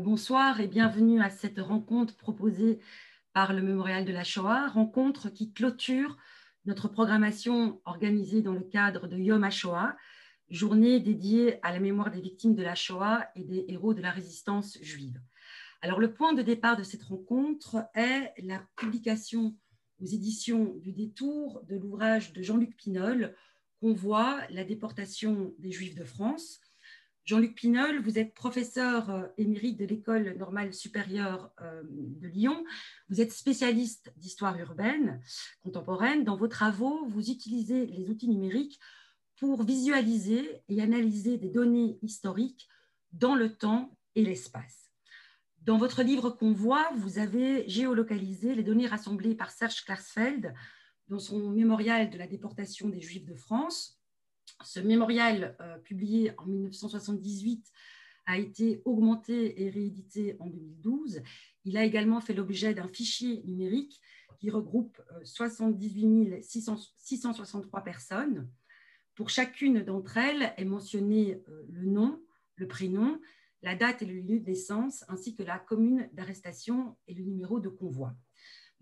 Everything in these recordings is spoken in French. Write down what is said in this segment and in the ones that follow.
Bonsoir et bienvenue à cette rencontre proposée par le Mémorial de la Shoah, rencontre qui clôture notre programmation organisée dans le cadre de Yom HaShoah, journée dédiée à la mémoire des victimes de la Shoah et des héros de la résistance juive. Alors, le point de départ de cette rencontre est la publication aux éditions du Détour de l'ouvrage de Jean-Luc Pinol, Convoi, la déportation des Juifs de France. Jean-Luc Pinol, vous êtes professeur émérite de l'École normale supérieure de Lyon. Vous êtes spécialiste d'histoire urbaine contemporaine. Dans vos travaux, vous utilisez les outils numériques pour visualiser et analyser des données historiques dans le temps et l'espace. Dans votre livre Convoi, vous avez géolocalisé les données rassemblées par Serge Klarsfeld dans son mémorial de la déportation des Juifs de France. Ce mémorial, publié en 1978, a été augmenté et réédité en 2012. Il a également fait l'objet d'un fichier numérique qui regroupe 78 663 personnes. Pour chacune d'entre elles est mentionné le nom, le prénom, la date et le lieu de naissance, ainsi que la commune d'arrestation et le numéro de convoi.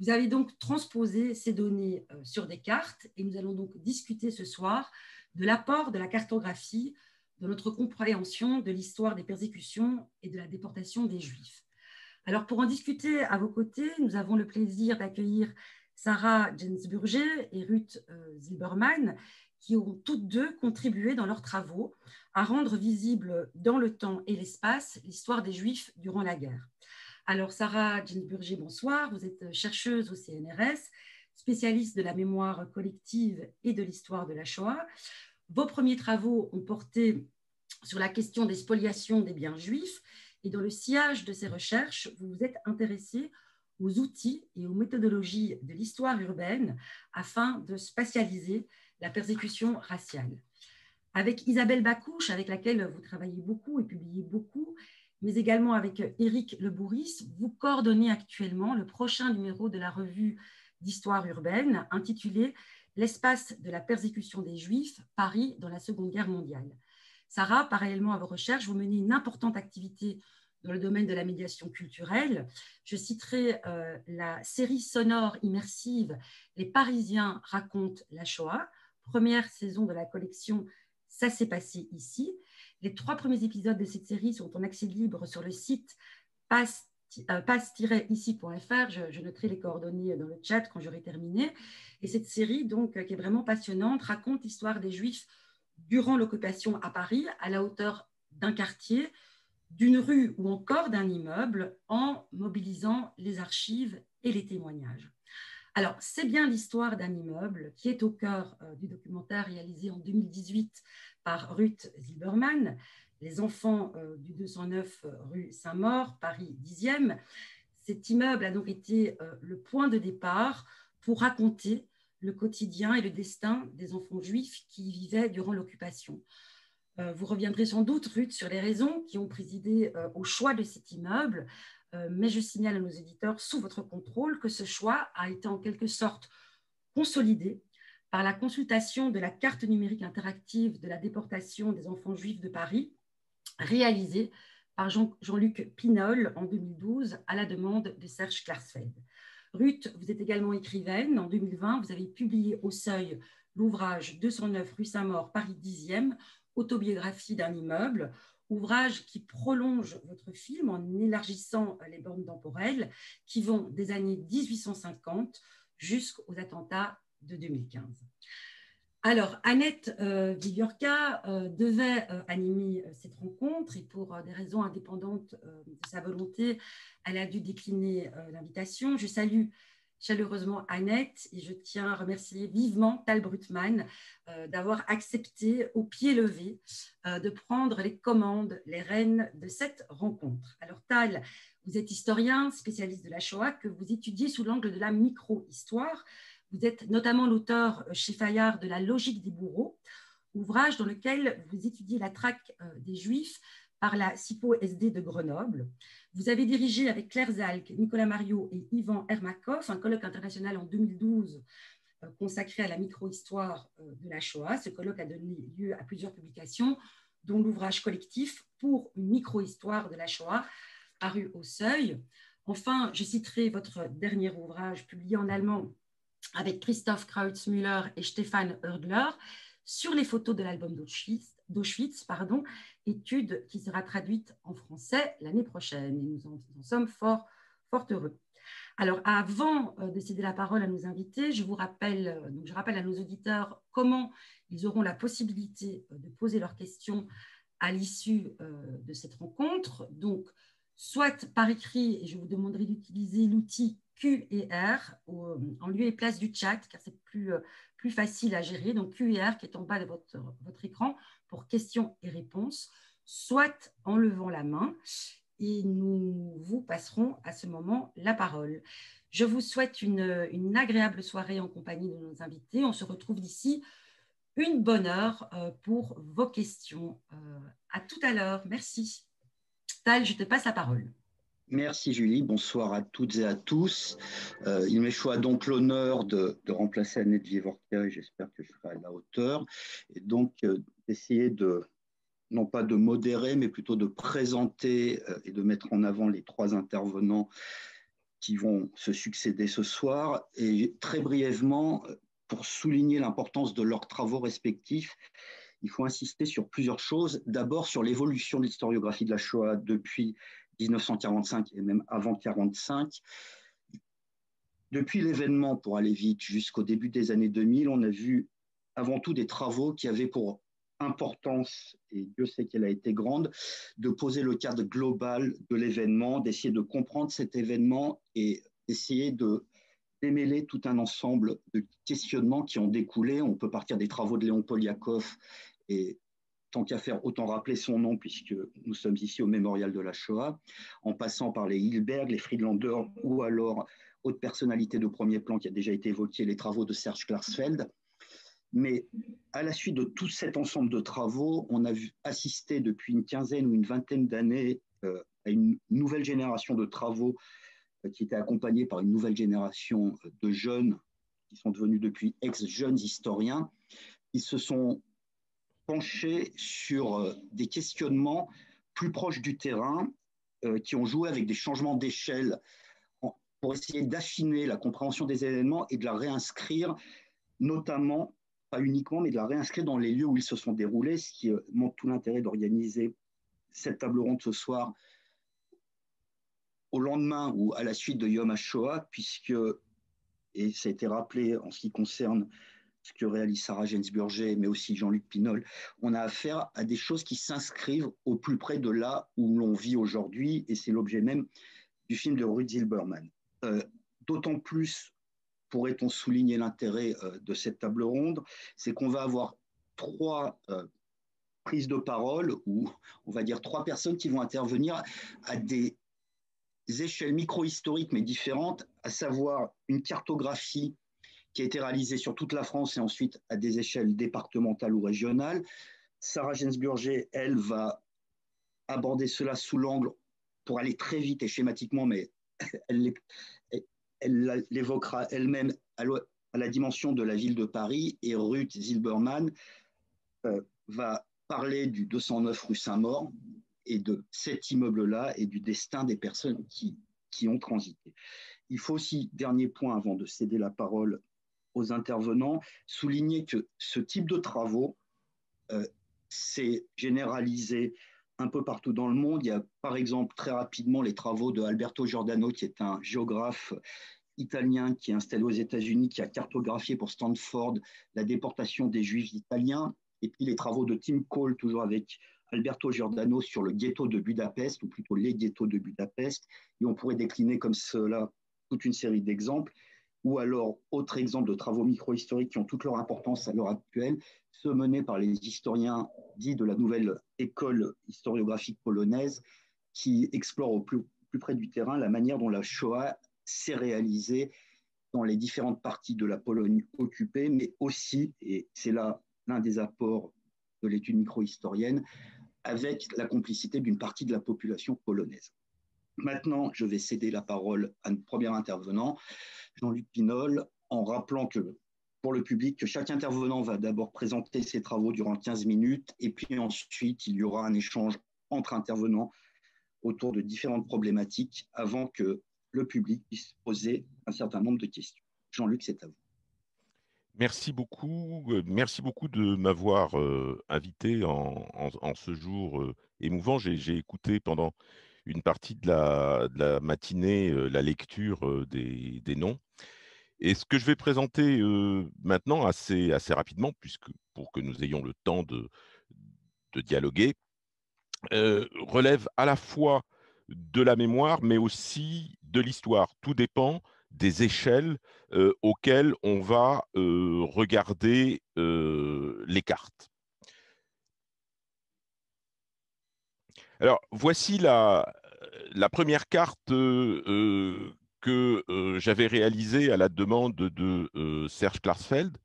Vous avez donc transposé ces données sur des cartes et nous allons donc discuter ce soir de l'apport de la cartographie dans notre compréhension de l'histoire des persécutions et de la déportation des Juifs. Alors, pour en discuter à vos côtés, nous avons le plaisir d'accueillir Sarah Gainsburger et Ruth Zilberman, qui ont toutes deux contribué dans leurs travaux à rendre visible dans le temps et l'espace l'histoire des Juifs durant la guerre. Alors, Sarah Gainsburger, bonsoir. Vous êtes chercheuse au CNRS, spécialiste de la mémoire collective et de l'histoire de la Shoah. Vos premiers travaux ont porté sur la question des spoliations des biens juifs et dans le sillage de ces recherches, vous vous êtes intéressé aux outils et aux méthodologies de l'histoire urbaine afin de spatialiser la persécution raciale. Avec Isabelle Bacouche, avec laquelle vous travaillez beaucoup et publiez beaucoup, mais également avec Éric Lebouris, vous coordonnez actuellement le prochain numéro de la revue d'histoire urbaine intitulé « L'espace de la persécution des Juifs, Paris dans la Seconde Guerre mondiale ». Sarah, parallèlement à vos recherches, vous menez une importante activité dans le domaine de la médiation culturelle. Je citerai la série sonore immersive « Les Parisiens racontent la Shoah », première saison de la collection « Ça s'est passé ici ». Les 3 premiers épisodes de cette série sont en accès libre sur le site passe-ici.fr. Je noterai les coordonnées dans le chat quand j'aurai terminé. Et cette série, donc, qui est vraiment passionnante, raconte l'histoire des Juifs durant l'occupation à Paris, à la hauteur d'un quartier, d'une rue ou encore d'un immeuble, en mobilisant les archives et les témoignages. Alors, c'est bien l'histoire d'un immeuble qui est au cœur du documentaire réalisé en 2018 par Ruth Zilberman, Les enfants du 209 rue Saint-Maur, Paris 10e. Cet immeuble a donc été le point de départ pour raconter le quotidien et le destin des enfants juifs qui y vivaient durant l'occupation. Vous reviendrez sans doute, Ruth, sur les raisons qui ont présidé au choix de cet immeuble, mais je signale à nos éditeurs, sous votre contrôle, que ce choix a été en quelque sorte consolidé par la consultation de la carte numérique interactive de la déportation des enfants juifs de Paris, réalisée par Jean-Luc Pinol en 2012 à la demande de Serge Klarsfeld. Ruth, vous êtes également écrivaine. En 2020, vous avez publié au Seuil l'ouvrage 209 rue Saint-Maur, Paris 10e, autobiographie d'un immeuble, ouvrage qui prolonge votre film en élargissant les bornes temporelles qui vont des années 1850 jusqu'aux attentats de 2015. Alors, Annette Viviorca devait animer cette rencontre et pour des raisons indépendantes de sa volonté, elle a dû décliner l'invitation. Je salue chaleureusement Annette et je tiens à remercier vivement Tal Brutman d'avoir accepté au pied levé de prendre les commandes, les rênes de cette rencontre. Alors Tal, vous êtes historien, spécialiste de la Shoah, que vous étudiez sous l'angle de la micro-histoire. Vous êtes notamment l'auteur chez Fayard de La logique des bourreaux, ouvrage dans lequel vous étudiez la traque des Juifs par la CIPO-SD de Grenoble. Vous avez dirigé avec Claire Zalk, Nicolas Mariot et Ivan Ermakov un colloque international en 2012 consacré à la micro-histoire de la Shoah. Ce colloque a donné lieu à plusieurs publications, dont l'ouvrage collectif Pour une micro-histoire de la Shoah, paru au Seuil. Enfin, je citerai votre dernier ouvrage publié en allemand avec Christoph Kreutzmüller et Stefan Hördler sur les photos de l'album d'Auschwitz, étude qui sera traduite en français l'année prochaine. Et nous en sommes fort heureux. Alors, avant de céder la parole à nos invités, je rappelle à nos auditeurs comment ils auront la possibilité de poser leurs questions à l'issue de cette rencontre. Donc, soit par écrit, et je vous demanderai d'utiliser l'outil Q et R en lieu et place du chat, car c'est plus facile à gérer. Donc, Q et R qui est en bas de votre écran pour questions et réponses, soit en levant la main. Et nous vous passerons à ce moment la parole. Je vous souhaite une agréable soirée en compagnie de nos invités. On se retrouve d'ici une bonne heure pour vos questions. À tout à l'heure. Merci. Tal, je te passe la parole. Merci Julie, bonsoir à toutes et à tous. Il m'échoit donc l'honneur de remplacer Annette Vivorca et j'espère que je serai à la hauteur. Et donc d'essayer non pas de modérer, mais plutôt de présenter et de mettre en avant les trois intervenants qui vont se succéder ce soir. Et très brièvement, pour souligner l'importance de leurs travaux respectifs, il faut insister sur plusieurs choses. D'abord, sur l'évolution de l'historiographie de la Shoah depuis 1945 et même avant 1945. Depuis l'événement, pour aller vite, jusqu'au début des années 2000, on a vu avant tout des travaux qui avaient pour importance, et Dieu sait qu'elle a été grande, de poser le cadre global de l'événement, d'essayer de comprendre cet événement et d'essayer de démêler tout un ensemble de questionnements qui ont découlé. On peut partir des travaux de Léon Poliakov et tant qu'à faire, autant rappeler son nom puisque nous sommes ici au mémorial de la Shoah, en passant par les Hilberg, les Friedlander ou alors autre personnalité de premier plan qui a déjà été évoquée, les travaux de Serge Klarsfeld. Mais à la suite de tout cet ensemble de travaux, on a assisté depuis une quinzaine ou une vingtaine d'années à une nouvelle génération de travaux qui était accompagnée par une nouvelle génération de jeunes qui sont devenus depuis ex-jeunes historiens, qui se sont penchés sur des questionnements plus proches du terrain, qui ont joué avec des changements d'échelle pour essayer d'affiner la compréhension des événements et de la réinscrire, notamment, pas uniquement, mais de la réinscrire dans les lieux où ils se sont déroulés, ce qui montre tout l'intérêt d'organiser cette table ronde ce soir au lendemain ou à la suite de Yom HaShoah, puisque, et ça a été rappelé en ce qui concerne ce que réalise Sarah Gainsburger, mais aussi Jean-Luc Pinol, on a affaire à des choses qui s'inscrivent au plus près de là où l'on vit aujourd'hui, et c'est l'objet même du film de Ruth Zilberman. D'autant plus pourrait-on souligner l'intérêt de cette table ronde, c'est qu'on va avoir trois prises de parole, ou on va dire trois personnes qui vont intervenir à des échelles micro-historiques mais différentes, à savoir une cartographie qui a été réalisée sur toute la France et ensuite à des échelles départementales ou régionales. Sarah Gainsburger, elle, va aborder cela sous l'angle, pour aller très vite et schématiquement, mais elle l'évoquera elle-même à la dimension de la ville de Paris, et Ruth Zilberman va parler du 209 rue Saint-Maur et de cet immeuble-là et du destin des personnes qui ont transité. Il faut aussi, dernier point avant de céder la parole aux intervenants, souligner que ce type de travaux s'est généralisé un peu partout dans le monde. Il y a par exemple très rapidement les travaux de Alberto Giordano, qui est un géographe italien qui est installé aux États-Unis, qui a cartographié pour Stanford la déportation des Juifs italiens, et puis les travaux de Tim Cole, toujours avec Alberto Giordano, sur le ghetto de Budapest, ou plutôt les ghettos de Budapest, et on pourrait décliner comme cela toute une série d'exemples, ou alors autre exemple de travaux micro-historiques qui ont toute leur importance à l'heure actuelle, ceux menés par les historiens dits de la nouvelle école historiographique polonaise, qui explorent au plus près du terrain la manière dont la Shoah s'est réalisée dans les différentes parties de la Pologne occupée, mais aussi, et c'est là l'un des apports de l'étude micro-historienne, avec la complicité d'une partie de la population polonaise. Maintenant, je vais céder la parole à un premier intervenant, Jean-Luc Pinol, en rappelant que pour le public. Chaque intervenant va d'abord présenter ses travaux durant 15 minutes et puis ensuite, il y aura un échange entre intervenants autour de différentes problématiques avant que le public puisse poser un certain nombre de questions. Jean-Luc, c'est à vous. Merci beaucoup de m'avoir invité en ce jour émouvant. J'ai écouté pendant une partie de la matinée la lecture des noms. Et ce que je vais présenter maintenant assez rapidement, puisque pour que nous ayons le temps de dialoguer, relève à la fois de la mémoire, mais aussi de l'histoire. Tout dépend des échelles auxquelles on va regarder les cartes. Alors, voici la première carte que j'avais réalisée à la demande de Serge Klarsfeld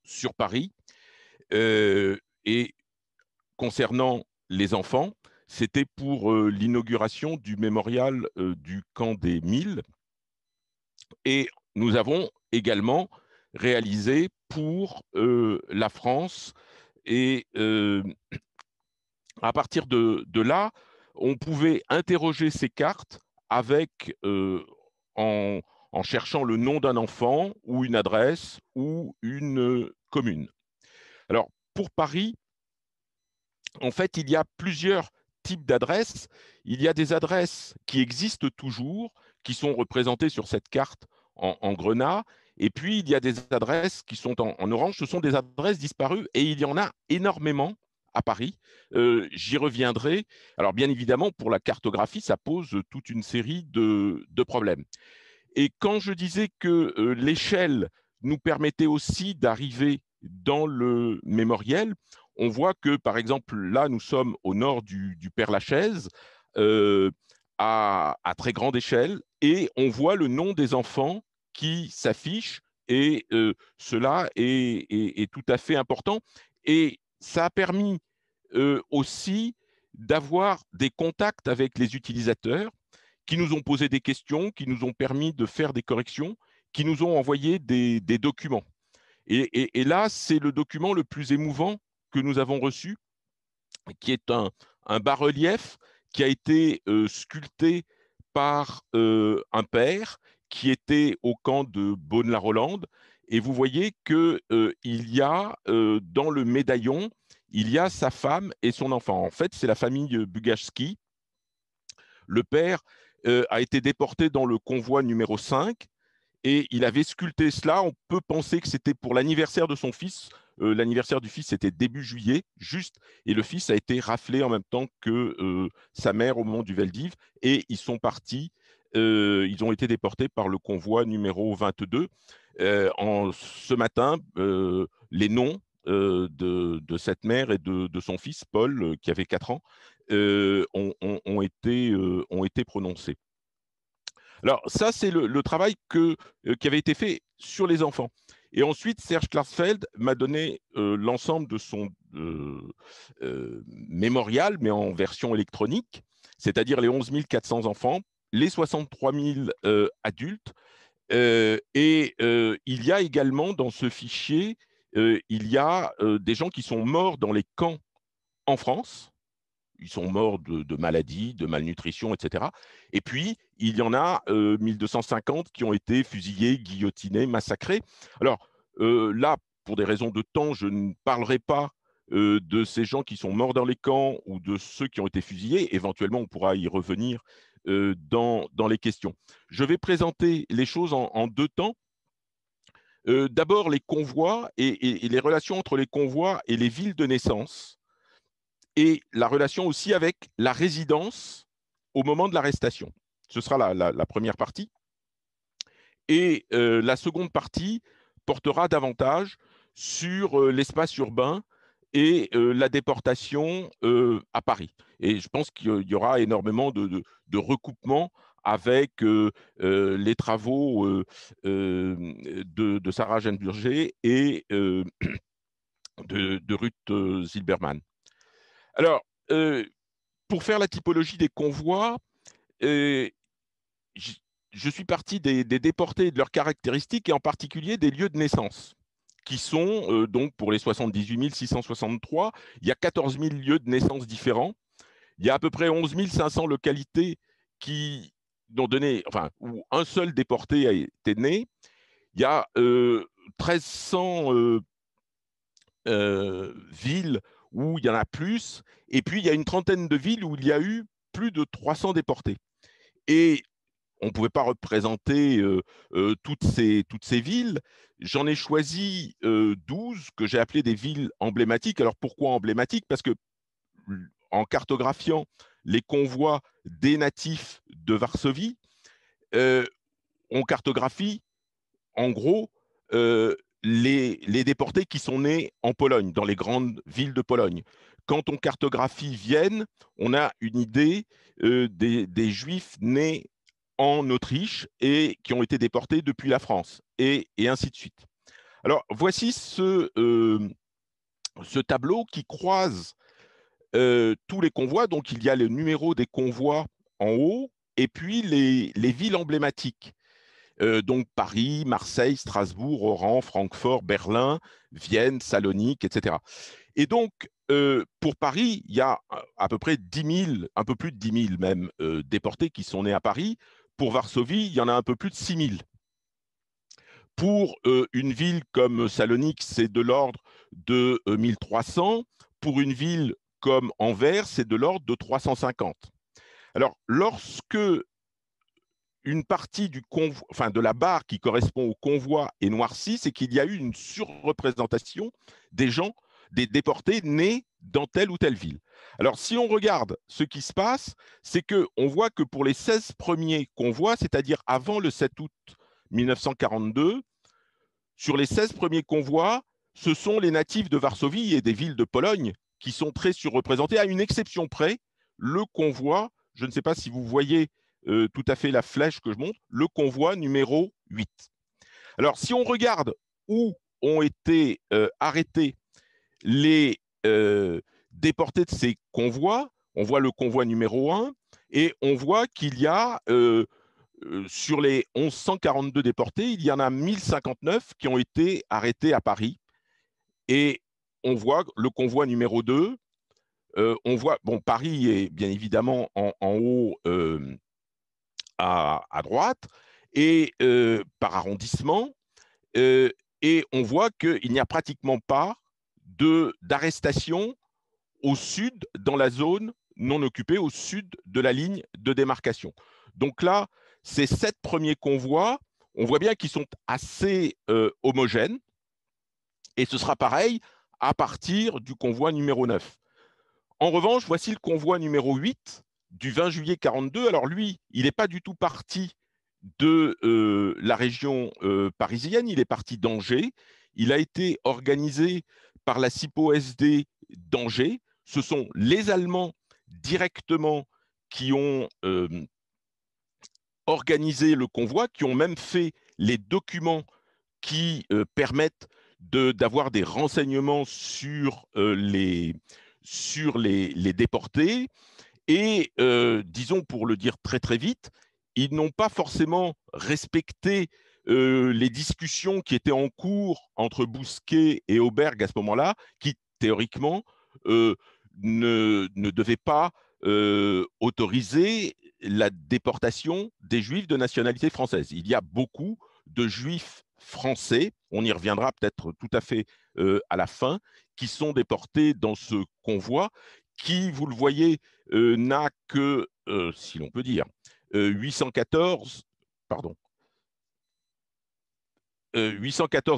sur Paris. Et concernant les enfants, c'était pour l'inauguration du mémorial du camp des 1000. Et nous avons également réalisé pour la France. Et à partir de là, on pouvait interroger ces cartes avec, en cherchant le nom d'un enfant ou une adresse ou une commune. Alors, pour Paris, en fait, il y a plusieurs types d'adresses. Il y a des adresses qui existent toujours, qui sont représentées sur cette carte en grenat. Et puis, il y a des adresses qui sont en orange. Ce sont des adresses disparues et il y en a énormément à Paris. J'y reviendrai. Alors, bien évidemment, pour la cartographie, ça pose toute une série de problèmes. Et quand je disais que l'échelle nous permettait aussi d'arriver dans le mémoriel, on voit que, par exemple, là, nous sommes au nord du Père-Lachaise, à très grande échelle, et on voit le nom des enfants qui s'affiche, et cela est tout à fait important. Et ça a permis aussi d'avoir des contacts avec les utilisateurs qui nous ont posé des questions, qui nous ont permis de faire des corrections, qui nous ont envoyé des documents. Et là, c'est le document le plus émouvant que nous avons reçu, qui est un bas-relief qui a été sculpté par un père qui était au camp de Beaune-la-Rolande. Et vous voyez qu'il y a dans le médaillon, il y a sa femme et son enfant. En fait, c'est la famille Bugaszki. Le père a été déporté dans le convoi numéro 5 et il avait sculpté cela. On peut penser que c'était pour l'anniversaire de son fils. L'anniversaire du fils, c'était début juillet, juste, et le fils a été raflé en même temps que sa mère au moment du Veldiv, et ils sont partis, ils ont été déportés par le convoi numéro 22. Ce matin, les noms de cette mère et de son fils, Paul, qui avait 4 ans, ont été prononcés. Alors ça, c'est le travail qui avait été fait sur les enfants. Et ensuite, Serge Klarsfeld m'a donné l'ensemble de son mémorial, mais en version électronique, c'est-à-dire les 11 400 enfants, les 63 000 adultes. Il y a également dans ce fichier, il y a des gens qui sont morts dans les camps en France. Ils sont morts de maladies, de malnutrition, etc. Et puis, il y en a 1250 qui ont été fusillés, guillotinés, massacrés. Alors là, pour des raisons de temps, je ne parlerai pas de ces gens qui sont morts dans les camps ou de ceux qui ont été fusillés. Éventuellement, on pourra y revenir dans les questions. Je vais présenter les choses en deux temps. D'abord, les convois et les relations entre les convois et les villes de naissance, et la relation aussi avec la résidence au moment de l'arrestation. Ce sera la première partie. Et la seconde partie portera davantage sur l'espace urbain et la déportation à Paris. Et je pense qu'il y aura énormément de recoupements avec les travaux de Sarah Jeanne-Burger et de Ruth Zilberman. Alors, pour faire la typologie des convois, je suis parti des déportés et de leurs caractéristiques, et en particulier des lieux de naissance, qui sont donc pour les 78 663, il y a 14 000 lieux de naissance différents. Il y a à peu près 11 500 localités qui ont donné, enfin, où un seul déporté a été né. Il y a 1300 villes où il y en a plus, et puis il y a une trentaine de villes où il y a eu plus de 300 déportés. Et on ne pouvait pas représenter toutes ces villes. J'en ai choisi 12 que j'ai appelées des villes emblématiques. Alors pourquoi emblématiques? Parce que en cartographiant les convois des natifs de Varsovie, on cartographie en gros les déportés qui sont nés en Pologne, dans les grandes villes de Pologne. Quand on cartographie Vienne, on a une idée des Juifs nés en Autriche et qui ont été déportés depuis la France, et ainsi de suite. Alors, voici ce tableau qui croise tous les convois. Donc, il y a le numéro des convois en haut, et puis les villes emblématiques. Donc, Paris, Marseille, Strasbourg, Oran, Francfort, Berlin, Vienne, Salonique, etc. Et donc, pour Paris, il y a à peu près 10 000, un peu plus de 10 000 même, déportés qui sont nés à Paris. Pour Varsovie, il y en a un peu plus de 6 000. Pour une ville comme Salonique, c'est de l'ordre de 1300. Pour une ville comme Anvers, c'est de l'ordre de 350. Alors, lorsque une partie de la barre qui correspond au convoi est noircie, c'est qu'il y a eu une surreprésentation des gens, des déportés nés dans telle ou telle ville. Alors, si on regarde ce qui se passe, c'est qu'on voit que pour les 16 premiers convois, c'est-à-dire avant le 7 août 1942, sur les 16 premiers convois, ce sont les natifs de Varsovie et des villes de Pologne qui sont très surreprésentés, à une exception près, le convoi, je ne sais pas si vous voyez tout à fait la flèche que je montre, le convoi numéro 8. Alors, si on regarde où ont été arrêtés les déportés de ces convois, on voit le convoi numéro 1, et on voit qu'il y a, sur les 1142 déportés, il y en a 1059 qui ont été arrêtés à Paris. Et on voit le convoi numéro 2, on voit, bon, Paris est bien évidemment en haut à droite, et par arrondissement, et on voit qu'il n'y a pratiquement pas d'arrestation au sud, dans la zone non occupée, au sud de la ligne de démarcation. Donc là, ces 7 premiers convois, on voit bien qu'ils sont assez homogènes, et ce sera pareil à partir du convoi numéro 9. En revanche, voici le convoi numéro 8 du 20 juillet 1942. Alors lui, il n'est pas du tout parti de la région parisienne, il est parti d'Angers. Il a été organisé par la CIPO-SD d'Angers. Ce sont les Allemands directement qui ont organisé le convoi, qui ont même fait les documents qui permettent d'avoir des renseignements sur les déportés. Et disons, pour le dire très très vite, ils n'ont pas forcément respecté les discussions qui étaient en cours entre Bousquet et Auberg à ce moment-là, qui théoriquement ne devaient pas autoriser la déportation des Juifs de nationalité française. Il y a beaucoup de Juifs français, on y reviendra peut-être tout à fait à la fin, qui sont déportés dans ce convoi, qui, vous le voyez, n'a que, si l'on peut dire, 814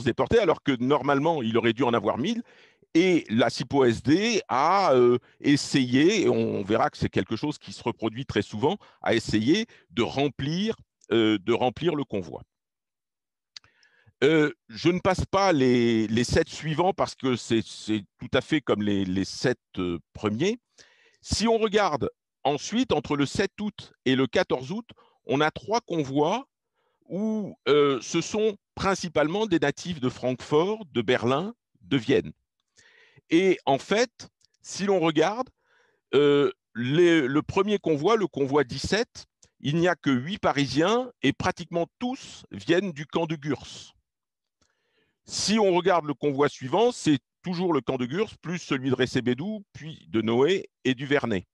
déportés, alors que normalement, il aurait dû en avoir 1000. Et la CIPO-SD a essayé, et on verra que c'est quelque chose qui se reproduit très souvent, a essayé de remplir le convoi. Je ne passe pas les 7 suivants parce que c'est tout à fait comme les 7 premiers. Si on regarde ensuite, entre le 7 août et le 14 août, on a 3 convois où ce sont principalement des natifs de Francfort, de Berlin, de Vienne. Et en fait, si l'on regarde, le premier convoi, le convoi 17, il n'y a que 8 Parisiens et pratiquement tous viennent du camp de Gurs. Si on regarde le convoi suivant, c'est toujours le camp de Gurs, plus celui de Recébédou, puis de Noé et du Vernet.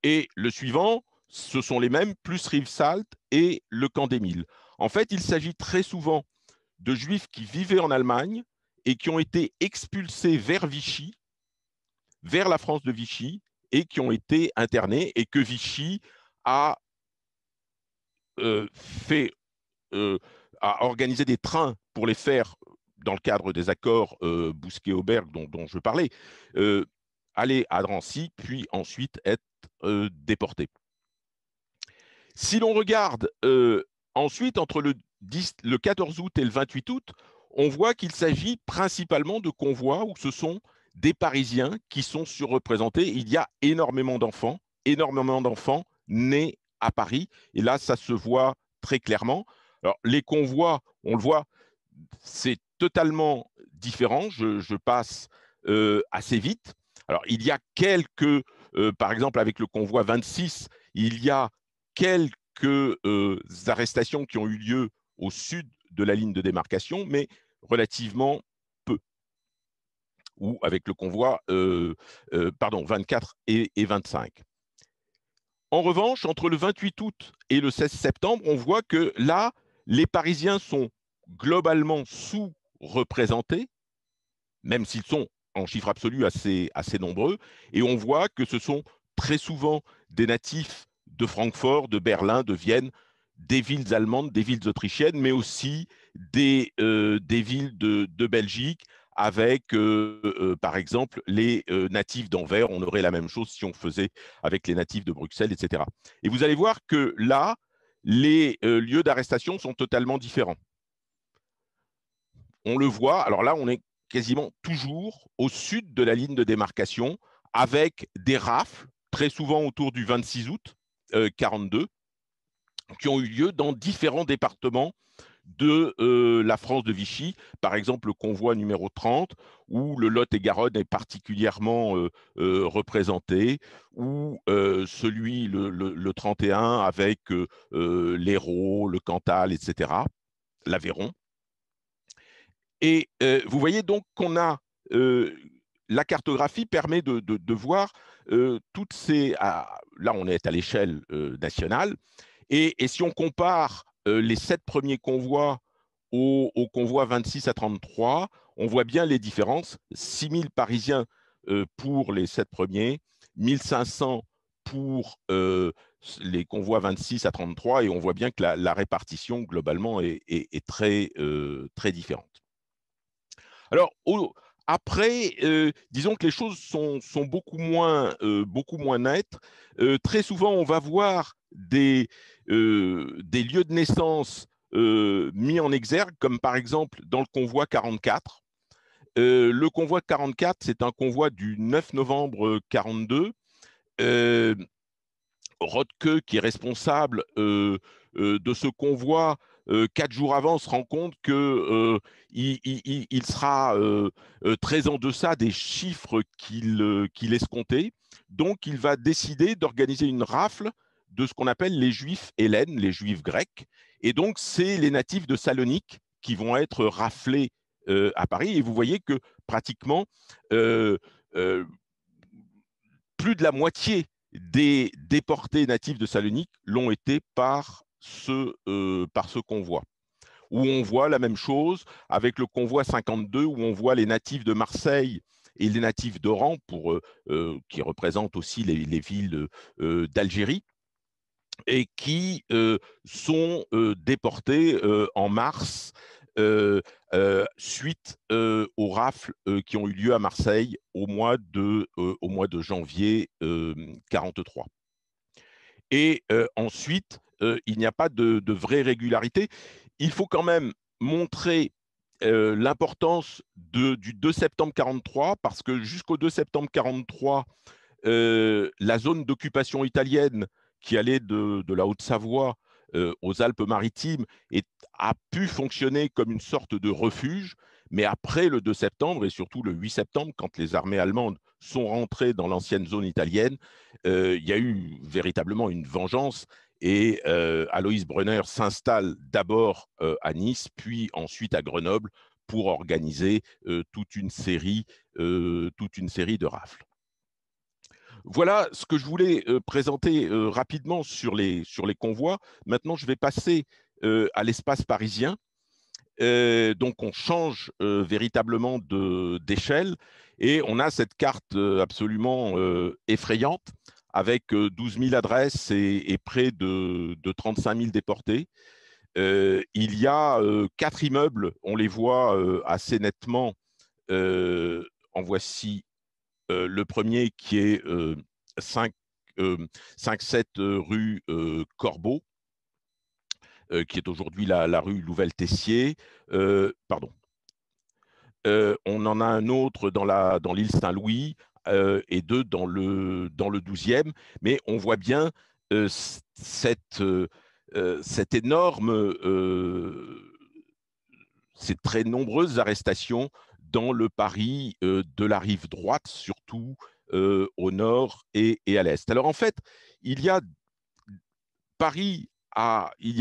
Et le suivant, ce sont les mêmes, plus Rivesaltes et le camp d'Émile. En fait, il s'agit très souvent de Juifs qui vivaient en Allemagne et qui ont été expulsés vers Vichy, vers la France de Vichy, et qui ont été internés, et que Vichy a a organisé des trains pour les faire, dans le cadre des accords Bousquet-Auberg dont je parlais, aller à Drancy, puis ensuite être déportés. Si l'on regarde ensuite, entre le 14 août et le 28 août, on voit qu'il s'agit principalement de convois où ce sont des Parisiens qui sont surreprésentés. Il y a énormément d'enfants nés à Paris. Et là, ça se voit très clairement. Alors, les convois, on le voit, c'est totalement différent. Je passe assez vite. Alors, il y a quelques, par exemple, avec le convoi 26, il y a quelques arrestations qui ont eu lieu au sud de la ligne de démarcation, mais relativement peu. Ou avec le convoi 24 et 25. En revanche, entre le 28 août et le 16 septembre, on voit que là, les Parisiens sont globalement sous-représentés, même s'ils sont en chiffre absolu assez nombreux, et on voit que ce sont très souvent des natifs de Francfort, de Berlin, de Vienne, des villes allemandes, des villes autrichiennes, mais aussi des villes de Belgique, avec, par exemple, les natifs d'Anvers. On aurait la même chose si on faisait avec les natifs de Bruxelles, etc. Et vous allez voir que là, les lieux d'arrestation sont totalement différents. On le voit, alors là, on est quasiment toujours au sud de la ligne de démarcation, avec des rafles, très souvent autour du 26 août 42, qui ont eu lieu dans différents départements de la France de Vichy, par exemple le convoi numéro 30, où le Lot-et-Garonne est particulièrement représenté, ou celui, le 31, avec l'Hérault, le Cantal, etc., l'Aveyron. Et vous voyez donc qu'on a la cartographie permet de voir toutes ces. Là, on est à l'échelle nationale. Et si on compare les 7 premiers convois au convoi 26 à 33, on voit bien les différences. 6 000 Parisiens pour les 7 premiers, 1 500 pour les convois 26 à 33, et on voit bien que la répartition globalement est très, très différente. Alors, après, disons que les choses sont beaucoup moins nettes. Très souvent, on va voir des lieux de naissance mis en exergue, comme par exemple dans le convoi 44. Le convoi 44, c'est un convoi du 9 novembre 42. Rothke, qui est responsable de ce convoi, 4 jours avant, se rend compte qu'il sera très en deçà des chiffres qu'il escomptait. Donc, il va décider d'organiser une rafle de ce qu'on appelle les Juifs hellènes, les Juifs grecs. Et donc, c'est les natifs de Salonique qui vont être raflés à Paris. Et vous voyez que pratiquement plus de la moitié des déportés natifs de Salonique l'ont été par ce convoi. Où on voit la même chose avec le convoi 52, où on voit les natifs de Marseille et les natifs d'Oran, qui représentent aussi les villes d'Algérie, et qui sont déportés en mars suite aux rafles qui ont eu lieu à Marseille au mois de janvier 43. Et ensuite, il n'y a pas de vraie régularité. Il faut quand même montrer l'importance du 2 septembre 43, parce que jusqu'au 2 septembre 43, la zone d'occupation italienne qui allait de la Haute-Savoie aux Alpes-Maritimes a pu fonctionner comme une sorte de refuge, mais après le 2 septembre et surtout le 8 septembre, quand les armées allemandes sont rentrées dans l'ancienne zone italienne, il y a eu véritablement une vengeance, Et Aloïs Brunner s'installe d'abord à Nice, puis ensuite à Grenoble pour organiser toute une série de rafles. Voilà ce que je voulais présenter rapidement sur les convois. Maintenant, je vais passer à l'espace parisien. Donc, on change véritablement d'échelle et on a cette carte absolument effrayante avec 12 000 adresses et près de 35 000 déportés. Il y a 4 immeubles, on les voit assez nettement. En voici le premier qui est 5-7 rue Corbeau, qui est aujourd'hui la rue Louvel-Tessier. Pardon. On en a un autre dans l'île Saint-Louis et 2 dans le 12e. Mais on voit bien cette énorme, ces très nombreuses arrestations dans le Paris de la rive droite, surtout au nord et à l'est. Alors en fait, il y a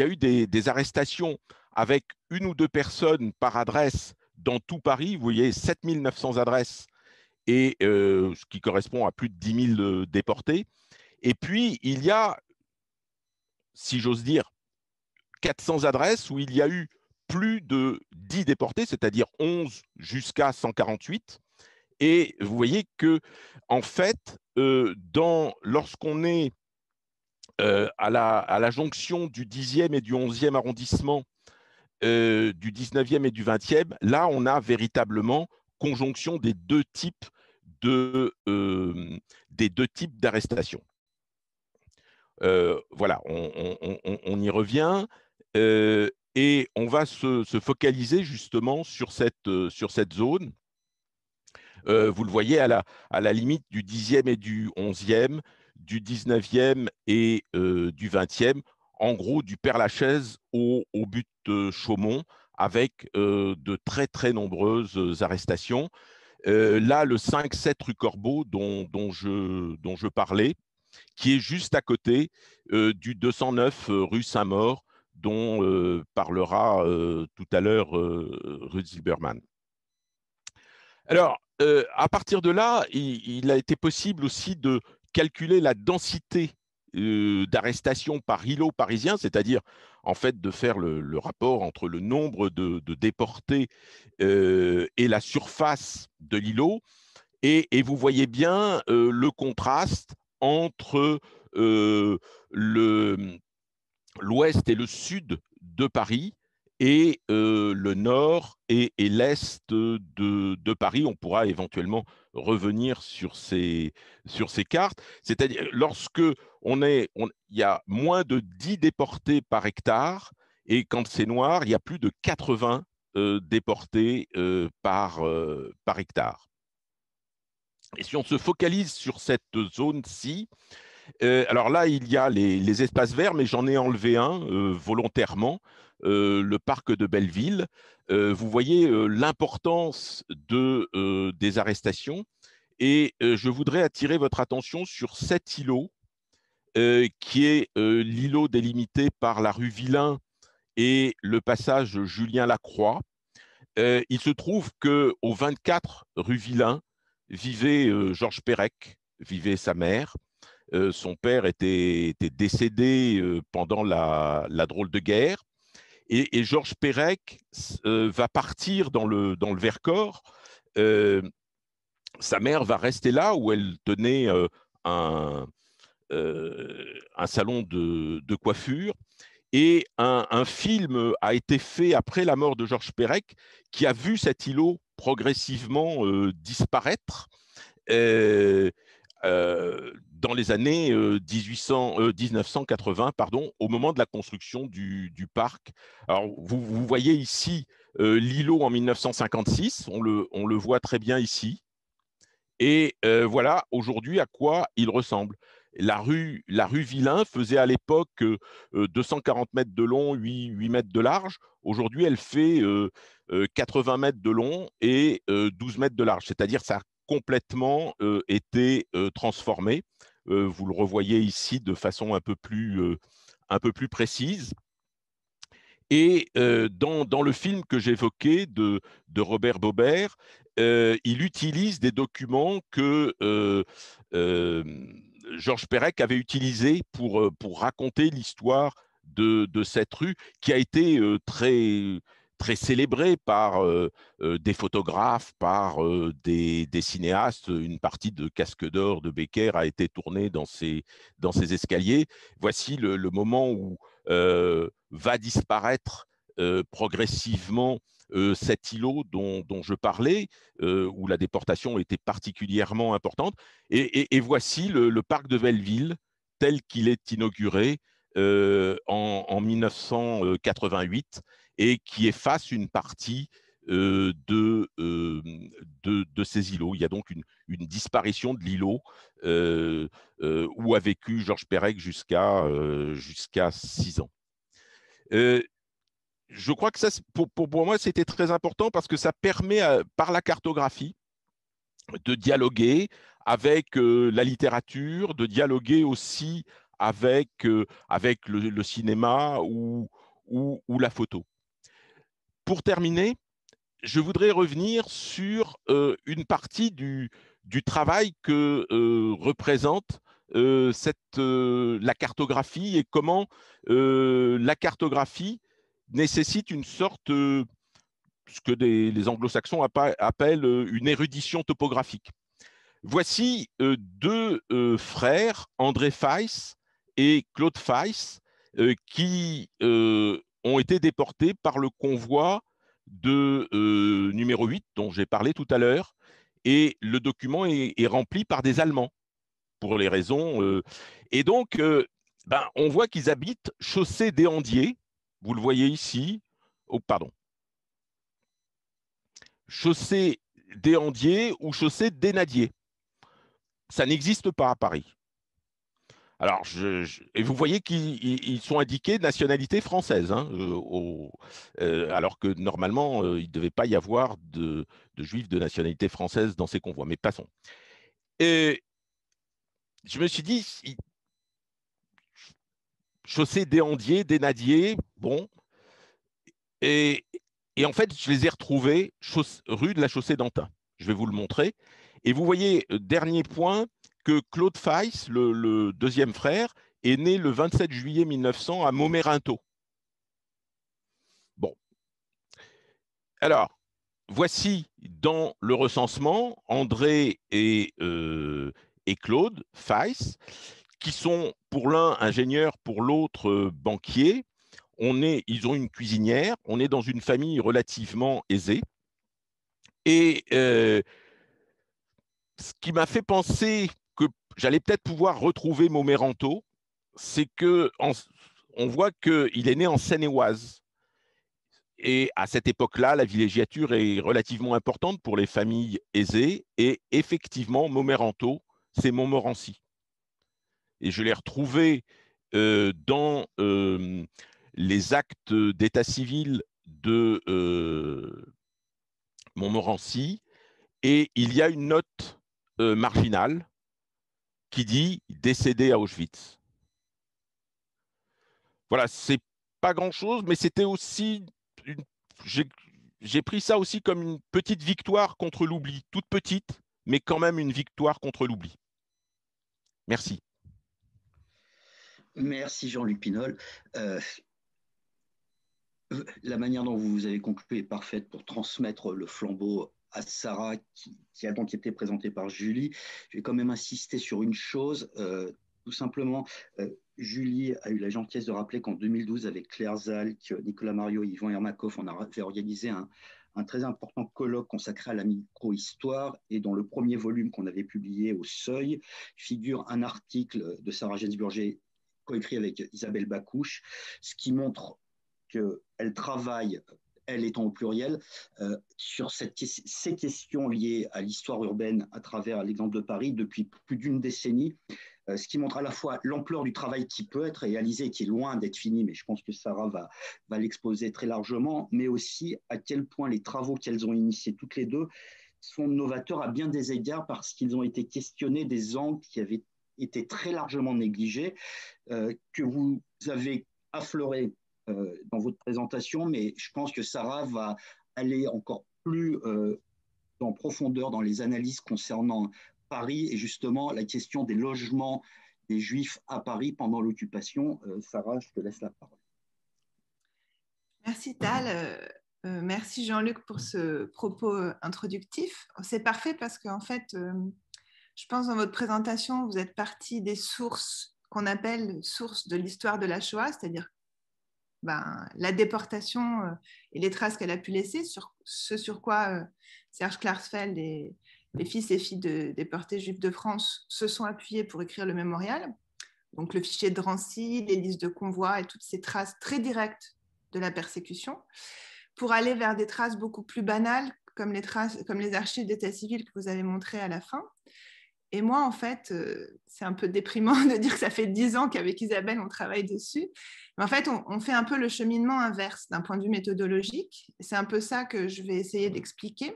eu des arrestations avec 1 ou 2 personnes par adresse dans tout Paris. Vous voyez, 7 900 adresses, et ce qui correspond à plus de 10 000 déportés. Et puis, il y a, si j'ose dire, 400 adresses où il y a eu plus de 10 déportés, c'est-à-dire 11 jusqu'à 148. Et vous voyez que, en fait, lorsqu'on est à la jonction du 10e et du 11e arrondissement, du 19e et du 20e, là, on a véritablement conjonction des deux types d'arrestations. Voilà, on y revient et on va se focaliser justement sur cette zone. Vous le voyez à la limite du 10e et du 11e, du 19e et du 20e, en gros du Père-Lachaise au but Chaumont, avec de très très nombreuses arrestations. Là, le 5-7 rue Corbeau dont je parlais, qui est juste à côté du 209 rue Saint-Maur, dont parlera tout à l'heure Ruth Zilberman. Alors, à partir de là, il a été possible aussi de calculer la densité d'arrestations par îlot parisien, c'est-à-dire en fait de faire le rapport entre le nombre de déportés et la surface de l'îlot. Et vous voyez bien le contraste entre l'ouest et le sud de Paris et le nord et l'est de Paris. On pourra éventuellement revenir sur ces cartes. C'est-à-dire, lorsque il y a moins de 10 déportés par hectare, et quand c'est noir, il y a plus de 80 déportés par hectare. Et si on se focalise sur cette zone-ci, alors là, il y a les espaces verts, mais j'en ai enlevé un volontairement, le parc de Belleville. Vous voyez l'importance des arrestations. Et je voudrais attirer votre attention sur cet îlot, qui est l'îlot délimité par la rue Villain et le passage Julien Lacroix. Il se trouve qu'au 24 rue Villain vivait Georges Perec, vivait sa mère. Son père était décédé pendant la drôle de guerre. Et Georges Perec va partir dans le Vercors. Sa mère va rester là où elle tenait un salon de coiffure. Et un film a été fait après la mort de Georges Perec, qui a vu cet îlot progressivement disparaître dans les années 1980, au moment de la construction du parc. Alors, vous voyez ici l'îlot en 1956, on le voit très bien ici. Et voilà aujourd'hui à quoi il ressemble. La rue Villain faisait à l'époque 240 mètres de long, 8 mètres de large. Aujourd'hui, elle fait 80 mètres de long et 12 mètres de large. C'est-à-dire que ça a complètement été transformé. Vous le revoyez ici de façon un peu plus un peu plus précises. Et dans le film que j'évoquais de Robert Baubert, il utilise des documents que Georges Perec avait utilisés pour raconter l'histoire de cette rue qui a été très célébrée par des photographes, par des cinéastes. Une partie de Casque d'Or de Becker a été tournée dans ces escaliers. Voici le moment où va disparaître progressivement cet îlot dont je parlais, où la déportation était particulièrement importante. Et voici le parc de Belleville tel qu'il est inauguré en 1988 et qui efface une partie de ces îlots. Il y a donc une disparition de l'îlot où a vécu Georges Perec jusqu'à 6 ans. Je crois que ça, pour moi, c'était très important parce que ça permet, par la cartographie, de dialoguer avec la littérature, de dialoguer aussi avec le cinéma ou la photo. Pour terminer, je voudrais revenir sur une partie du travail que représente la cartographie et comment la cartographie nécessite une sorte, ce que les anglo-saxons appellent une érudition topographique. Voici deux frères, André Feiss et Claude Feiss, qui ont été déportés par le convoi de numéro 8, dont j'ai parlé tout à l'heure, et le document est rempli par des Allemands, pour les raisons. Et donc, on voit qu'ils habitent chaussée des Andiers, vous le voyez ici, oh, pardon, chaussée des Andiers ou chaussée des Nadiers. Ça n'existe pas à Paris. Alors, et vous voyez qu'ils sont indiqués de nationalité française, hein, alors que normalement, il ne devait pas y avoir de juifs de nationalité française dans ces convois. Mais passons. Et je me suis dit, chaussée des Andiers, des Nadiers, bon. Et en fait, je les ai retrouvés rue de la Chaussée d'Antin. Je vais vous le montrer. Et vous voyez, dernier point, que Claude Feiss, le deuxième frère, est né le 27 juillet 1900 à Montmérinteau. Bon. Alors, voici dans le recensement André et Claude Feiss, qui sont pour l'un ingénieurs, pour l'autre banquier. Ils ont une cuisinière, on est dans une famille relativement aisée. Et ce qui m'a fait penser que j'allais peut-être pouvoir retrouver Montméranto, c'est qu'on voit qu'il est né en Seine-et-Oise. Et à cette époque-là, la villégiature est relativement importante pour les familles aisées. Et effectivement, Montméranto, c'est Montmorency. Et je l'ai retrouvé dans les actes d'état civil de Montmorency. Et il y a une note marginale qui dit « décédé à Auschwitz ». Voilà, c'est pas grand-chose, mais c'était aussi j'ai pris ça aussi comme une petite victoire contre l'oubli, toute petite, mais quand même une victoire contre l'oubli. Merci. Merci Jean-Luc Pinol. La manière dont vous avez conclu est parfaite pour transmettre le flambeau à Sarah, qui a donc été présentée par Julie. Je vais quand même insister sur une chose. Tout simplement, Julie a eu la gentillesse de rappeler qu'en 2012, avec Claire Zalk, Nicolas Mario et Yvan Ermakov, on avait organisé un très important colloque consacré à la micro-histoire. Et dans le premier volume qu'on avait publié au Seuil, figure un article de Sarah Gainsburger coécrit avec Isabelle Bacouche, ce qui montre qu'elle travaille, elle étant au pluriel, sur ces questions liées à l'histoire urbaine à travers l'exemple de Paris depuis plus d'une décennie, ce qui montre à la fois l'ampleur du travail qui peut être réalisé, qui est loin d'être fini, mais je pense que Sarah va l'exposer très largement, mais aussi à quel point les travaux qu'elles ont initiés toutes les deux sont novateurs à bien des égards parce qu'ils ont été questionnés des angles qui avaient été très largement négligée, que vous avez affleuré dans votre présentation, mais je pense que Sarah va aller encore plus en profondeur dans les analyses concernant Paris et justement la question des logements des Juifs à Paris pendant l'occupation. Sarah, je te laisse la parole. Merci Tal. Merci Jean-Luc pour ce propos introductif. C'est parfait parce qu'en fait, je pense dans votre présentation, vous êtes parti des sources qu'on appelle sources de l'histoire de la Shoah, c'est-à-dire la déportation et les traces qu'elle a pu laisser, ce sur quoi Serge Klarsfeld et les fils et filles de déportés juifs de France se sont appuyés pour écrire le mémorial. Donc le fichier de Drancy, les listes de convois et toutes ces traces très directes de la persécution, pour aller vers des traces beaucoup plus banales, comme les archives d'état civil que vous avez montrées à la fin. Et moi, en fait, c'est un peu déprimant de dire que ça fait 10 ans qu'avec Isabelle, on travaille dessus. Mais en fait, on fait un peu le cheminement inverse d'un point de vue méthodologique. C'est un peu ça que je vais essayer d'expliquer.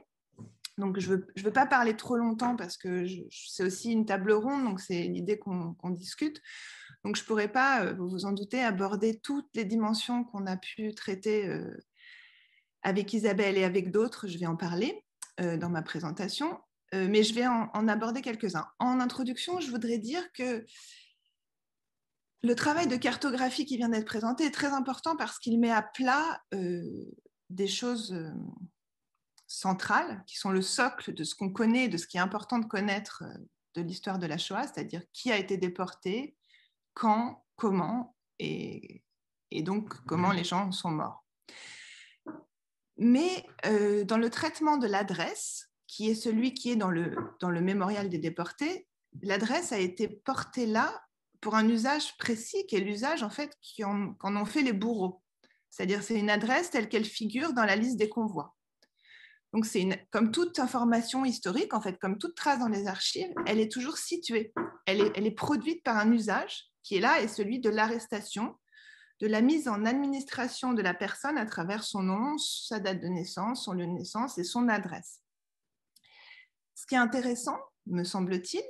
Donc, je veux pas parler trop longtemps parce que c'est aussi une table ronde, donc c'est l'idée qu'on discute. Donc, je ne pourrais pas, vous vous en doutez, aborder toutes les dimensions qu'on a pu traiter avec Isabelle et avec d'autres. Je vais en parler dans ma présentation, mais je vais en aborder quelques-uns. En introduction, je voudrais dire que le travail de cartographie qui vient d'être présenté est très important parce qu'il met à plat des choses centrales qui sont le socle de ce qu'on connaît, de ce qui est important de connaître de l'histoire de la Shoah, c'est-à-dire qui a été déporté, quand, comment, et donc comment les gens sont morts. Mais dans le traitement de l'adresse, qui est celui qui est dans le mémorial des déportés, l'adresse a été portée là pour un usage précis, qui est l'usage en fait qu'en ont fait les bourreaux. C'est-à-dire c'est une adresse telle qu'elle figure dans la liste des convois. Donc comme toute information historique, en fait, comme toute trace dans les archives, elle est toujours située. Elle est produite par un usage qui est là et celui de l'arrestation, de la mise en administration de la personne à travers son nom, sa date de naissance, son lieu de naissance et son adresse. Ce qui est intéressant, me semble-t-il,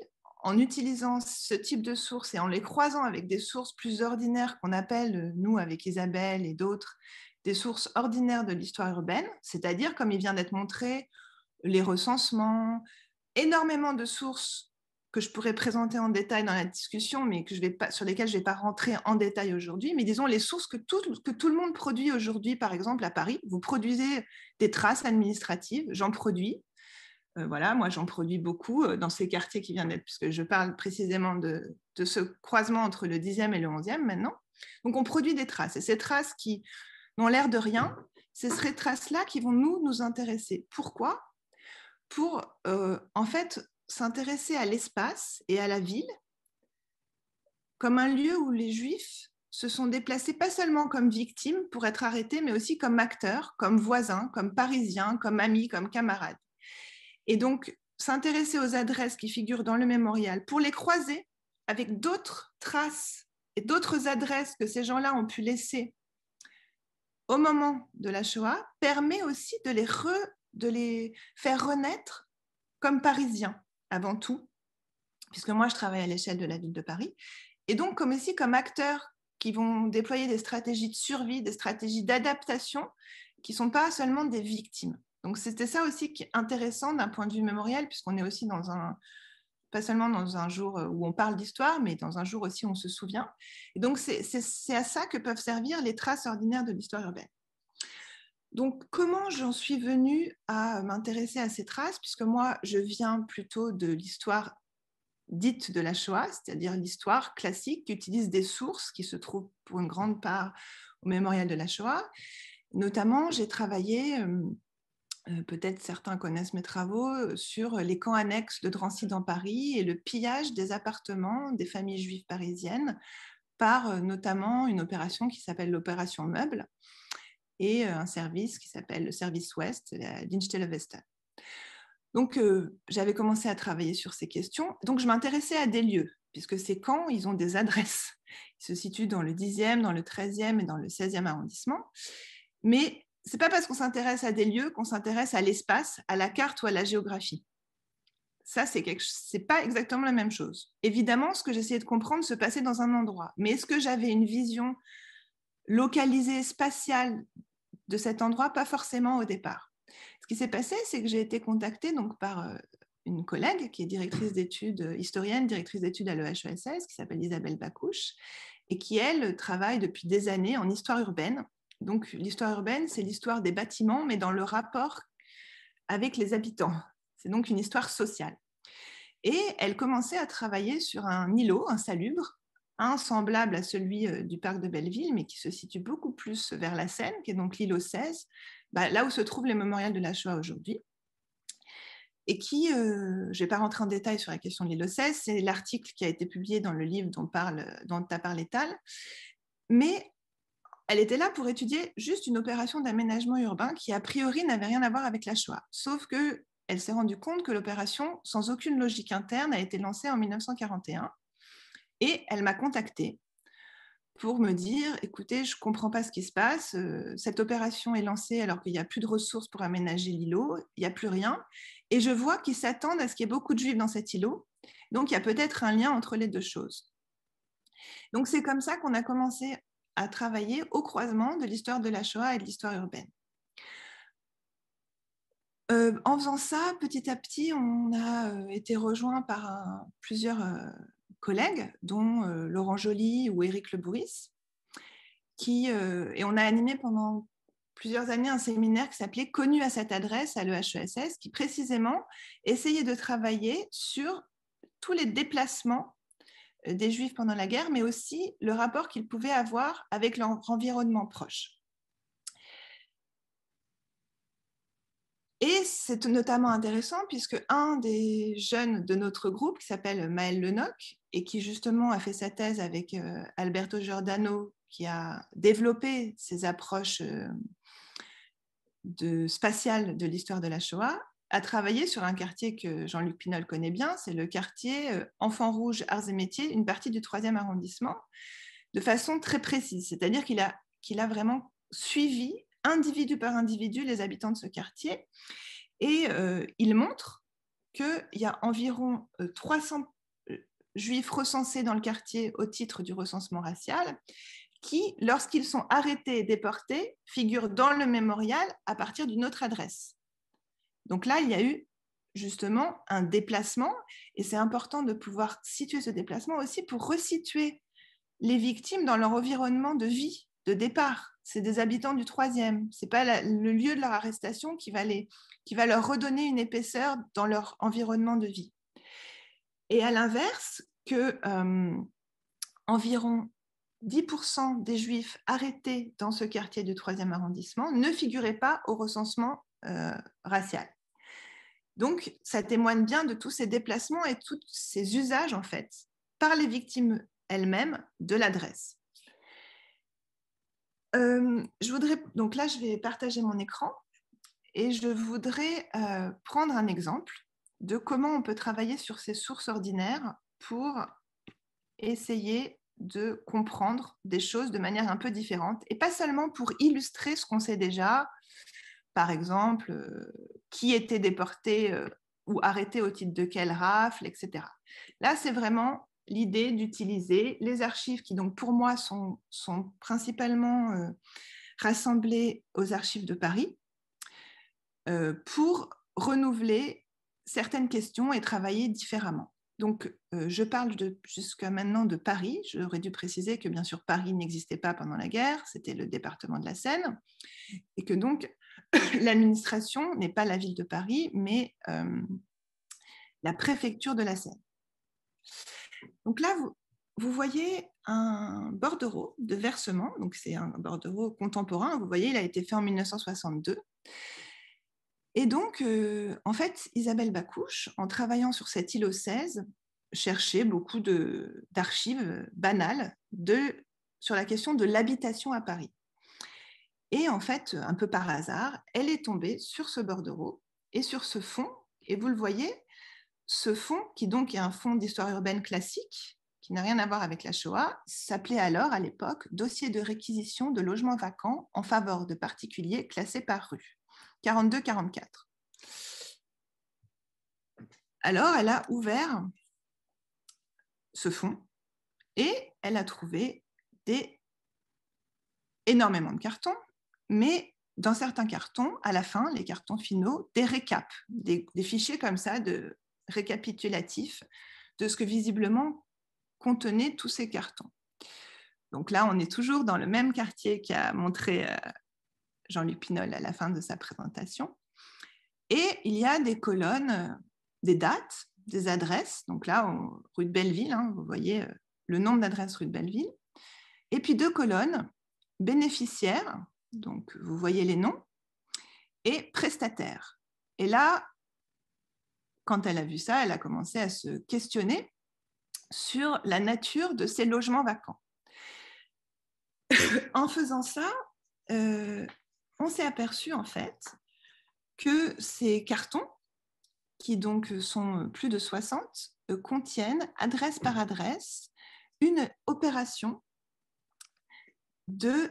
en utilisant ce type de sources et en les croisant avec des sources plus ordinaires qu'on appelle, nous, avec Isabelle et d'autres, des sources ordinaires de l'histoire urbaine, c'est-à-dire, comme il vient d'être montré, les recensements, énormément de sources que je pourrais présenter en détail dans la discussion, mais sur lesquelles je ne vais pas rentrer en détail aujourd'hui, mais disons les sources que tout le monde produit aujourd'hui, par exemple à Paris. Vous produisez des traces administratives, j'en produis. Voilà, moi j'en produis beaucoup dans ces quartiers qui viennent d'être, puisque je parle précisément de ce croisement entre le 10e et le 11e maintenant. Donc on produit des traces, et ces traces qui n'ont l'air de rien, ce seraient ces traces-là qui vont nous intéresser. Pourquoi ? Pour en fait s'intéresser à l'espace et à la ville comme un lieu où les Juifs se sont déplacés pas seulement comme victimes pour être arrêtés, mais aussi comme acteurs, comme voisins, comme Parisiens, comme amis, comme camarades. Et donc, s'intéresser aux adresses qui figurent dans le mémorial pour les croiser avec d'autres traces et d'autres adresses que ces gens-là ont pu laisser au moment de la Shoah permet aussi de les faire renaître comme Parisiens avant tout, puisque moi je travaille à l'échelle de la ville de Paris, et donc aussi comme acteurs qui vont déployer des stratégies de survie, des stratégies d'adaptation qui ne sont pas seulement des victimes. Donc c'était ça aussi qui est intéressant d'un point de vue mémorial, puisqu'on est aussi pas seulement dans un jour où on parle d'histoire, mais dans un jour aussi où on se souvient. Et donc c'est à ça que peuvent servir les traces ordinaires de l'histoire urbaine. Donc comment j'en suis venue à m'intéresser à ces traces, puisque moi je viens plutôt de l'histoire dite de la Shoah, c'est-à-dire l'histoire classique qui utilise des sources qui se trouvent pour une grande part au mémorial de la Shoah. Notamment, j'ai travaillé, peut-être certains connaissent mes travaux, sur les camps annexes de Drancy dans Paris et le pillage des appartements des familles juives parisiennes par notamment une opération qui s'appelle l'opération Meuble et un service qui s'appelle le service Ouest, la Dienststelle Westen. Donc, j'avais commencé à travailler sur ces questions. Donc, je m'intéressais à des lieux, puisque ces camps, ils ont des adresses. Ils se situent dans le 10e, dans le 13e et dans le 16e arrondissement. Mais ce n'est pas parce qu'on s'intéresse à des lieux qu'on s'intéresse à l'espace, à la carte ou à la géographie. Ça, c'est pas exactement la même chose. Évidemment, ce que j'essayais de comprendre se passait dans un endroit. Mais est-ce que j'avais une vision localisée, spatiale de cet endroit? Pas forcément au départ. Ce qui s'est passé, c'est que j'ai été contactée donc, par une collègue qui est directrice d'études, historienne, directrice d'études à l'EHESS, qui s'appelle Isabelle Bacouche, et qui, elle, travaille depuis des années en histoire urbaine. Donc, l'histoire urbaine, c'est l'histoire des bâtiments, mais dans le rapport avec les habitants. C'est donc une histoire sociale. Et elle commençait à travailler sur un îlot insalubre, semblable à celui du parc de Belleville, mais qui se situe beaucoup plus vers la Seine, qui est donc l'îlot 16, là où se trouve les mémorials de la Shoah aujourd'hui. Et qui, je ne vais pas rentrer en détail sur la question de l'îlot 16, c'est l'article qui a été publié dans le livre dont tu as parlé, Tal, mais elle était là pour étudier juste une opération d'aménagement urbain qui, a priori, n'avait rien à voir avec la Shoah. Sauf qu'elle s'est rendue compte que l'opération, sans aucune logique interne, a été lancée en 1941. Et elle m'a contactée pour me dire, écoutez, je ne comprends pas ce qui se passe. Cette opération est lancée alors qu'il n'y a plus de ressources pour aménager l'îlot, il n'y a plus rien. Et je vois qu'ils s'attendent à ce qu'il y ait beaucoup de juifs dans cet îlot. Donc, il y a peut-être un lien entre les deux choses. Donc, c'est comme ça qu'on a commencé à travailler au croisement de l'histoire de la Shoah et de l'histoire urbaine. En faisant ça, petit à petit, on a été rejoint par plusieurs collègues, dont Laurent Joly ou Éric Le Bourris, et on a animé pendant plusieurs années un séminaire qui s'appelait « Connu à cette adresse » à l'EHESS, qui précisément essayait de travailler sur tous les déplacements des Juifs pendant la guerre, mais aussi le rapport qu'ils pouvaient avoir avec leur environnement proche. Et c'est notamment intéressant puisque un des jeunes de notre groupe, qui s'appelle Maël Lenoc, et qui justement a fait sa thèse avec Alberto Giordano, qui a développé ces approches spatiales de l'histoire de la Shoah, a travaillé sur un quartier que Jean-Luc Pinol connaît bien, c'est le quartier Enfants Rouges, Arts et Métiers, une partie du 3e arrondissement, de façon très précise. C'est-à-dire qu'il a vraiment suivi, individu par individu, les habitants de ce quartier. Et il montre qu'il y a environ 300 juifs recensés dans le quartier au titre du recensement racial, qui, lorsqu'ils sont arrêtés et déportés, figurent dans le mémorial à partir d'une autre adresse. Donc là, il y a eu justement un déplacement, et c'est important de pouvoir situer ce déplacement aussi pour resituer les victimes dans leur environnement de vie, de départ. C'est des habitants du 3e. Ce n'est pas le lieu de leur arrestation qui va leur redonner une épaisseur dans leur environnement de vie. Et à l'inverse, environ 10% des Juifs arrêtés dans ce quartier du 3e arrondissement ne figuraient pas au recensement racial. Donc, ça témoigne bien de tous ces déplacements et tous ces usages, en fait, par les victimes elles-mêmes de l'adresse. Donc là, je vais partager mon écran et je voudrais prendre un exemple de comment on peut travailler sur ces sources ordinaires pour essayer de comprendre des choses de manière un peu différente et pas seulement pour illustrer ce qu'on sait déjà, par exemple, qui était déporté ou arrêté au titre de quelle rafle, etc. Là, c'est vraiment l'idée d'utiliser les archives qui, donc, pour moi, sont principalement rassemblées aux archives de Paris pour renouveler certaines questions et travailler différemment. Donc, je parle jusqu'à maintenant de Paris. J'aurais dû préciser que, bien sûr, Paris n'existait pas pendant la guerre, c'était le département de la Seine, et que donc, l'administration n'est pas la ville de Paris, mais la préfecture de la Seine. Donc là, vous voyez un bordereau de versement, donc c'est un bordereau contemporain, vous voyez, il a été fait en 1962. Et donc, en fait, Isabelle Bacouche, en travaillant sur cet îlot 16, cherchait beaucoup d'archives banales sur la question de l'habitation à Paris. Et en fait, un peu par hasard, elle est tombée sur ce bordereau et sur ce fond. Et vous le voyez, ce fond, qui donc est un fond d'histoire urbaine classique, qui n'a rien à voir avec la Shoah, s'appelait alors, à l'époque, dossier de réquisition de logements vacants en faveur de particuliers classés par rue. 42-44. Alors, elle a ouvert ce fonds et elle a trouvé énormément de cartons, mais dans certains cartons, à la fin, les cartons finaux, des récaps, des fichiers comme ça de récapitulatifs de ce que visiblement contenaient tous ces cartons. Donc là, on est toujours dans le même quartier qu'a montré Jean-Luc Pinol à la fin de sa présentation. Et il y a des colonnes, des dates, des adresses. Donc là, rue de Belleville, hein, vous voyez le nombre d'adresses rue de Belleville. Et puis 2 colonnes, bénéficiaires, donc vous voyez les noms, et prestataires. Et là, quand elle a vu ça, elle a commencé à se questionner sur la nature de ces logements vacants. En faisant ça, on s'est aperçu en fait que ces cartons, qui donc sont plus de 60, contiennent, adresse par adresse, une opération de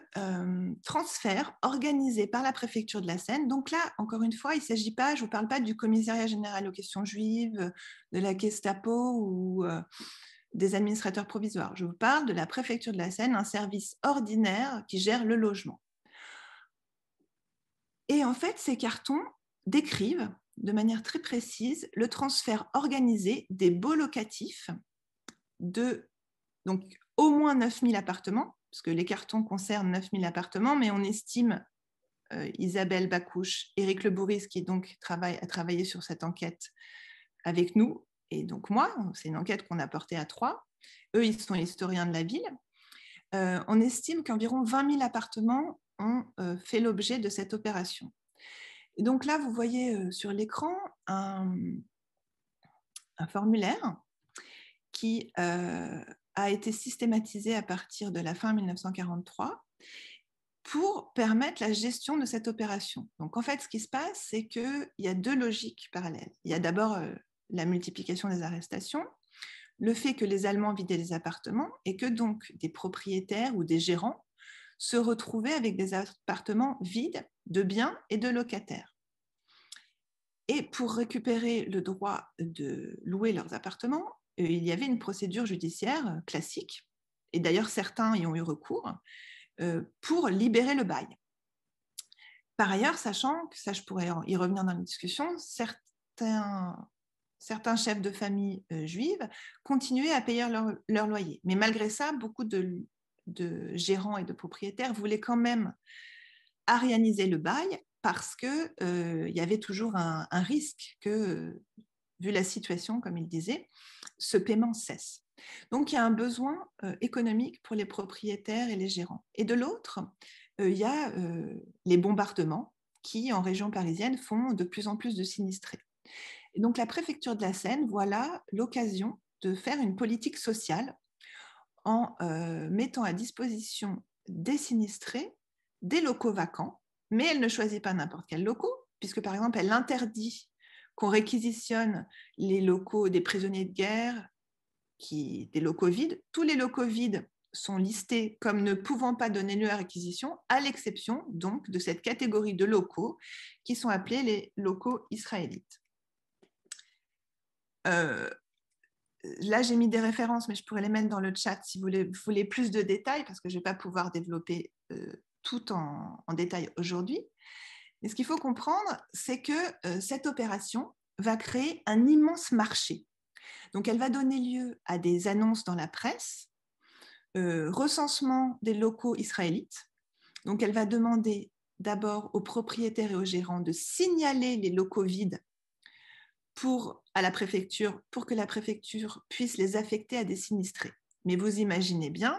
transfert organisé par la préfecture de la Seine. Donc là, encore une fois, il ne s'agit pas, je ne vous parle pas du commissariat général aux questions juives, de la Gestapo ou des administrateurs provisoires. Je vous parle de la préfecture de la Seine, un service ordinaire qui gère le logement. Et en fait, ces cartons décrivent de manière très précise le transfert organisé des baux locatifs de donc, au moins 9000 appartements, parce que les cartons concernent 9000 appartements, mais on estime, Isabelle Bacouche, Éric Le Bourris, qui donc a travaillé sur cette enquête avec nous, et donc moi, c'est une enquête qu'on a portée à 3. Eux, ils sont historiens de la ville. On estime qu'environ 20 000 appartements ont fait l'objet de cette opération. Et donc là, vous voyez sur l'écran un formulaire qui a été systématisé à partir de la fin 1943 pour permettre la gestion de cette opération. Donc en fait, ce qui se passe, c'est qu'il y a 2 logiques parallèles. Il y a d'abord la multiplication des arrestations, le fait que les Allemands vidaient les appartements et que donc des propriétaires ou des gérants se retrouvaient avec des appartements vides de biens et de locataires. Et pour récupérer le droit de louer leurs appartements, il y avait une procédure judiciaire classique, et d'ailleurs certains y ont eu recours, pour libérer le bail. Par ailleurs, sachant que, ça je pourrais y revenir dans la discussion, certains chefs de famille juives continuaient à payer leur loyer. Mais malgré ça, beaucoup de gérants et de propriétaires voulaient quand même arianiser le bail parce qu'il y avait toujours un risque que, vu la situation, comme il disait, ce paiement cesse. Donc, il y a un besoin économique pour les propriétaires et les gérants. Et de l'autre, il y a les bombardements qui, en région parisienne, font de plus en plus de sinistrés. Et donc, la préfecture de la Seine, voilà l'occasion de faire une politique sociale en mettant à disposition des sinistrés des locaux vacants, mais elle ne choisit pas n'importe quels locaux, puisque par exemple, elle interdit qu'on réquisitionne les locaux des prisonniers de guerre, des locaux vides. Tous les locaux vides sont listés comme ne pouvant pas donner lieu à réquisition, à l'exception donc de cette catégorie de locaux qui sont appelés les locaux israélites. Là, j'ai mis des références, mais je pourrais les mettre dans le chat si vous voulez plus de détails, parce que je ne vais pas pouvoir développer tout en détail aujourd'hui. Mais ce qu'il faut comprendre, c'est que cette opération va créer un immense marché. Donc, elle va donner lieu à des annonces dans la presse, recensement des locaux israélites. Donc, elle va demander d'abord aux propriétaires et aux gérants de signaler les locaux vides à la préfecture pour que la préfecture puisse les affecter à des sinistrés. Mais vous imaginez bien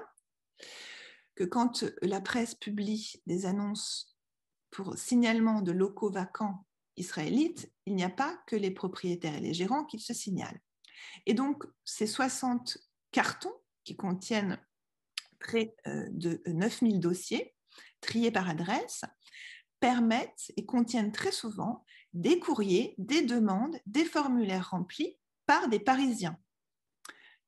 que quand la presse publie des annonces pour signalement de locaux vacants israélites, il n'y a pas que les propriétaires et les gérants qui se signalent. Et donc, ces 60 cartons qui contiennent près de 9000 dossiers triés par adresse permettent et contiennent très souvent des courriers, des demandes, des formulaires remplis par des Parisiens,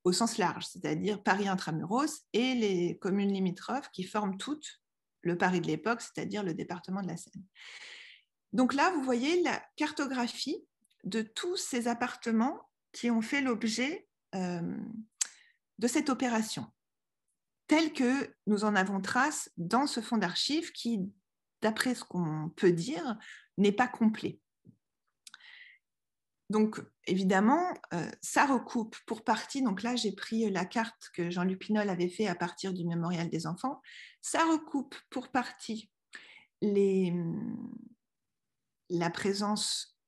au sens large, c'est-à-dire Paris intramuros et les communes limitrophes qui forment toutes le Paris de l'époque, c'est-à-dire le département de la Seine. Donc là, vous voyez la cartographie de tous ces appartements qui ont fait l'objet de cette opération, telle que nous en avons trace dans ce fonds d'archives qui, d'après ce qu'on peut dire, n'est pas complet. Donc, évidemment, ça recoupe pour partie, donc là, j'ai pris la carte que Jean-Luc Pinol avait fait à partir du Mémorial des enfants, ça recoupe pour partie la présence,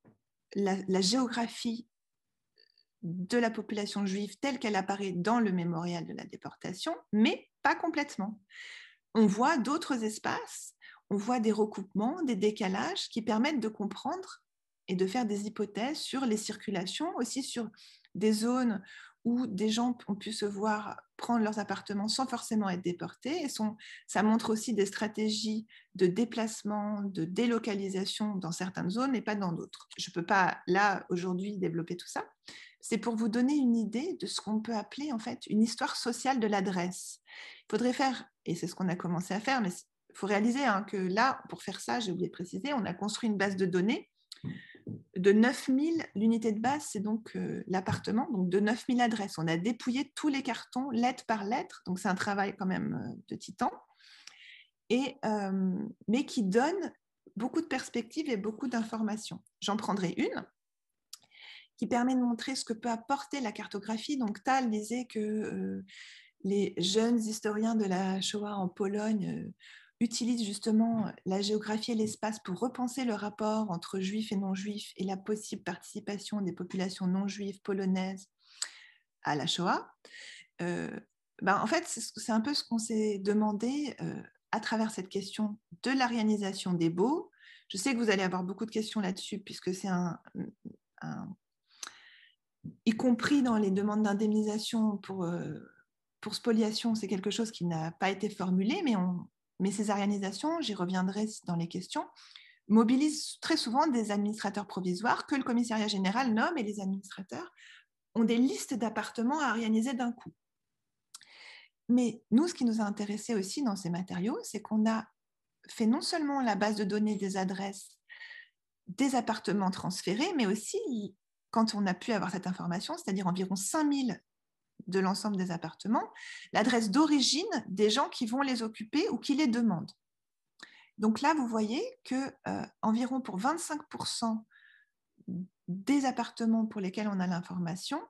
la géographie de la population juive telle qu'elle apparaît dans le Mémorial de la déportation, mais pas complètement. On voit d'autres espaces, on voit des recoupements, des décalages qui permettent de comprendre et de faire des hypothèses sur les circulations, aussi sur des zones où des gens ont pu se voir prendre leurs appartements sans forcément être déportés. Et ça montre aussi des stratégies de déplacement, de délocalisation dans certaines zones, mais pas dans d'autres. Je ne peux pas, là, aujourd'hui, développer tout ça. C'est pour vous donner une idée de ce qu'on peut appeler, en fait, une histoire sociale de l'adresse. Il faudrait faire, et c'est ce qu'on a commencé à faire, mais il faut réaliser que là, pour faire ça, j'ai oublié de préciser, on a construit une base de données de 9000, l'unité de base, c'est donc l'appartement, donc de 9000 adresses. On a dépouillé tous les cartons, lettre par lettre, donc c'est un travail quand même de titan, mais qui donne beaucoup de perspectives et beaucoup d'informations. J'en prendrai une qui permet de montrer ce que peut apporter la cartographie. Donc Tal disait que les jeunes historiens de la Shoah en Pologne utilisent justement la géographie et l'espace pour repenser le rapport entre juifs et non-juifs et la possible participation des populations non-juives polonaises à la Shoah. En fait, c'est un peu ce qu'on s'est demandé à travers cette question de l'arianisation des baux. Je sais que vous allez avoir beaucoup de questions là-dessus, puisque c'est y compris dans les demandes d'indemnisation pour spoliation, c'est quelque chose qui n'a pas été formulé, mais ces arianisations, j'y reviendrai dans les questions, mobilisent très souvent des administrateurs provisoires que le commissariat général nomme, et les administrateurs ont des listes d'appartements à arianiser d'un coup. Mais nous, ce qui nous a intéressé aussi dans ces matériaux, c'est qu'on a fait non seulement la base de données des adresses des appartements transférés, mais aussi, quand on a pu avoir cette information, c'est-à-dire environ 5000 de l'ensemble des appartements, l'adresse d'origine des gens qui vont les occuper ou qui les demandent. Donc là, vous voyez que environ pour 25% des appartements pour lesquels on a l'information,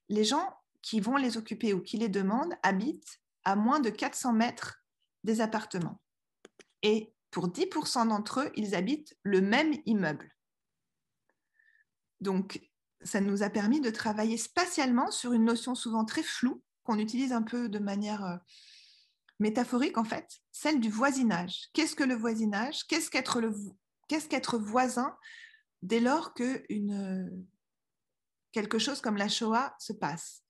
les gens qui vont les occuper ou qui les demandent habitent à moins de 400 mètres des appartements. Et pour 10% d'entre eux, ils habitent le même immeuble. Donc, ça nous a permis de travailler spatialement sur une notion souvent très floue, qu'on utilise un peu de manière métaphorique, en fait, celle du voisinage. Qu'est-ce que le voisinage ? Qu'est-ce qu'être voisin dès lors que quelque chose comme la Shoah se passe ?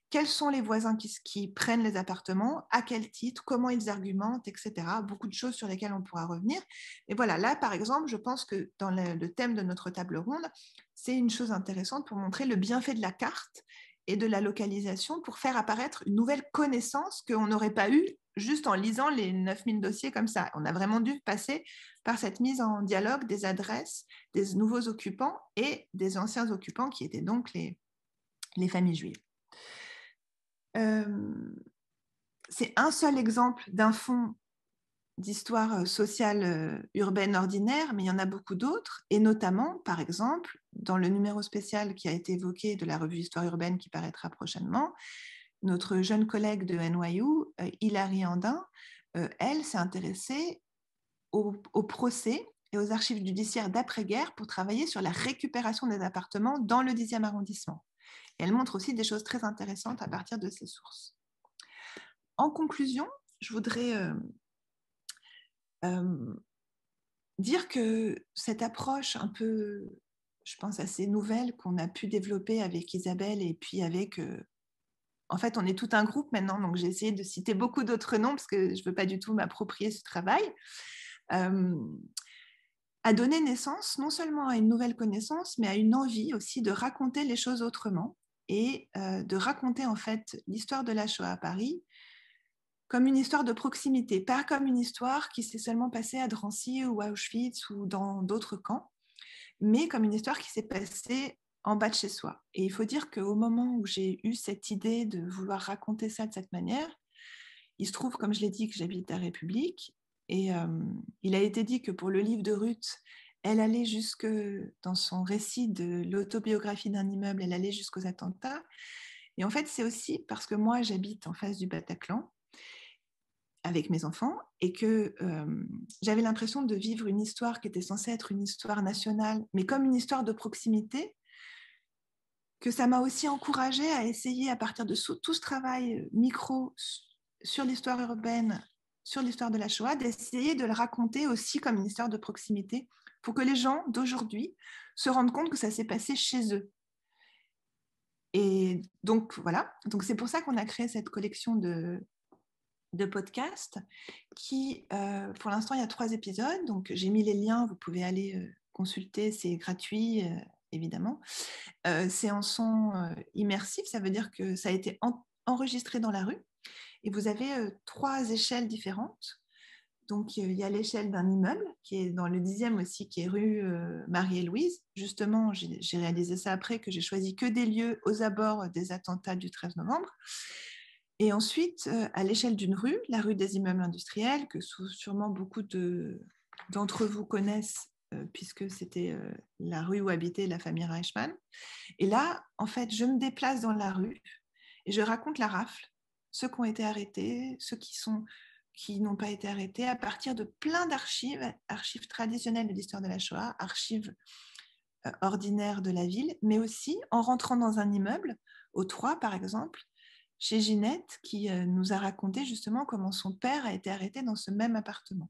Quels sont les voisins qui prennent les appartements ? À quel titre ? Comment ils argumentent, etc. Beaucoup de choses sur lesquelles on pourra revenir. Et voilà, là, par exemple, je pense que dans le thème de notre table ronde, c'est une chose intéressante pour montrer le bienfait de la carte et de la localisation pour faire apparaître une nouvelle connaissance qu'on n'aurait pas eue juste en lisant les 9000 dossiers comme ça. On a vraiment dû passer par cette mise en dialogue des adresses des nouveaux occupants et des anciens occupants qui étaient donc les familles juives. C'est un seul exemple d'un fonds d'histoire sociale urbaine ordinaire, mais il y en a beaucoup d'autres, et notamment, par exemple, dans le numéro spécial qui a été évoqué de la revue Histoire urbaine qui paraîtra prochainement, notre jeune collègue de NYU, Hilary Andin, elle s'est intéressée au procès et aux archives judiciaires d'après-guerre pour travailler sur la récupération des appartements dans le 10e arrondissement. Et elle montre aussi des choses très intéressantes à partir de ces sources. En conclusion, je voudrais dire que cette approche un peu, je pense, assez nouvelle qu'on a pu développer avec Isabelle et puis avec... en fait, on est tout un groupe maintenant, donc j'ai essayé de citer beaucoup d'autres noms parce que je ne veux pas du tout m'approprier ce travail, a donné naissance non seulement à une nouvelle connaissance, mais à une envie aussi de raconter les choses autrement et de raconter en fait l'histoire de la Shoah à Paris comme une histoire de proximité, pas comme une histoire qui s'est seulement passée à Drancy ou à Auschwitz ou dans d'autres camps, mais comme une histoire qui s'est passée en bas de chez soi. Et il faut dire qu'au moment où j'ai eu cette idée de vouloir raconter ça de cette manière, il se trouve, comme je l'ai dit, que j'habite à République. Et il a été dit que pour le livre de Ruth, elle allait jusque, dans son récit de l'autobiographie d'un immeuble, elle allait jusqu'aux attentats. Et en fait, c'est aussi parce que moi, j'habite en face du Bataclan avec mes enfants et que j'avais l'impression de vivre une histoire qui était censée être une histoire nationale, mais comme une histoire de proximité, que ça m'a aussi encouragée à essayer, à partir de tout ce travail micro sur l'histoire urbaine, sur l'histoire de la Shoah, d'essayer de le raconter aussi comme une histoire de proximité pour que les gens d'aujourd'hui se rendent compte que ça s'est passé chez eux. Et donc, voilà. Donc, c'est pour ça qu'on a créé cette collection de podcasts qui, pour l'instant, il y a 3 épisodes. Donc, j'ai mis les liens, vous pouvez aller consulter, c'est gratuit, évidemment. C'est en son immersif, ça veut dire que ça a été enregistré dans la rue. Et vous avez 3 échelles différentes. Donc, il y a l'échelle d'un immeuble qui est dans le 10e aussi, qui est rue Marie-et-Louise. Justement, j'ai réalisé ça après, que j'ai choisi que des lieux aux abords des attentats du 13 novembre. Et ensuite, à l'échelle d'une rue, la rue des immeubles industriels, que sûrement beaucoup d'entre vous connaissent, puisque c'était la rue où habitait la famille Reichmann. Et là, en fait, je me déplace dans la rue et je raconte la rafle, ceux qui ont été arrêtés, ceux qui n'ont pas été arrêtés, à partir de plein d'archives, archives traditionnelles de l'histoire de la Shoah, archives ordinaires de la ville, mais aussi en rentrant dans un immeuble, au 3 par exemple, chez Ginette, qui nous a raconté justement comment son père a été arrêté dans ce même appartement.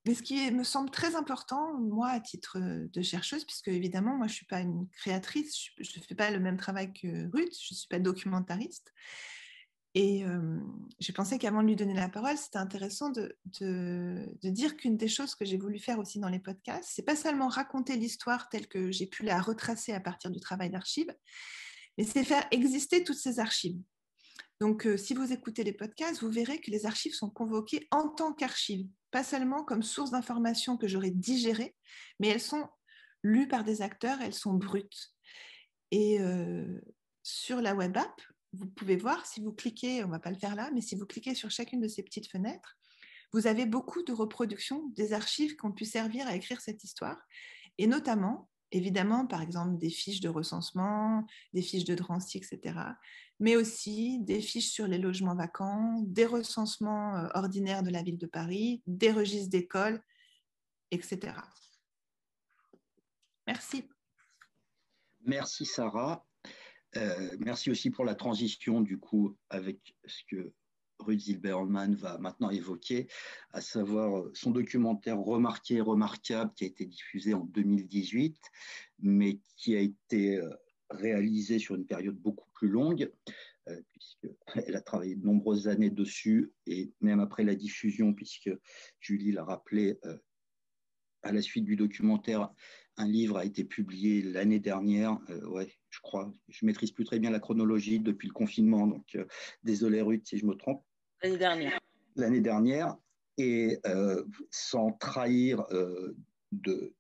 Mais ce qui me semble très important, moi, à titre de chercheuse, puisque évidemment, moi, je ne suis pas une créatrice, je ne fais pas le même travail que Ruth, je ne suis pas documentariste. Et j'ai pensé qu'avant de lui donner la parole, c'était intéressant de dire qu'une des choses que j'ai voulu faire aussi dans les podcasts, c'est pas seulement raconter l'histoire telle que j'ai pu la retracer à partir du travail d'archives, mais c'est faire exister toutes ces archives. Donc, si vous écoutez les podcasts, vous verrez que les archives sont convoquées en tant qu'archives, pas seulement comme source d'informations que j'aurais digérées, mais elles sont lues par des acteurs, elles sont brutes. Et sur la web app, vous pouvez voir, si vous cliquez, on ne va pas le faire là, mais si vous cliquez sur chacune de ces petites fenêtres, vous avez beaucoup de reproductions des archives qui ont pu servir à écrire cette histoire, et notamment, évidemment, par exemple, des fiches de recensement, des fiches de Drancy, etc., mais aussi des fiches sur les logements vacants, des recensements ordinaires de la ville de Paris, des registres d'écoles, etc. Merci. Merci Sarah. Merci aussi pour la transition du coup avec ce que Ruth Zilberman va maintenant évoquer, à savoir son documentaire Remarqué et remarquable qui a été diffusé en 2018, mais qui a été réalisé sur une période beaucoup plus longue, puisqu'elle a travaillé de nombreuses années dessus, et même après la diffusion, puisque Julie l'a rappelé, à la suite du documentaire, un livre a été publié l'année dernière. Je crois. Je ne maîtrise plus très bien la chronologie depuis le confinement, donc désolé Ruth si je me trompe. L'année dernière. L'année dernière. Et sans trahir de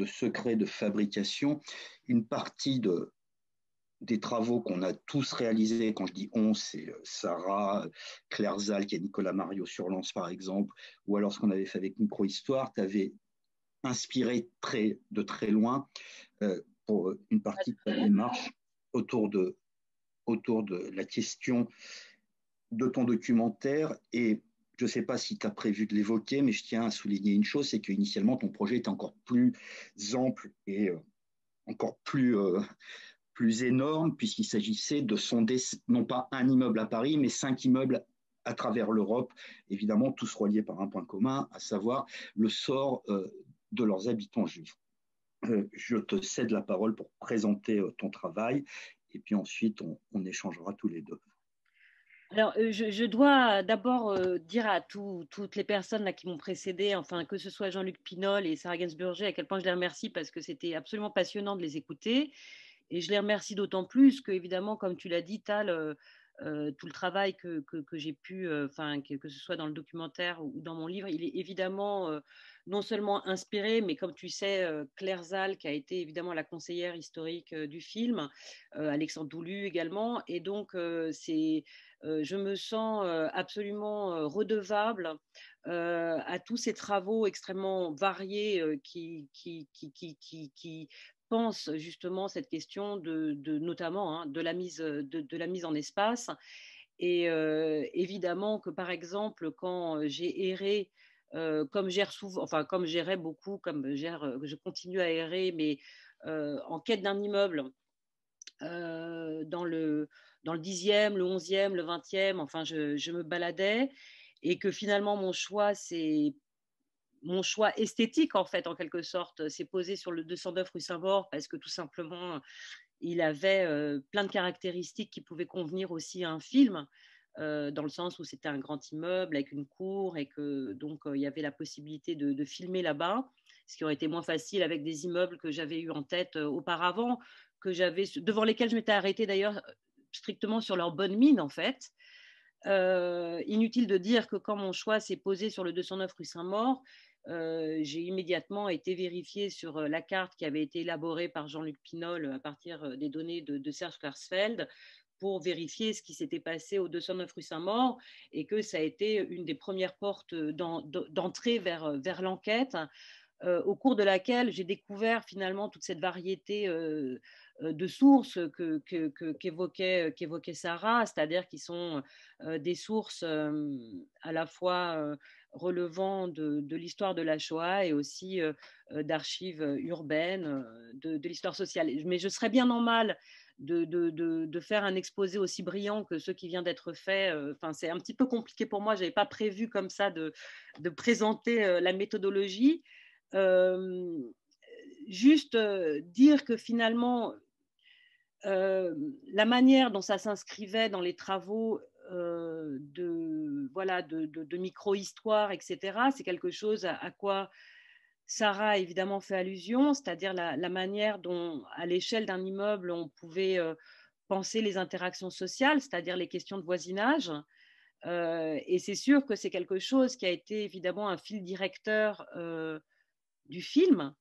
secret de fabrication, une partie des travaux qu'on a tous réalisés, quand je dis on, c'est Sarah, Claire Zal, qui est Nicolas Mario sur Lens par exemple, ou alors ce qu'on avait fait avec Microhistoire, tu avais inspiré de très loin pour une partie de ta démarche autour de la question de ton documentaire. Et je ne sais pas si tu as prévu de l'évoquer, mais je tiens à souligner une chose, c'est qu'initialement, ton projet était encore plus ample et encore plus énorme, puisqu'il s'agissait de sonder non pas un immeuble à Paris, mais 5 immeubles à travers l'Europe, évidemment tous reliés par un point commun, à savoir le sort de leurs habitants juifs. Je te cède la parole pour présenter ton travail et puis ensuite on échangera tous les deux. Alors, je dois d'abord dire à toutes les personnes là, qui m'ont précédé, enfin que ce soit Jean-Luc Pinol et Sarah Gainsbourger, à quel point je les remercie parce que c'était absolument passionnant de les écouter. Et je les remercie d'autant plus que, évidemment, comme tu l'as dit, Tal, tout le travail que j'ai pu, que ce soit dans le documentaire ou dans mon livre, il est évidemment non seulement inspiré, mais comme tu sais, Claire Zal, qui a été évidemment la conseillère historique du film, Alexandre Doulu également, et donc je me sens absolument redevable à tous ces travaux extrêmement variés qui pensent justement cette question notamment de la mise en espace. Et évidemment que par exemple quand j'ai erré comme j'errais beaucoup, je continue à errer, mais en quête d'un immeuble dans le 10e, le 11e, le 20e, enfin je me baladais, et que finalement mon choix esthétique, en fait, en quelque sorte, s'est posé sur le 209 rue Saint-Maur, parce que tout simplement, il avait plein de caractéristiques qui pouvaient convenir aussi à un film, dans le sens où c'était un grand immeuble avec une cour, et que donc il y avait la possibilité de filmer là-bas, ce qui aurait été moins facile avec des immeubles que j'avais eu en tête auparavant, devant lesquels je m'étais arrêtée d'ailleurs strictement sur leur bonne mine, en fait. Inutile de dire que quand mon choix s'est posé sur le 209 rue Saint-Maur, j'ai immédiatement été vérifiée sur la carte qui avait été élaborée par Jean-Luc Pinol à partir des données de Serge Klarsfeld, pour vérifier ce qui s'était passé au 209 rue Saint-Maur, et que ça a été une des premières portes d'entrée vers l'enquête, au cours de laquelle j'ai découvert finalement toute cette variété de sources qu'évoquait Sarah, c'est-à-dire qui sont des sources à la fois relevant de l'histoire de la Shoah, et aussi d'archives urbaines, de l'histoire sociale. Mais je serais bien en mal de faire un exposé aussi brillant que ce qui vient d'être fait. C'est un petit peu compliqué pour moi, je n'avais pas prévu comme ça de présenter la méthodologie. Juste dire que finalement, la manière dont ça s'inscrivait dans les travaux de micro-histoire, etc., c'est quelque chose à quoi Sarah a évidemment fait allusion, c'est-à-dire la manière dont, à l'échelle d'un immeuble, on pouvait penser les interactions sociales, c'est-à-dire les questions de voisinage. Et c'est sûr que c'est quelque chose qui a été évidemment un fil directeur du film,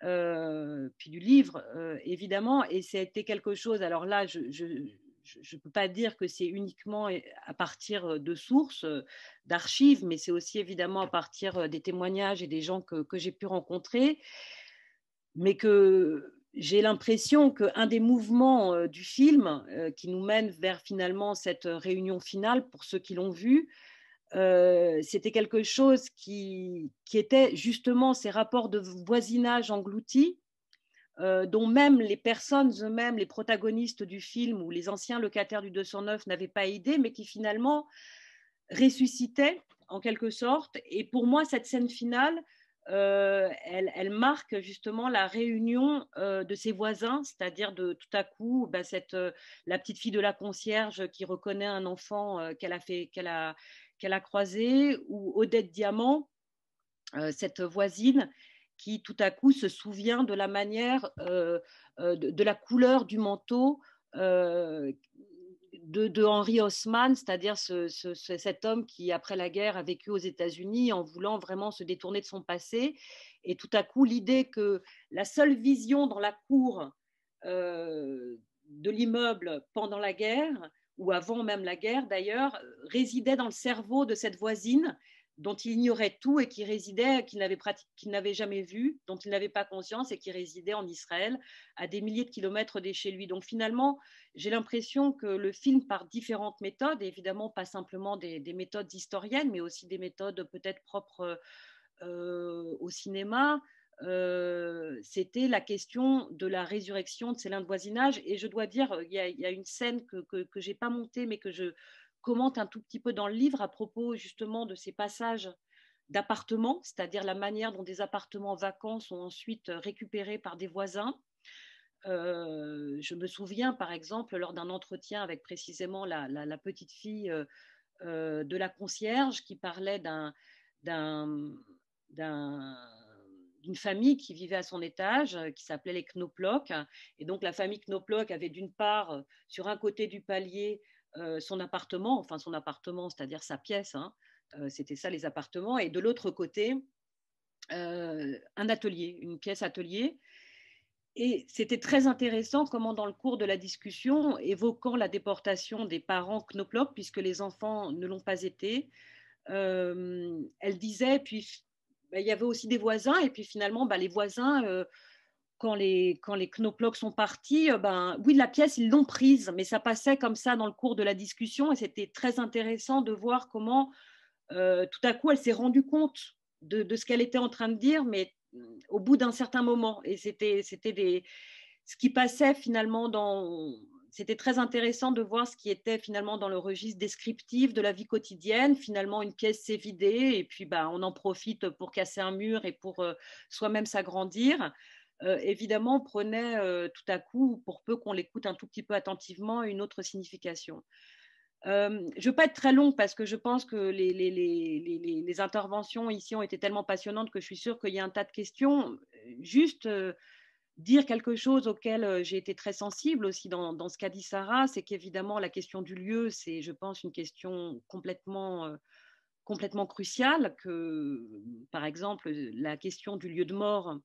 puis du livre, évidemment, et c'était quelque chose, alors là, je ne peux pas dire que c'est uniquement à partir de sources, d'archives, mais c'est aussi évidemment à partir des témoignages et des gens que j'ai pu rencontrer, mais que j'ai l'impression qu'un des mouvements du film qui nous mène vers finalement cette réunion finale, pour ceux qui l'ont vu, c'était quelque chose qui était justement ces rapports de voisinage engloutis, dont même les personnes eux-mêmes, les protagonistes du film ou les anciens locataires du 209 n'avaient pas idée, mais qui finalement ressuscitaient en quelque sorte. Et pour moi, cette scène finale, elle marque justement la réunion de ses voisins, c'est-à-dire de tout à coup, la petite fille de la concierge qui reconnaît un enfant qu'elle a croisé, ou Odette Diamant, cette voisine qui tout à coup se souvient de la manière, de la couleur du manteau de Henry Haussmann, c'est-à-dire cet homme qui, après la guerre, a vécu aux États-Unis en voulant vraiment se détourner de son passé. Et tout à coup, l'idée que la seule vision dans la cour de l'immeuble pendant la guerre, ou avant même la guerre d'ailleurs, résidait dans le cerveau de cette voisine dont il ignorait tout, et qu'il n'avait jamais vu, dont il n'avait pas conscience, et qui résidait en Israël, à des milliers de kilomètres de chez lui. Donc finalement, j'ai l'impression que le film, par différentes méthodes, et évidemment pas simplement des méthodes historiennes, mais aussi des méthodes peut-être propres au cinéma, c'était la question de la résurrection de ces liens de voisinage. Et je dois dire, il y a une scène que je n'ai pas montée, mais que je commente un tout petit peu dans le livre, à propos justement de ces passages d'appartements, c'est-à-dire la manière dont des appartements vacants sont ensuite récupérés par des voisins. Je me souviens, par exemple, lors d'un entretien avec précisément la petite fille de la concierge, qui parlait d'une famille qui vivait à son étage, qui s'appelait les Knoplock. Et donc la famille Knoplock avait d'une part, sur un côté du palier, son appartement, c'est-à-dire sa pièce, hein, c'était ça les appartements, et de l'autre côté, un atelier, une pièce atelier. Et c'était très intéressant comment dans le cours de la discussion, évoquant la déportation des parents Knoploch, puisque les enfants ne l'ont pas été, elle disait, puis il y avait aussi des voisins, et puis finalement, les voisins, quand les Knoploch sont partis, oui, la pièce, ils l'ont prise, mais ça passait comme ça dans le cours de la discussion, et c'était très intéressant de voir comment tout à coup, elle s'est rendue compte de ce qu'elle était en train de dire, mais au bout d'un certain moment. Et c'était ce qui passait finalement dans... C'était très intéressant de voir ce qui était finalement dans le registre descriptif de la vie quotidienne. Finalement, une pièce s'est vidée et puis on en profite pour casser un mur et pour soi-même s'agrandir. Évidemment, on prenait tout à coup, pour peu qu'on l'écoute un tout petit peu attentivement, une autre signification. Je ne veux pas être très longue parce que je pense que les interventions ici ont été tellement passionnantes que je suis sûre qu'il y a un tas de questions. Juste dire quelque chose auquel j'ai été très sensible aussi dans ce qu'a dit Sarah, c'est qu'évidemment la question du lieu, c'est, je pense, une question complètement cruciale. Que, par exemple, la question du lieu de mort,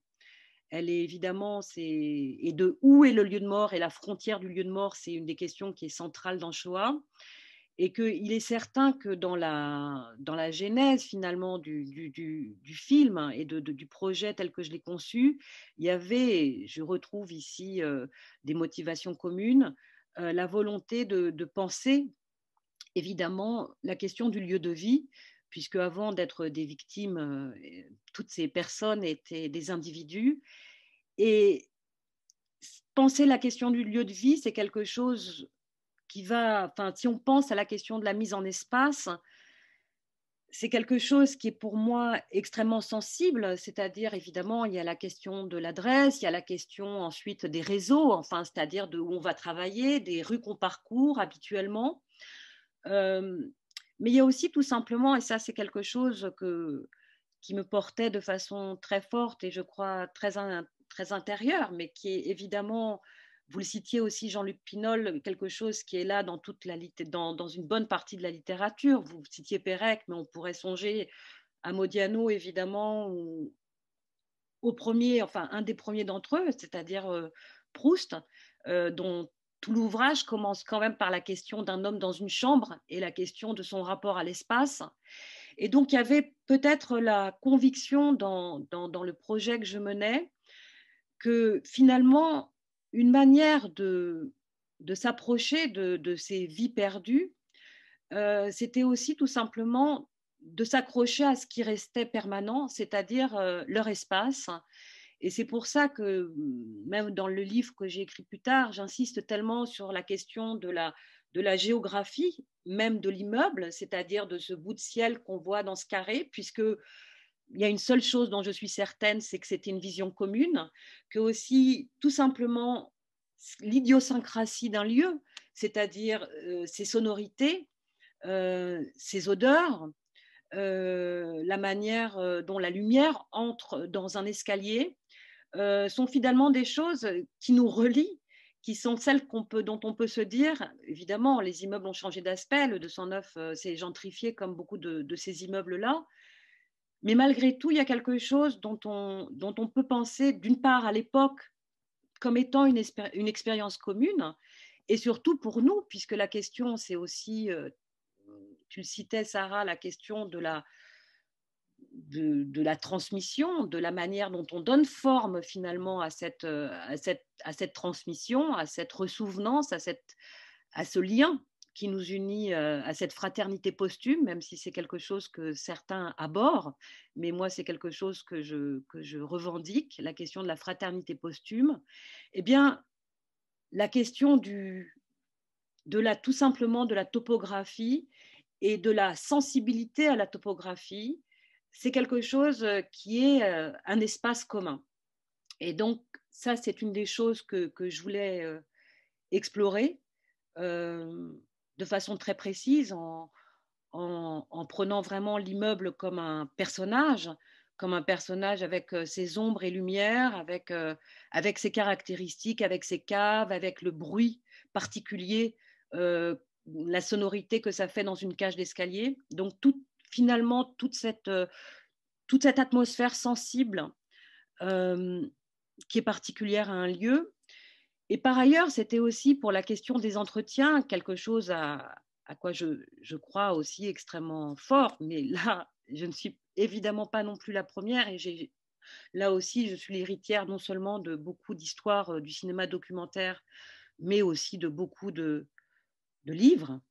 elle est évidemment, et de où est le lieu de mort et la frontière du lieu de mort, c'est une des questions qui est centrale dans Shoah. Et qu'il est certain que dans la genèse finalement du film et du projet tel que je l'ai conçu, il y avait, je retrouve ici des motivations communes, la volonté de penser évidemment la question du lieu de vie, puisque avant d'être des victimes, toutes ces personnes étaient des individus. Et penser la question du lieu de vie, c'est quelque chose qui va, si on pense à la question de la mise en espace, c'est quelque chose qui est pour moi extrêmement sensible, c'est-à-dire évidemment il y a la question de l'adresse, il y a la question ensuite des réseaux, c'est-à-dire de où on va travailler, des rues qu'on parcourt habituellement. Mais il y a aussi tout simplement, et ça c'est quelque chose qui me portait de façon très forte et je crois très intérieure, mais qui est évidemment, vous le citiez aussi Jean-Luc Pinol, quelque chose qui est là dans une bonne partie de la littérature. Vous citiez Pérec, mais on pourrait songer à Modiano évidemment, ou un des premiers d'entre eux, c'est-à-dire Proust, dont tout l'ouvrage commence quand même par la question d'un homme dans une chambre et la question de son rapport à l'espace. Et donc, il y avait peut-être la conviction dans le projet que je menais que finalement, une manière de s'approcher de ces vies perdues, c'était aussi tout simplement de s'accrocher à ce qui restait permanent, c'est-à-dire leur espace. Et c'est pour ça que, même dans le livre que j'ai écrit plus tard, j'insiste tellement sur la question de la géographie, même de l'immeuble, c'est-à-dire de ce bout de ciel qu'on voit dans ce carré, puisque il y a une seule chose dont je suis certaine, c'est que c'était une vision commune, que aussi tout simplement l'idiosyncrasie d'un lieu, c'est-à-dire ses sonorités, ses odeurs, la manière dont la lumière entre dans un escalier, sont finalement des choses qui nous relient, qui sont celles dont on peut se dire, évidemment, les immeubles ont changé d'aspect, le 209 s'est gentrifié comme beaucoup de ces immeubles-là, mais malgré tout, il y a quelque chose dont on peut penser, d'une part, à l'époque, comme étant une expérience commune, et surtout pour nous, puisque la question, c'est aussi, tu le citais, Sarah, la question de la transmission, de la manière dont on donne forme finalement à cette transmission, à cette ressouvenance, à ce lien qui nous unit, à cette fraternité posthume, même si c'est quelque chose que certains abhorrent, mais moi c'est quelque chose que je revendique, la question de la fraternité posthume. Eh bien, la question tout simplement de la topographie et de la sensibilité à la topographie, c'est quelque chose qui est un espace commun. Et donc, ça, c'est une des choses que je voulais explorer de façon très précise, en prenant vraiment l'immeuble comme un personnage avec ses ombres et lumières, avec ses caractéristiques, avec ses caves, avec le bruit particulier la sonorité que ça fait dans une cage d'escalier. Donc finalement, toute cette atmosphère sensible qui est particulière à un lieu. Et par ailleurs, c'était aussi pour la question des entretiens, quelque chose à quoi je crois aussi extrêmement fort. Mais là, je ne suis évidemment pas non plus la première. Et là aussi, je suis l'héritière non seulement de beaucoup d'histoires du cinéma documentaire, mais aussi de beaucoup de livres.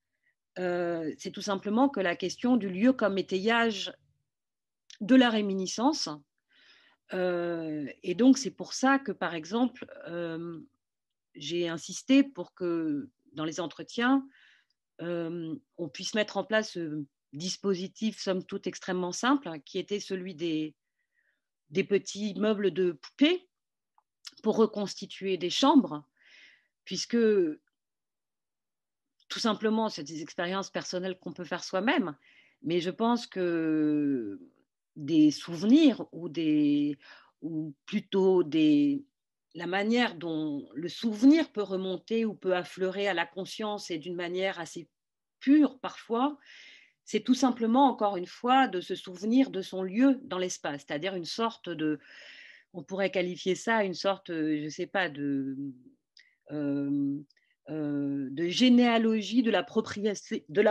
C'est tout simplement que la question du lieu comme étayage de la réminiscence. Et donc, c'est pour ça que, par exemple, j'ai insisté pour que dans les entretiens, on puisse mettre en place ce dispositif, somme toute extrêmement simple, qui était celui des petits meubles de poupée pour reconstituer des chambres, puisque tout simplement, c'est des expériences personnelles qu'on peut faire soi-même, mais je pense que des souvenirs ou plutôt la manière dont le souvenir peut remonter ou peut affleurer à la conscience et d'une manière assez pure parfois, c'est tout simplement, encore une fois, de se souvenir de son lieu dans l'espace, c'est-à-dire une sorte on pourrait qualifier ça une sorte, je ne sais pas, de généalogie de la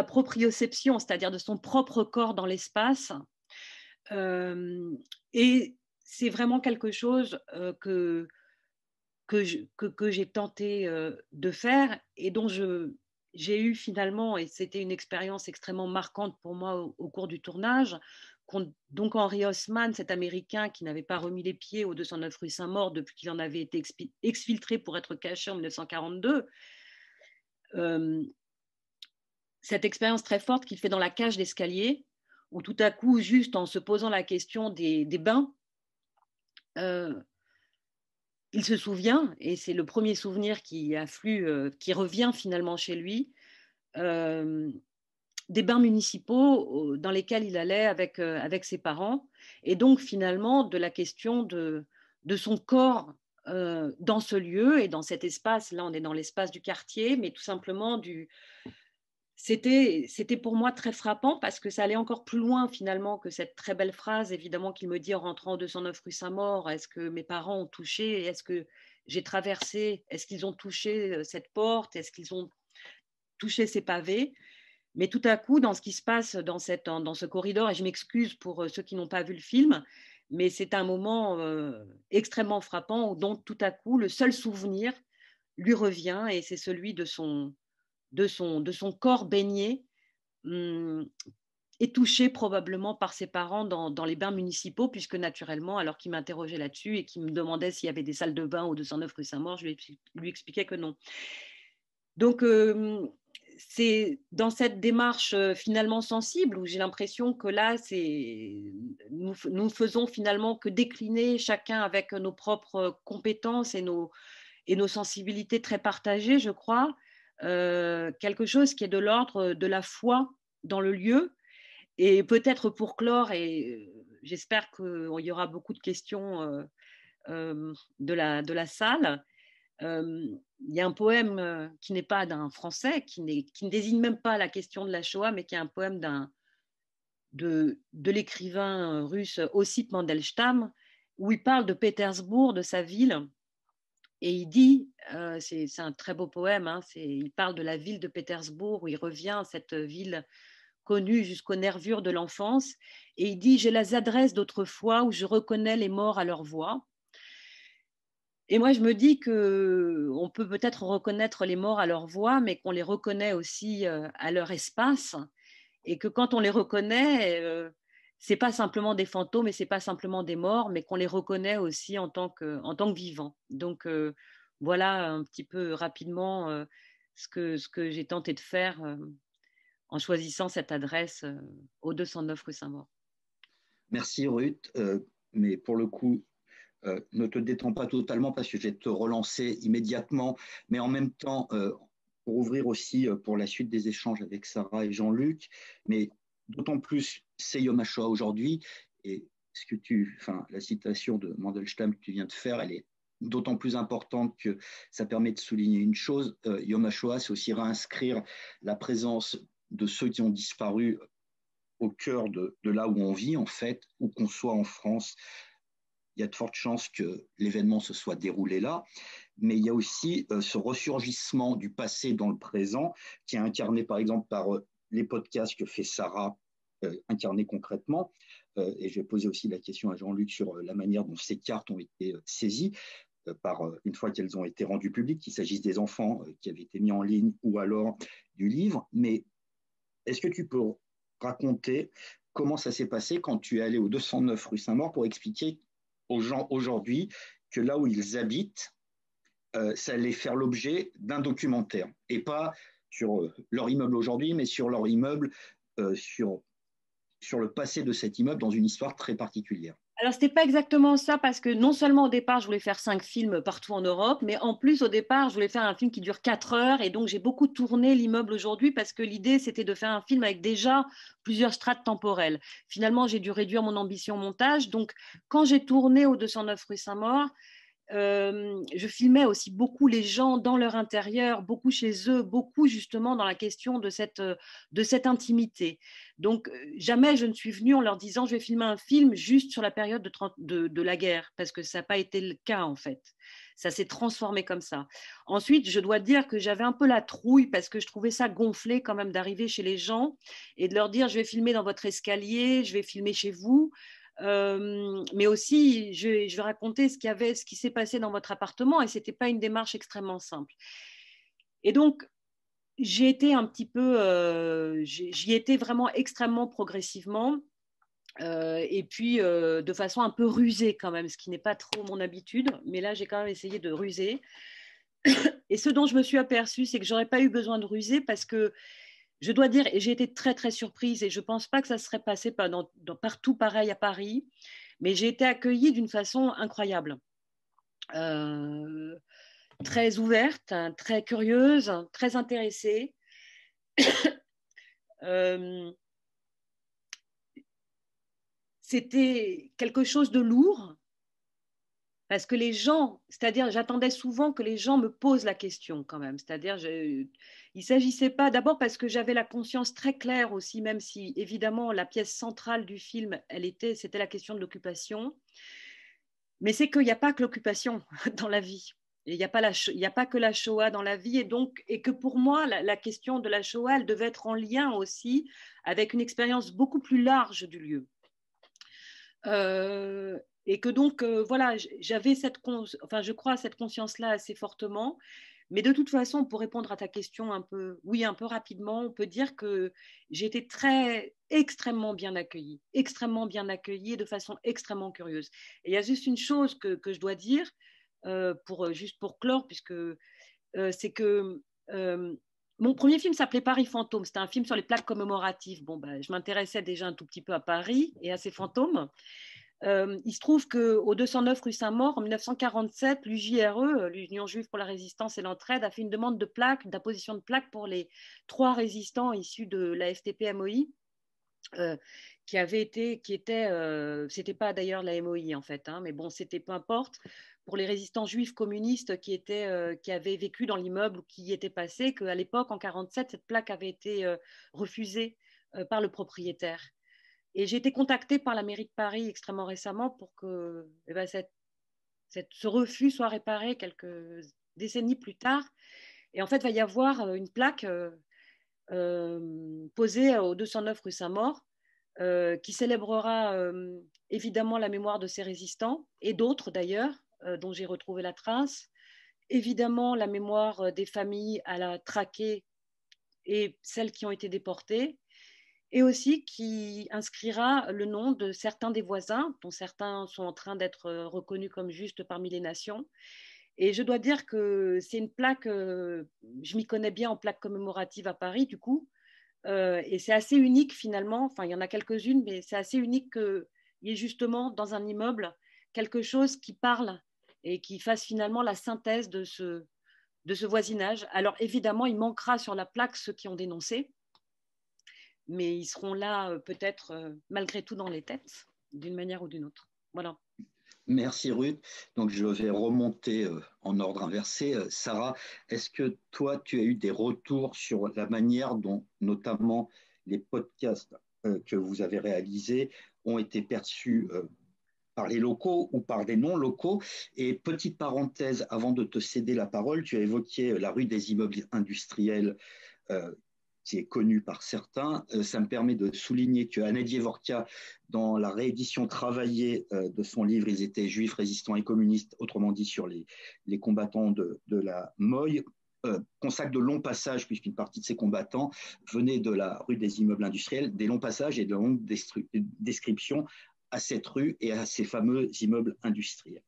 proprioception, c'est-à-dire de son propre corps dans l'espace. Et c'est vraiment quelque chose que j'ai tenté de faire et dont j'ai eu finalement, et c'était une expérience extrêmement marquante pour moi au cours du tournage, donc Henry Haussmann, cet Américain qui n'avait pas remis les pieds au 209 rue Saint-Maur depuis qu'il en avait été exfiltré pour être caché en 1942, cette expérience très forte qu'il fait dans la cage d'escalier, où tout à coup, juste en se posant la question des bains, il se souvient, et c'est le premier souvenir qui afflue, qui revient finalement chez lui, des bains municipaux dans lesquels il allait avec ses parents, et donc finalement de la question de son corps dans ce lieu et dans cet espace. Là, on est dans l'espace du quartier, mais tout simplement C'était pour moi très frappant parce que ça allait encore plus loin finalement que cette très belle phrase, évidemment, qu'il me dit en rentrant au 209 rue Saint-Maur, est-ce que mes parents ont touché, est-ce que j'ai traversé, est-ce qu'ils ont touché cette porte, est-ce qu'ils ont touché ces pavés? Mais tout à coup, dans ce qui se passe dans ce corridor, et je m'excuse pour ceux qui n'ont pas vu le film, mais c'est un moment extrêmement frappant dont tout à coup, le seul souvenir lui revient et c'est celui de son corps baigné et touché probablement par ses parents dans les bains municipaux, puisque naturellement, alors qu'il m'interrogeait là-dessus et qu'il me demandait s'il y avait des salles de bain au 209 rue Saint-Maur, je lui expliquais que non. Donc, c'est dans cette démarche finalement sensible où j'ai l'impression que là, nous faisons finalement que décliner chacun avec nos propres compétences et nos sensibilités très partagées, je crois, quelque chose qui est de l'ordre de la foi dans le lieu. Et peut-être pour clore, et j'espère qu'il y aura beaucoup de questions de la salle, il y a un poème qui n'est pas d'un Français, qui ne désigne même pas la question de la Shoah, mais qui est un poème de l'écrivain russe Ossip Mandelstam, où il parle de Pétersbourg, de sa ville. Et il dit, c'est un très beau poème, hein, il parle de la ville de Pétersbourg, où il revient, cette ville connue jusqu'aux nervures de l'enfance, et il dit « J'ai les adresses d'autrefois où je reconnais les morts à leur voix ». Et moi, je me dis qu'on peut peut-être reconnaître les morts à leur voix, mais qu'on les reconnaît aussi à leur espace, et que quand on les reconnaît, ce n'est pas simplement des fantômes et ce n'est pas simplement des morts, mais qu'on les reconnaît aussi en tant que vivants. Donc, voilà un petit peu rapidement ce que j'ai tenté de faire en choisissant cette adresse au 209 rue Saint-Maur. Merci Ruth, mais pour le coup, ne te détends pas totalement parce que je vais te relancer immédiatement, mais en même temps, pour ouvrir aussi pour la suite des échanges avec Sarah et Jean-Luc, mais d'autant plus c'est Yom HaShoah aujourd'hui, et la citation de Mandelstam que tu viens de faire, elle est d'autant plus importante que ça permet de souligner une chose. Yom HaShoah, c'est aussi réinscrire la présence de ceux qui ont disparu au cœur de là où on vit, en fait, où qu'on soit en France. Il y a de fortes chances que l'événement se soit déroulé là, mais il y a aussi ce ressurgissement du passé dans le présent, qui est incarné par exemple par les podcasts que fait Sarah, incarnés concrètement. Et je vais poser aussi la question à Jean-Luc sur la manière dont ces cartes ont été saisies une fois qu'elles ont été rendues publiques, qu'il s'agisse des enfants qui avaient été mis en ligne ou alors du livre. Mais est-ce que tu peux raconter comment ça s'est passé quand tu es allé au 209 rue Saint-Maur pour expliquer aux gens aujourd'hui que là où ils habitent, ça allait faire l'objet d'un documentaire, et pas sur leur immeuble aujourd'hui, mais sur leur immeuble, sur le passé de cet immeuble dans une histoire très particulière. Alors, ce n'était pas exactement ça, parce que non seulement au départ, je voulais faire 5 films partout en Europe, mais en plus, au départ, je voulais faire un film qui dure 4 heures. Et donc, j'ai beaucoup tourné l'immeuble aujourd'hui parce que l'idée, c'était de faire un film avec déjà plusieurs strates temporelles. Finalement, j'ai dû réduire mon ambition montage. Donc, quand j'ai tourné au 209 rue Saint-Maur, je filmais aussi beaucoup les gens dans leur intérieur, beaucoup chez eux, beaucoup justement dans la question de cette intimité. Donc, jamais je ne suis venue en leur disant je vais filmer un film juste sur la période de la guerre, parce que ça n'a pas été le cas en fait. Ça s'est transformé comme ça. Ensuite, je dois dire que j'avais un peu la trouille parce que je trouvais ça gonflé quand même d'arriver chez les gens et de leur dire je vais filmer dans votre escalier, je vais filmer chez vous. Mais aussi, je vais raconter ce qui s'est passé dans votre appartement, et ce n'était pas une démarche extrêmement simple. Et donc, j'ai été un petit peu, j'y étais vraiment extrêmement progressivement, et puis de façon un peu rusée quand même, ce qui n'est pas trop mon habitude, mais là, j'ai quand même essayé de ruser. Et ce dont je me suis aperçue, c'est que je n'aurais pas eu besoin de ruser parce que je dois dire, et j'ai été très, très surprise, et je ne pense pas que ça serait passé partout pareil à Paris, mais j'ai été accueillie d'une façon incroyable. Très ouverte, très curieuse, très intéressée. C'était quelque chose de lourd, parce que les gens, c'est-à-dire, j'attendais souvent que les gens me posent la question quand même. C'est-à-dire, il ne s'agissait pas, d'abord parce que j'avais la conscience très claire aussi, même si évidemment la pièce centrale du film, c'était la question de l'occupation. Mais c'est qu'il n'y a pas que l'occupation dans la vie. Il n'y a pas que la Shoah dans la vie. Et que pour moi, la question de la Shoah, elle devait être en lien aussi avec une expérience beaucoup plus large du lieu. Et que donc, voilà, j'avais je crois à cette conscience-là assez fortement. Mais de toute façon, pour répondre à ta question un peu rapidement, on peut dire que j'ai été extrêmement bien accueillie de façon extrêmement curieuse. Et il y a juste une chose que je dois dire, juste pour clore, puisque c'est que mon premier film s'appelait Paris Fantôme. C'était un film sur les plaques commémoratives. Bon, je m'intéressais déjà un tout petit peu à Paris et à ses fantômes. Il se trouve qu'au 209 rue Saint-Maur, en 1947, l'UJRE, l'Union juive pour la résistance et l'entraide, a fait une demande de plaque, d'apposition de plaque pour les 3 résistants issus de la FTP-MOI, c'était pas d'ailleurs la MOI en fait, hein, mais bon, c'était peu importe, pour les résistants juifs communistes qui avaient vécu dans l'immeuble ou qui y étaient passés, qu'à l'époque, en 1947, cette plaque avait été refusée par le propriétaire. Et j'ai été contactée par la mairie de Paris extrêmement récemment pour que ce refus soit réparé quelques décennies plus tard. Et en fait, il va y avoir une plaque posée au 209 rue Saint-Maur qui célébrera évidemment la mémoire de ces résistants et d'autres d'ailleurs, dont j'ai retrouvé la trace. Évidemment, la mémoire des familles à la traquée et celles qui ont été déportées. Et aussi qui inscrira le nom de certains des voisins, dont certains sont en train d'être reconnus comme justes parmi les nations. Et je dois dire que c'est une plaque, je m'y connais bien en plaque commémorative à Paris, du coup, et c'est assez unique finalement, enfin il y en a quelques-unes, mais c'est assez unique qu'il y ait justement dans un immeuble quelque chose qui parle et qui fasse finalement la synthèse de ce voisinage. Alors évidemment, il manquera sur la plaque ceux qui ont dénoncé, mais ils seront là peut-être malgré tout dans les têtes, d'une manière ou d'une autre. Voilà. Merci Ruth. Donc je vais remonter en ordre inversé. Sarah, est-ce que toi, tu as eu des retours sur la manière dont notamment les podcasts que vous avez réalisés ont été perçus par les locaux ou par des non-locaux? Et petite parenthèse, avant de te céder la parole, tu as évoqué la rue des immeubles industriels euh, qui est connu par certains. Ça me permet de souligner que Anna Djevorkia, dans la réédition travaillée de son livre Ils étaient juifs, résistants et communistes, autrement dit sur les combattants de la Moye, consacre de longs passages, puisqu'une partie de ces combattants venaient de la rue des immeubles industriels, des longs passages et de longues descriptions à cette rue et à ces fameux immeubles industriels.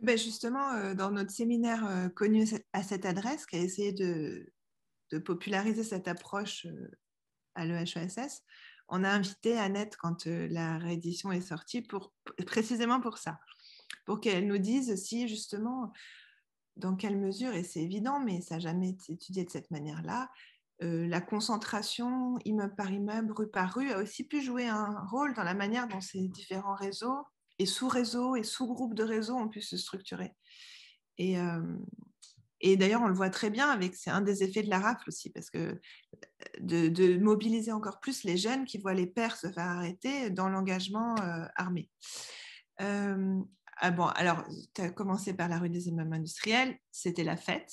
Ben justement, dans notre séminaire connu à cette adresse, qui a essayé de populariser cette approche à l'EHESS, on a invité Annette quand la réédition est sortie précisément pour ça, pour qu'elle nous dise si justement, dans quelle mesure, et c'est évident, mais ça n'a jamais été étudié de cette manière-là, la concentration immeuble par immeuble, rue par rue, a aussi pu jouer un rôle dans la manière dont ces différents réseaux et sous-réseaux et sous-groupes de réseaux ont pu se structurer. Et d'ailleurs, on le voit très bien c'est un des effets de la rafle aussi, parce que de mobiliser encore plus les jeunes qui voient les pères se faire arrêter dans l'engagement armé. Bon, alors, tu as commencé par la rue des immeubles industriels, c'était la fête.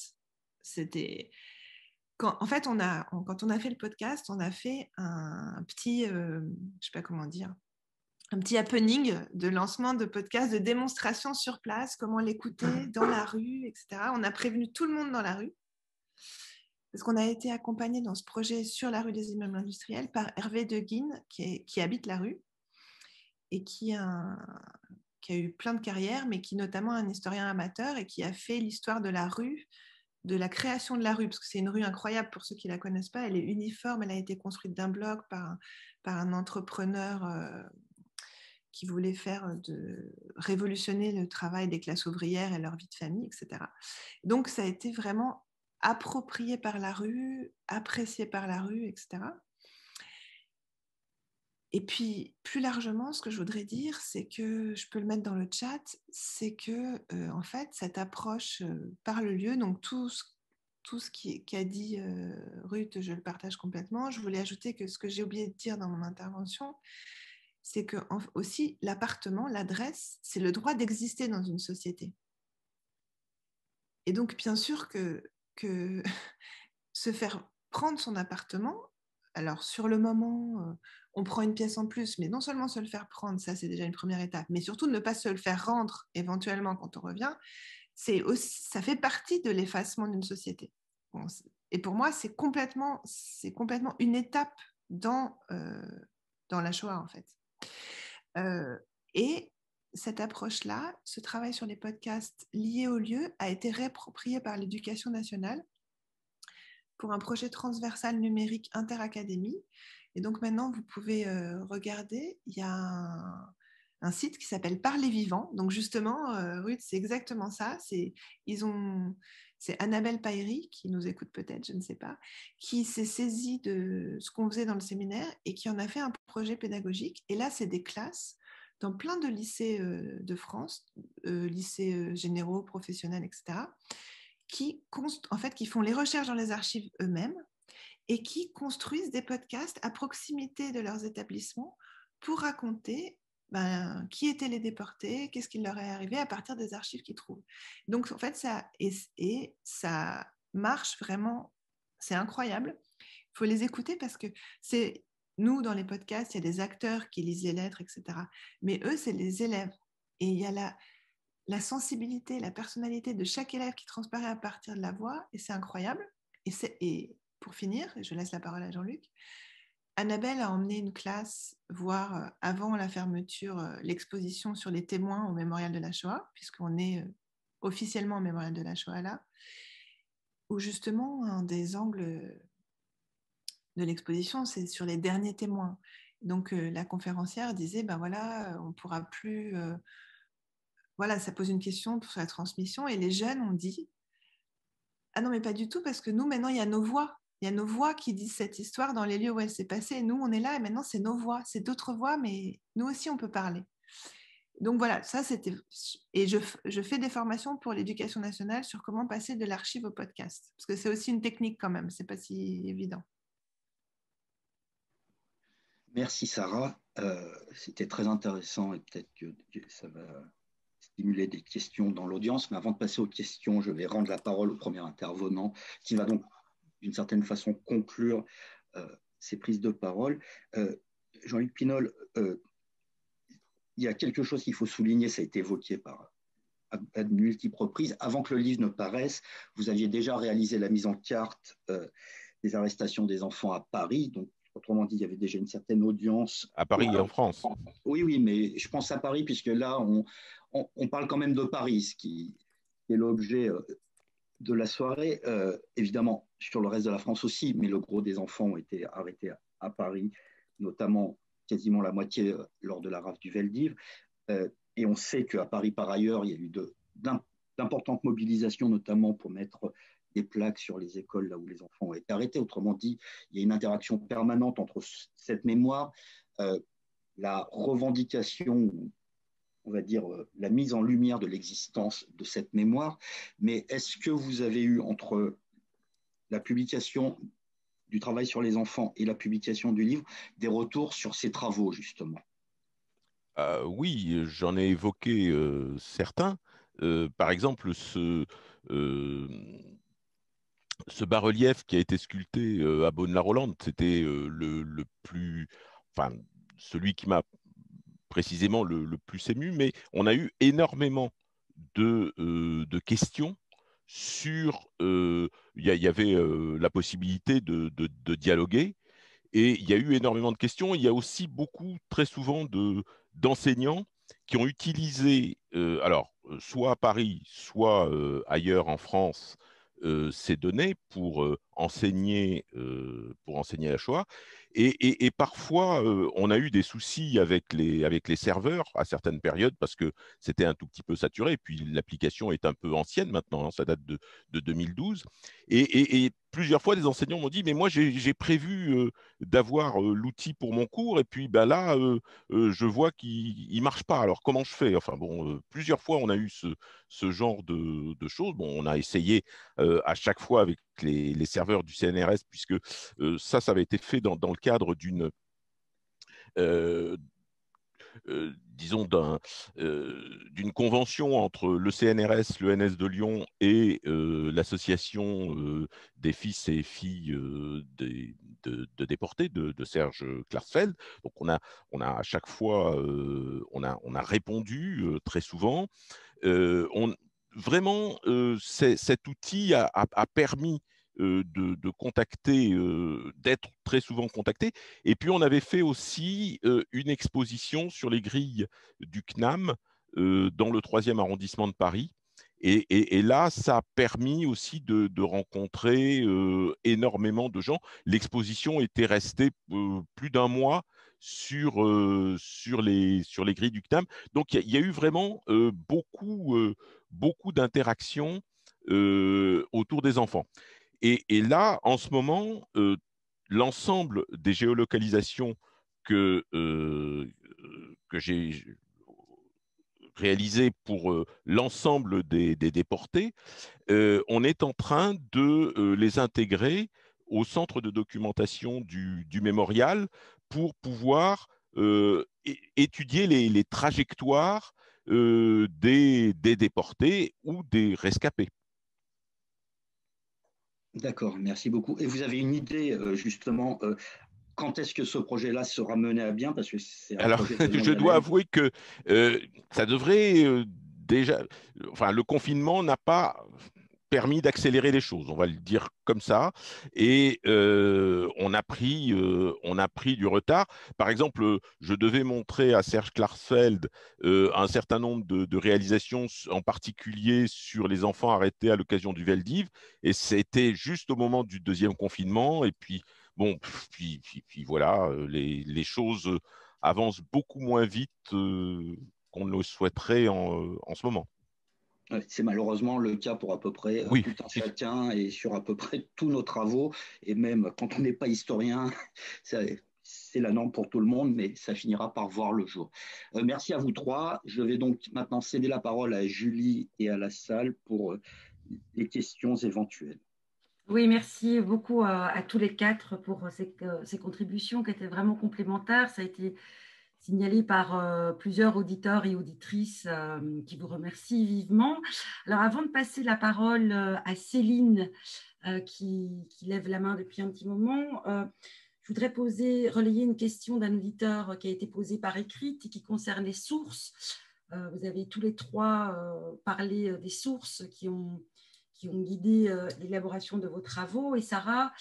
En fait, quand on a fait le podcast, on a fait un petit, je ne sais pas comment dire, un petit happening de lancement de podcast, de démonstration sur place, comment l'écouter dans la rue, etc. On a prévenu tout le monde dans la rue, parce qu'on a été accompagné dans ce projet sur la rue des immeubles industriels par Hervé Deguine, qui habite la rue et qui a eu plein de carrières, mais qui est notamment un historien amateur et qui a fait l'histoire de la rue, de la création de la rue, parce que c'est une rue incroyable pour ceux qui ne la connaissent pas. Elle est uniforme, elle a été construite d'un bloc par un entrepreneur qui voulait révolutionner le travail des classes ouvrières et leur vie de famille, etc. Donc, ça a été vraiment approprié par la rue, apprécié par la rue, etc. Et puis, plus largement, ce que je voudrais dire, c'est que, je peux le mettre dans le chat, c'est que, en fait, cette approche par le lieu, donc tout ce qu'a dit Ruth, je le partage complètement. Je voulais ajouter que ce que j'ai oublié de dire dans mon intervention, c'est que aussi l'appartement, l'adresse, c'est le droit d'exister dans une société. Et donc, bien sûr que se faire prendre son appartement, alors sur le moment, on prend une pièce en plus, mais non seulement se le faire prendre, ça c'est déjà une première étape, mais surtout ne pas se le faire rendre éventuellement quand on revient, ça fait partie de l'effacement d'une société. Bon, et pour moi, c'est complètement une étape dans la Shoah, en fait. Et cette approche-là, ce travail sur les podcasts liés au lieu, a été réapproprié par l'Éducation nationale pour un projet transversal numérique interacadémie. Et donc maintenant, vous pouvez regarder, il y a un site qui s'appelle Parler Vivant. Donc justement, Ruth, c'est exactement ça. C'est Annabelle Pairi, qui nous écoute peut-être, je ne sais pas, qui s'est saisie de ce qu'on faisait dans le séminaire et qui en a fait un projet pédagogique. Et là, c'est des classes dans plein de lycées de France, lycées généraux, professionnels, etc., qui font les recherches dans les archives eux-mêmes et qui construisent des podcasts à proximité de leurs établissements pour raconter qui étaient les déportés, qu'est-ce qui leur est arrivé à partir des archives qu'ils trouvent. Donc, en fait, ça marche vraiment, c'est incroyable. Il faut les écouter parce que nous, dans les podcasts, il y a des acteurs qui lisent les lettres, etc. Mais eux, c'est les élèves. Et il y a la sensibilité, la personnalité de chaque élève qui transparaît à partir de la voix, et c'est incroyable. Et pour finir, je laisse la parole à Jean-Luc, Annabelle a emmené une classe voir, avant la fermeture, l'exposition sur les témoins au Mémorial de la Shoah, puisqu'on est officiellement au Mémorial de la Shoah là, où justement, un des angles de l'exposition, c'est sur les derniers témoins. Donc, la conférencière disait, on ne pourra plus... ça pose une question sur la transmission. Et les jeunes ont dit, ah non, mais pas du tout, parce que nous, maintenant, il y a nos voix. Il y a nos voix qui disent cette histoire dans les lieux où elle s'est passée. Et nous, on est là, et maintenant, c'est nos voix. C'est d'autres voix, mais nous aussi, on peut parler. Donc voilà, ça c'était. Et je fais des formations pour l'éducation nationale sur comment passer de l'archive au podcast. Parce que c'est aussi une technique quand même, c'est pas si évident. Merci Sarah, c'était très intéressant et peut-être que ça va stimuler des questions dans l'audience. Mais avant de passer aux questions, je vais rendre la parole au premier intervenant qui va donc d'une certaine façon conclure ces prises de parole. Jean-Luc Pinol, il y a quelque chose qu'il faut souligner, ça a été évoqué à de multiples reprises. Avant que le livre ne paraisse, vous aviez déjà réalisé la mise en carte des arrestations des enfants à Paris. Donc, autrement dit, il y avait déjà une certaine audience. À Paris et en France. Oui, mais je pense à Paris, puisque là, on parle quand même de Paris, ce qui est l'objet de la soirée. Évidemment, sur le reste de la France aussi, mais le gros des enfants ont été arrêtés à Paris, notamment quasiment la moitié lors de la rafle du Veldiv. Et on sait qu'à Paris, par ailleurs, il y a eu d'importantes mobilisations, notamment pour mettre des plaques sur les écoles là où les enfants ont été arrêtés. Autrement dit, il y a une interaction permanente entre cette mémoire, la revendication, on va dire la mise en lumière de l'existence de cette mémoire. Mais est-ce que vous avez eu, entre la publication du travail sur les enfants et la publication du livre, des retours sur ces travaux, justement? Oui, j'en ai évoqué certains. Par exemple, ce bas-relief qui a été sculpté à Beaune-la-Rolande, c'était le plus, enfin, celui qui m'a précisément le plus ému, mais on a eu énormément de questions sur, il y avait la possibilité de dialoguer, et il y a eu énormément de questions. Il y a aussi beaucoup, très souvent, d'enseignants qui ont utilisé, alors, soit à Paris, soit ailleurs en France, ces données pour enseigner la Shoah. Et parfois, on a eu des soucis avec les serveurs à certaines périodes parce que c'était un tout petit peu saturé. Et puis, l'application est un peu ancienne maintenant, hein, ça date de 2012. Et plusieurs fois, des enseignants m'ont dit, mais moi, j'ai prévu d'avoir l'outil pour mon cours, et puis bah, là, je vois qu'il ne marche pas. Alors, comment je fais? Enfin bon, plusieurs fois, on a eu ce genre de choses. Bon, on a essayé à chaque fois avec les serveurs du CNRS, puisque ça avait été fait dans le cadre euh, disons, d'une convention entre le CNRS, le NS de Lyon et l'association des fils et filles de déportés de Serge Klarsfeld. Donc, on a à chaque fois, on a répondu très souvent. Vraiment, cet outil a permis de contacter, d'être très souvent contacté. Et puis, on avait fait aussi une exposition sur les grilles du CNAM dans le 3e arrondissement de Paris. Et là, ça a permis aussi de rencontrer énormément de gens. L'exposition était restée plus d'un mois sur les grilles du CNAM. Donc, il y a eu vraiment beaucoup d'interactions autour des enfants. Et là, en ce moment, l'ensemble des géolocalisations que j'ai réalisées pour l'ensemble des déportés, on est en train de les intégrer au centre de documentation du mémorial pour pouvoir étudier les trajectoires des déportés ou des rescapés. D'accord, merci beaucoup. Et vous avez une idée, justement, quand est-ce que ce projet-là sera mené à bien? Parce que c'est un Alors, projet tellement je dois dynamique. avouer que ça devrait déjà. Enfin, le confinement n'a pas permis d'accélérer les choses, on va le dire comme ça. Et on a pris du retard. Par exemple, je devais montrer à Serge Klarsfeld un certain nombre de réalisations, en particulier sur les enfants arrêtés à l'occasion du Veldiv. Et c'était juste au moment du 2e confinement. Et puis, bon, puis voilà, les choses avancent beaucoup moins vite qu'on ne le souhaiterait en ce moment. C'est malheureusement le cas pour à peu près Oui, tout un chacun et sur à peu près tous nos travaux. Et même quand on n'est pas historien, c'est c'est la norme pour tout le monde, mais ça finira par voir le jour. Merci à vous trois. Je vais donc maintenant céder la parole à Julie et à la salle pour les questions éventuelles. Oui, merci beaucoup à tous les quatre pour ces contributions qui étaient vraiment complémentaires. Ça a été signalé par plusieurs auditeurs et auditrices qui vous remercient vivement. Alors, avant de passer la parole à Céline, qui lève la main depuis un petit moment, je voudrais relayer une question d'un auditeur qui a été posée par écrit et qui concerne les sources. Vous avez tous les trois parlé des sources qui ont guidé l'élaboration de vos travaux. Et Sarah,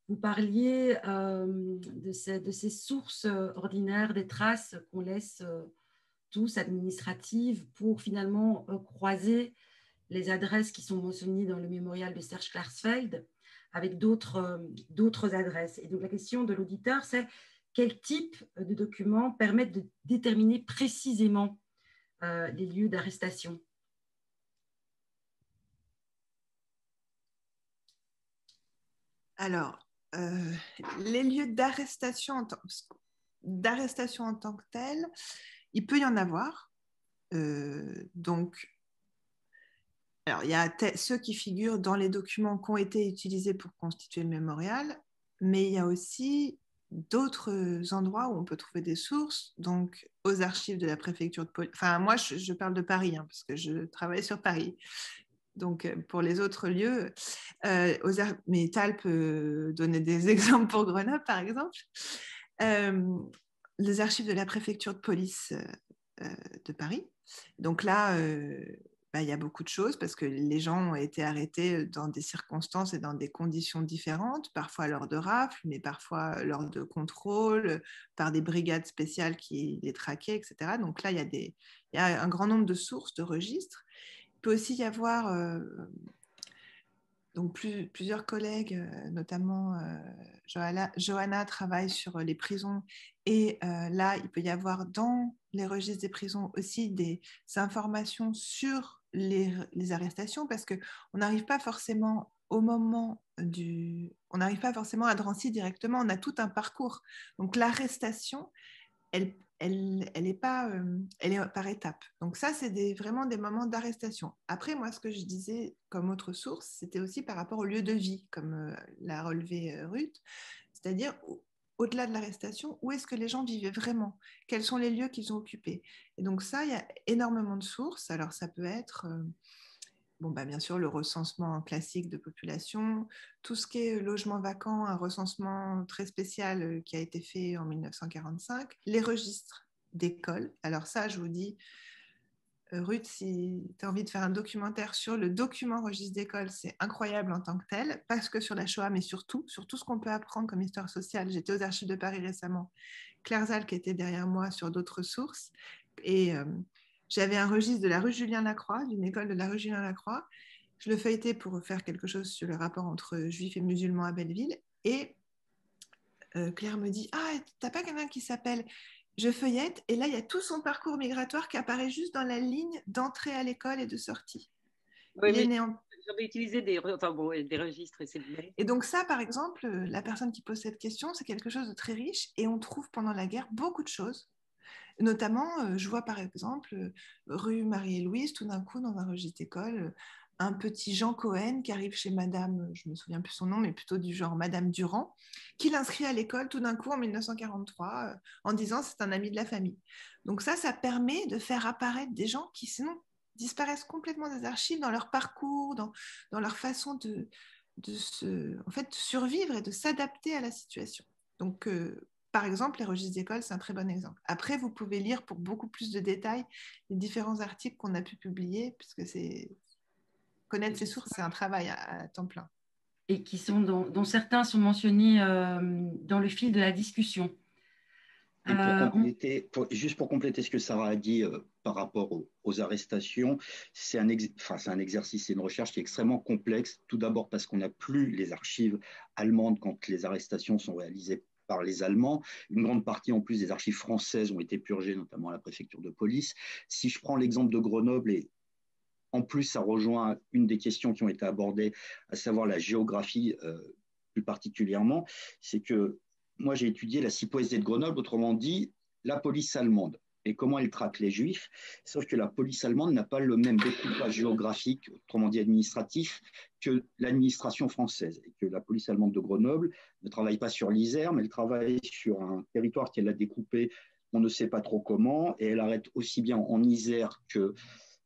vous parliez de ces sources ordinaires, des traces qu'on laisse tous administratives pour finalement croiser les adresses qui sont mentionnées dans le mémorial de Serge Klarsfeld avec d'autres adresses. Et donc la question de l'auditeur, c'est quel type de documents permettent de déterminer précisément les lieux d'arrestation? Alors, les lieux d'arrestation en tant que tels, il peut y en avoir. Donc, alors, il y a ceux qui figurent dans les documents qui ont été utilisés pour constituer le mémorial, mais il y a aussi d'autres endroits où on peut trouver des sources, donc aux archives de la préfecture de police. Enfin, moi, je parle de Paris, parce que je travaille sur Paris. Donc, pour les autres lieux, mais Tal peut donner des exemples pour Grenoble, par exemple. Les archives de la préfecture de police de Paris. Donc là, il y a beaucoup de choses parce que les gens ont été arrêtés dans des circonstances et dans des conditions différentes, parfois lors de rafles, mais parfois lors de contrôles, par des brigades spéciales qui les traquaient, etc. Donc là, il y a un grand nombre de sources, de registres. Il peut aussi y avoir donc plusieurs collègues, notamment Johanna travaille sur les prisons et là, il peut y avoir dans les registres des prisons aussi des informations sur les arrestations parce qu'on n'arrive pas forcément on n'arrive pas forcément à Drancy directement, on a tout un parcours. Donc l'arrestation, elle est par étapes. Donc ça, c'est vraiment des moments d'arrestation. Après, moi, ce que je disais comme autre source, c'était aussi par rapport au lieu de vie, comme l'a relevé Ruth, c'est-à-dire au-delà de l'arrestation, où est-ce que les gens vivaient vraiment? Quels sont les lieux qu'ils ont occupés? Et donc ça, il y a énormément de sources. Alors ça peut être... bien sûr, le recensement classique de population, tout ce qui est logement vacant, un recensement très spécial qui a été fait en 1945, les registres d'écoles. Alors ça, je vous dis, Ruth, si tu as envie de faire un documentaire sur le document registre d'école, c'est incroyable en tant que tel, parce que sur la Shoah, mais surtout, sur tout ce qu'on peut apprendre comme histoire sociale. J'étais aux Archives de Paris récemment, Claire Zal qui était derrière moi sur d'autres sources, et j'avais un registre de la rue Julien-Lacroix, d'une école de la rue Julien-Lacroix. Je le feuilletais pour faire quelque chose sur le rapport entre juifs et musulmans à Belleville. Et Claire me dit « Ah, t'as pas quelqu'un qui s'appelle… » Je feuillette et là, il y a tout son parcours migratoire qui apparaît juste dans la ligne d'entrée à l'école et de sortie. Oui, il est né en… J'avais utilisé des registres. Et donc ça, par exemple, la personne qui pose cette question, c'est quelque chose de très riche et on trouve pendant la guerre beaucoup de choses. Notamment, je vois par exemple, rue Marie-et-Louise, tout d'un coup, dans un registre d'école, un petit Jean Cohen qui arrive chez madame, je ne me souviens plus son nom, mais plutôt du genre madame Durand, qui l'inscrit à l'école tout d'un coup en 1943 en disant c'est un ami de la famille. Donc ça permet de faire apparaître des gens qui sinon disparaissent complètement des archives dans leur parcours, dans leur façon de survivre et de s'adapter à la situation. Donc, par exemple, les registres d'école, c'est un très bon exemple. Après, vous pouvez lire pour beaucoup plus de détails les différents articles qu'on a pu publier, puisque connaître ces sources, c'est un travail à temps plein. Et dont certains sont mentionnés dans le fil de la discussion. Et juste pour compléter ce que Sarah a dit par rapport aux arrestations, c'est un exercice, c'est une recherche qui est extrêmement complexe. Tout d'abord parce qu'on n'a plus les archives allemandes quand les arrestations sont réalisées par les Allemands. Une grande partie en plus des archives françaises ont été purgées, notamment à la préfecture de police. Si je prends l'exemple de Grenoble, et en plus ça rejoint une des questions qui ont été abordées, à savoir la géographie plus particulièrement, c'est que moi j'ai étudié la CIPOSD de Grenoble, autrement dit, la police allemande, et comment elle traque les juifs, sauf que la police allemande n'a pas le même découpage géographique, autrement dit administratif, que l'administration française, et que la police allemande de Grenoble ne travaille pas sur l'Isère, mais elle travaille sur un territoire qu'elle a découpé, on ne sait pas trop comment, et elle arrête aussi bien en Isère que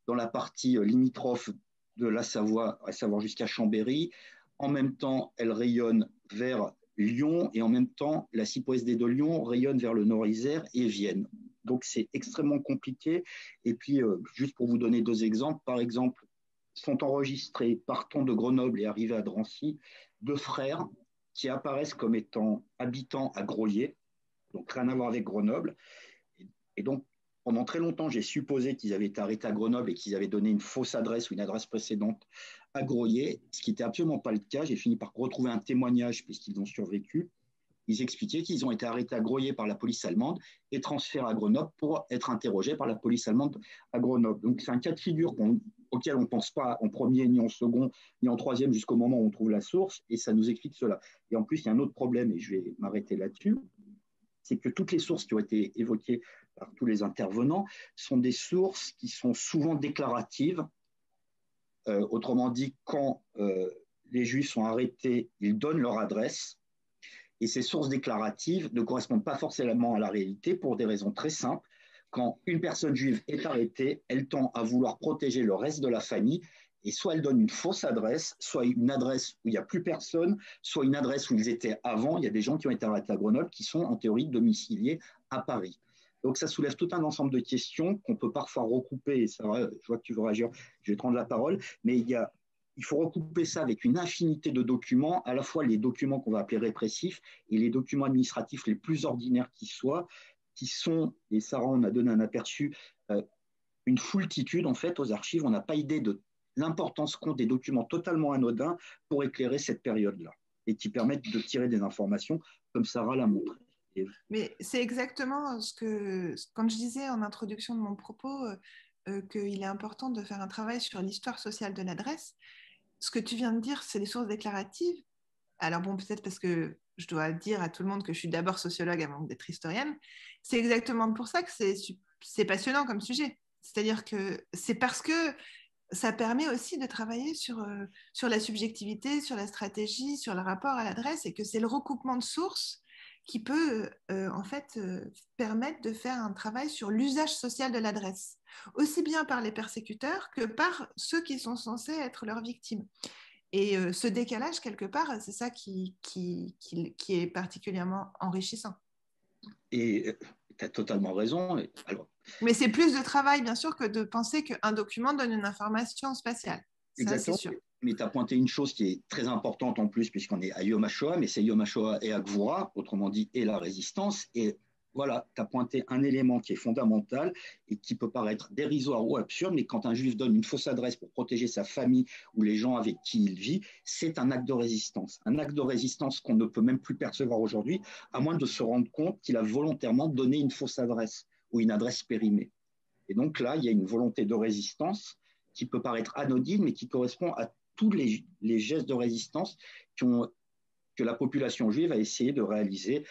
dans la partie limitrophe de la Savoie, à savoir jusqu'à Chambéry. En même temps, elle rayonne vers Lyon, et en même temps, la CIPOSD de Lyon rayonne vers le Nord-Isère et Vienne. Donc, c'est extrêmement compliqué. Et puis, juste pour vous donner 2 exemples, par exemple, sont enregistrés, partant de Grenoble et arrivés à Drancy, 2 frères qui apparaissent comme étant habitants à Grolier, donc rien à voir avec Grenoble. Et donc, pendant très longtemps, j'ai supposé qu'ils avaient été arrêtés à Grenoble et qu'ils avaient donné une fausse adresse ou une adresse précédente à Grolier, ce qui n'était absolument pas le cas. J'ai fini par retrouver un témoignage puisqu'ils ont survécu. Ils expliquaient qu'ils ont été arrêtés à Grolier par la police allemande et transférés à Grenoble pour être interrogés par la police allemande à Grenoble. Donc, c'est un cas de figure auquel on ne pense pas en premier, ni en second, ni en troisième, jusqu'au moment où on trouve la source, et ça nous explique cela. Et en plus, il y a un autre problème, et je vais m'arrêter là-dessus, c'est que toutes les sources qui ont été évoquées par tous les intervenants sont des sources qui sont souvent déclaratives. Autrement dit, quand les Juifs sont arrêtés, ils donnent leur adresse, et ces sources déclaratives ne correspondent pas forcément à la réalité pour des raisons très simples. Quand une personne juive est arrêtée, elle tend à vouloir protéger le reste de la famille, et soit elle donne une fausse adresse, soit une adresse où il n'y a plus personne, soit une adresse où ils étaient avant. Il y a des gens qui ont été arrêtés à Grenoble qui sont en théorie domiciliés à Paris. Donc ça soulève tout un ensemble de questions qu'on peut parfois recouper, et ça, je vois que tu veux réagir, je vais te rendre la parole, mais il faut recouper ça avec une infinité de documents, à la fois les documents qu'on va appeler répressifs et les documents administratifs les plus ordinaires qui soient, qui sont, et Sarah en a donné un aperçu, une foultitude en fait aux archives. On n'a pas idée de l'importance qu'ont des documents totalement anodins pour éclairer cette période-là et qui permettent de tirer des informations comme Sarah l'a montré. Mais c'est exactement ce que, quand je disais en introduction de mon propos, qu'il est important de faire un travail sur l'histoire sociale de l'adresse. Ce que tu viens de dire, c'est les sources déclaratives. Alors bon, peut-être parce que je dois dire à tout le monde que je suis d'abord sociologue avant d'être historienne. C'est exactement pour ça que c'est passionnant comme sujet. C'est-à-dire que c'est parce que ça permet aussi de travailler sur la subjectivité, sur la stratégie, sur le rapport à l'adresse, et que c'est le recoupement de sources qui peut en fait permettre de faire un travail sur l'usage social de l'adresse, aussi bien par les persécuteurs que par ceux qui sont censés être leurs victimes. Et ce décalage, quelque part, c'est ça qui est particulièrement enrichissant. Et tu as totalement raison. Alors, mais c'est plus de travail, bien sûr, que de penser qu'un document donne une information spatiale. Ça, c'est sûr. Mais tu as pointé une chose qui est très importante en plus, puisqu'on est à Yom HaShoah, mais c'est Yom HaShoah et Gvura, autrement dit, et la résistance. Et voilà, tu as pointé un élément qui est fondamental et qui peut paraître dérisoire ou absurde, mais quand un juif donne une fausse adresse pour protéger sa famille ou les gens avec qui il vit, c'est un acte de résistance. Un acte de résistance qu'on ne peut même plus percevoir aujourd'hui, à moins de se rendre compte qu'il a volontairement donné une fausse adresse ou une adresse périmée. Et donc là, il y a une volonté de résistance qui peut paraître anodine, mais qui correspond à tous les gestes de résistance que la population juive a essayé de réaliser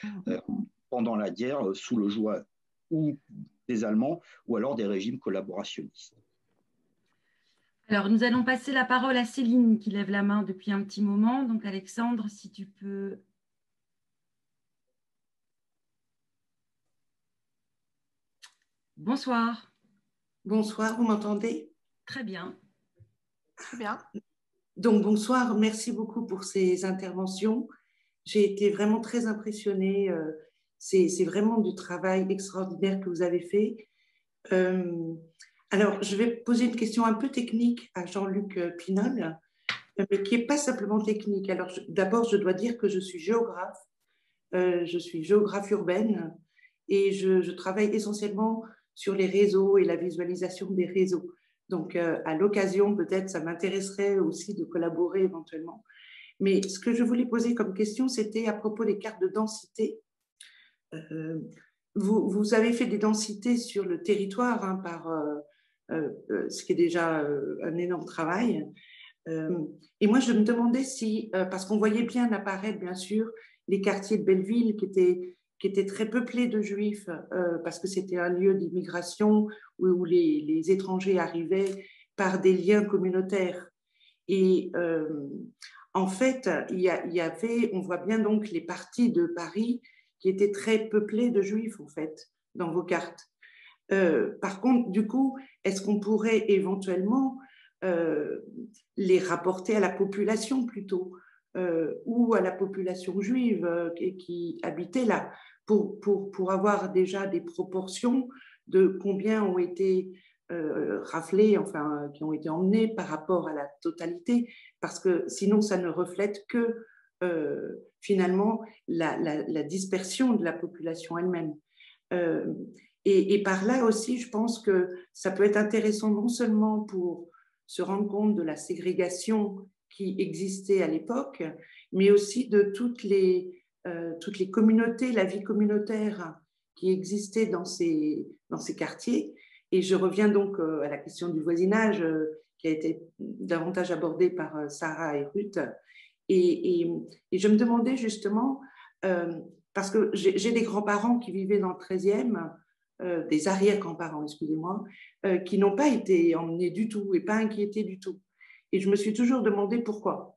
pendant la guerre sous le joug ou des Allemands ou alors des régimes collaborationnistes. Alors, nous allons passer la parole à Céline qui lève la main depuis un petit moment. Donc, Alexandre, si tu peux... Bonsoir. Bonsoir, vous m'entendez? Très bien. Très bien. Donc, bonsoir, merci beaucoup pour ces interventions. J'ai été vraiment très impressionnée. C'est vraiment du travail extraordinaire que vous avez fait. Alors, je vais poser une question un peu technique à Jean-Luc Pinol, mais qui n'est pas simplement technique. Alors, d'abord, je dois dire que je suis géographe. Je suis géographe urbaine et je travaille essentiellement sur les réseaux et la visualisation des réseaux. Donc, à l'occasion, peut-être, ça m'intéresserait aussi de collaborer éventuellement. Mais ce que je voulais poser comme question, c'était à propos des cartes de densité. Vous avez fait des densités sur le territoire par ce qui est déjà un énorme travail. Et moi, je me demandais si, parce qu'on voyait bien apparaître, bien sûr, les quartiers de Belleville qui étaient très peuplés de juifs parce que c'était un lieu d'immigration où les étrangers arrivaient par des liens communautaires. Et en fait, il y avait, on voit bien donc les parties de Paris qui étaient très peuplées de juifs, en fait, dans vos cartes. Par contre, du coup, est-ce qu'on pourrait éventuellement les rapporter à la population plutôt ou à la population juive qui habitait là pour avoir déjà des proportions de combien ont été raflés, enfin, qui ont été emmenés par rapport à la totalité, parce que sinon, ça ne reflète que finalement la dispersion de la population elle-même. Et par là aussi, je pense que ça peut être intéressant non seulement pour se rendre compte de la ségrégation qui existait à l'époque, mais aussi de toutes les communautés, la vie communautaire qui existait dans ces quartiers. Et je reviens donc à la question du voisinage qui a été davantage abordée par Sarah et Ruth. Et je me demandais justement, parce que j'ai des grands-parents qui vivaient dans le 13e, des arrière-grands-parents, excusez-moi, qui n'ont pas été emmenés du tout et pas inquiétés du tout. Et je me suis toujours demandé pourquoi.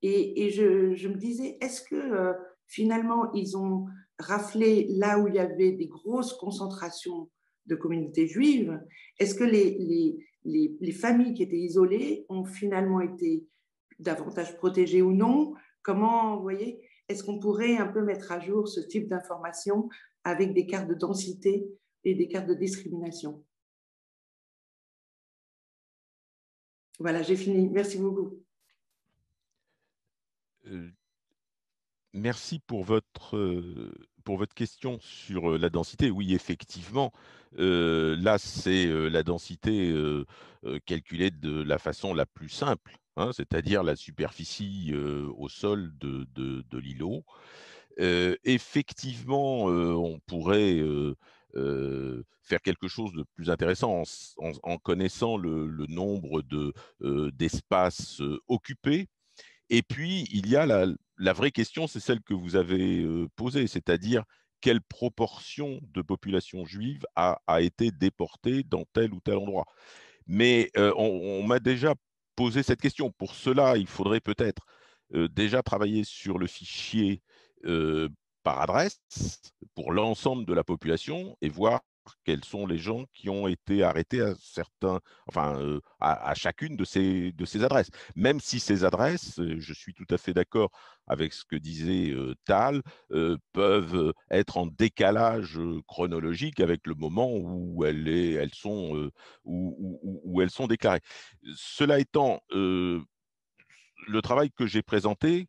Et je me disais, est-ce que finalement, ils ont raflé là où il y avait des grosses concentrations de communautés juives? Est-ce que les familles qui étaient isolées ont finalement été davantage protégées ou non? Comment, vous voyez, est-ce qu'on pourrait un peu mettre à jour ce type d'informations avec des cartes de densité et des cartes de discrimination? Voilà, j'ai fini. Merci beaucoup. Merci pour votre question sur la densité. Oui, effectivement, là, c'est la densité calculée de la façon la plus simple, hein, c'est-à-dire la superficie au sol de l'îlot. Effectivement, on pourrait faire quelque chose de plus intéressant en connaissant le nombre d'espaces occupés. Et puis, il y a la vraie question, c'est celle que vous avez posée, c'est-à-dire quelle proportion de population juive a été déportée dans tel ou tel endroit. Mais on m'a déjà posé cette question. Pour cela, il faudrait peut-être déjà travailler sur le fichier par adresse pour l'ensemble de la population et voir quels sont les gens qui ont été arrêtés à chacune de ces adresses. Même si ces adresses, je suis tout à fait d'accord avec ce que disait Tal, peuvent être en décalage chronologique avec le moment où elles sont déclarées. Cela étant, le travail que j'ai présenté,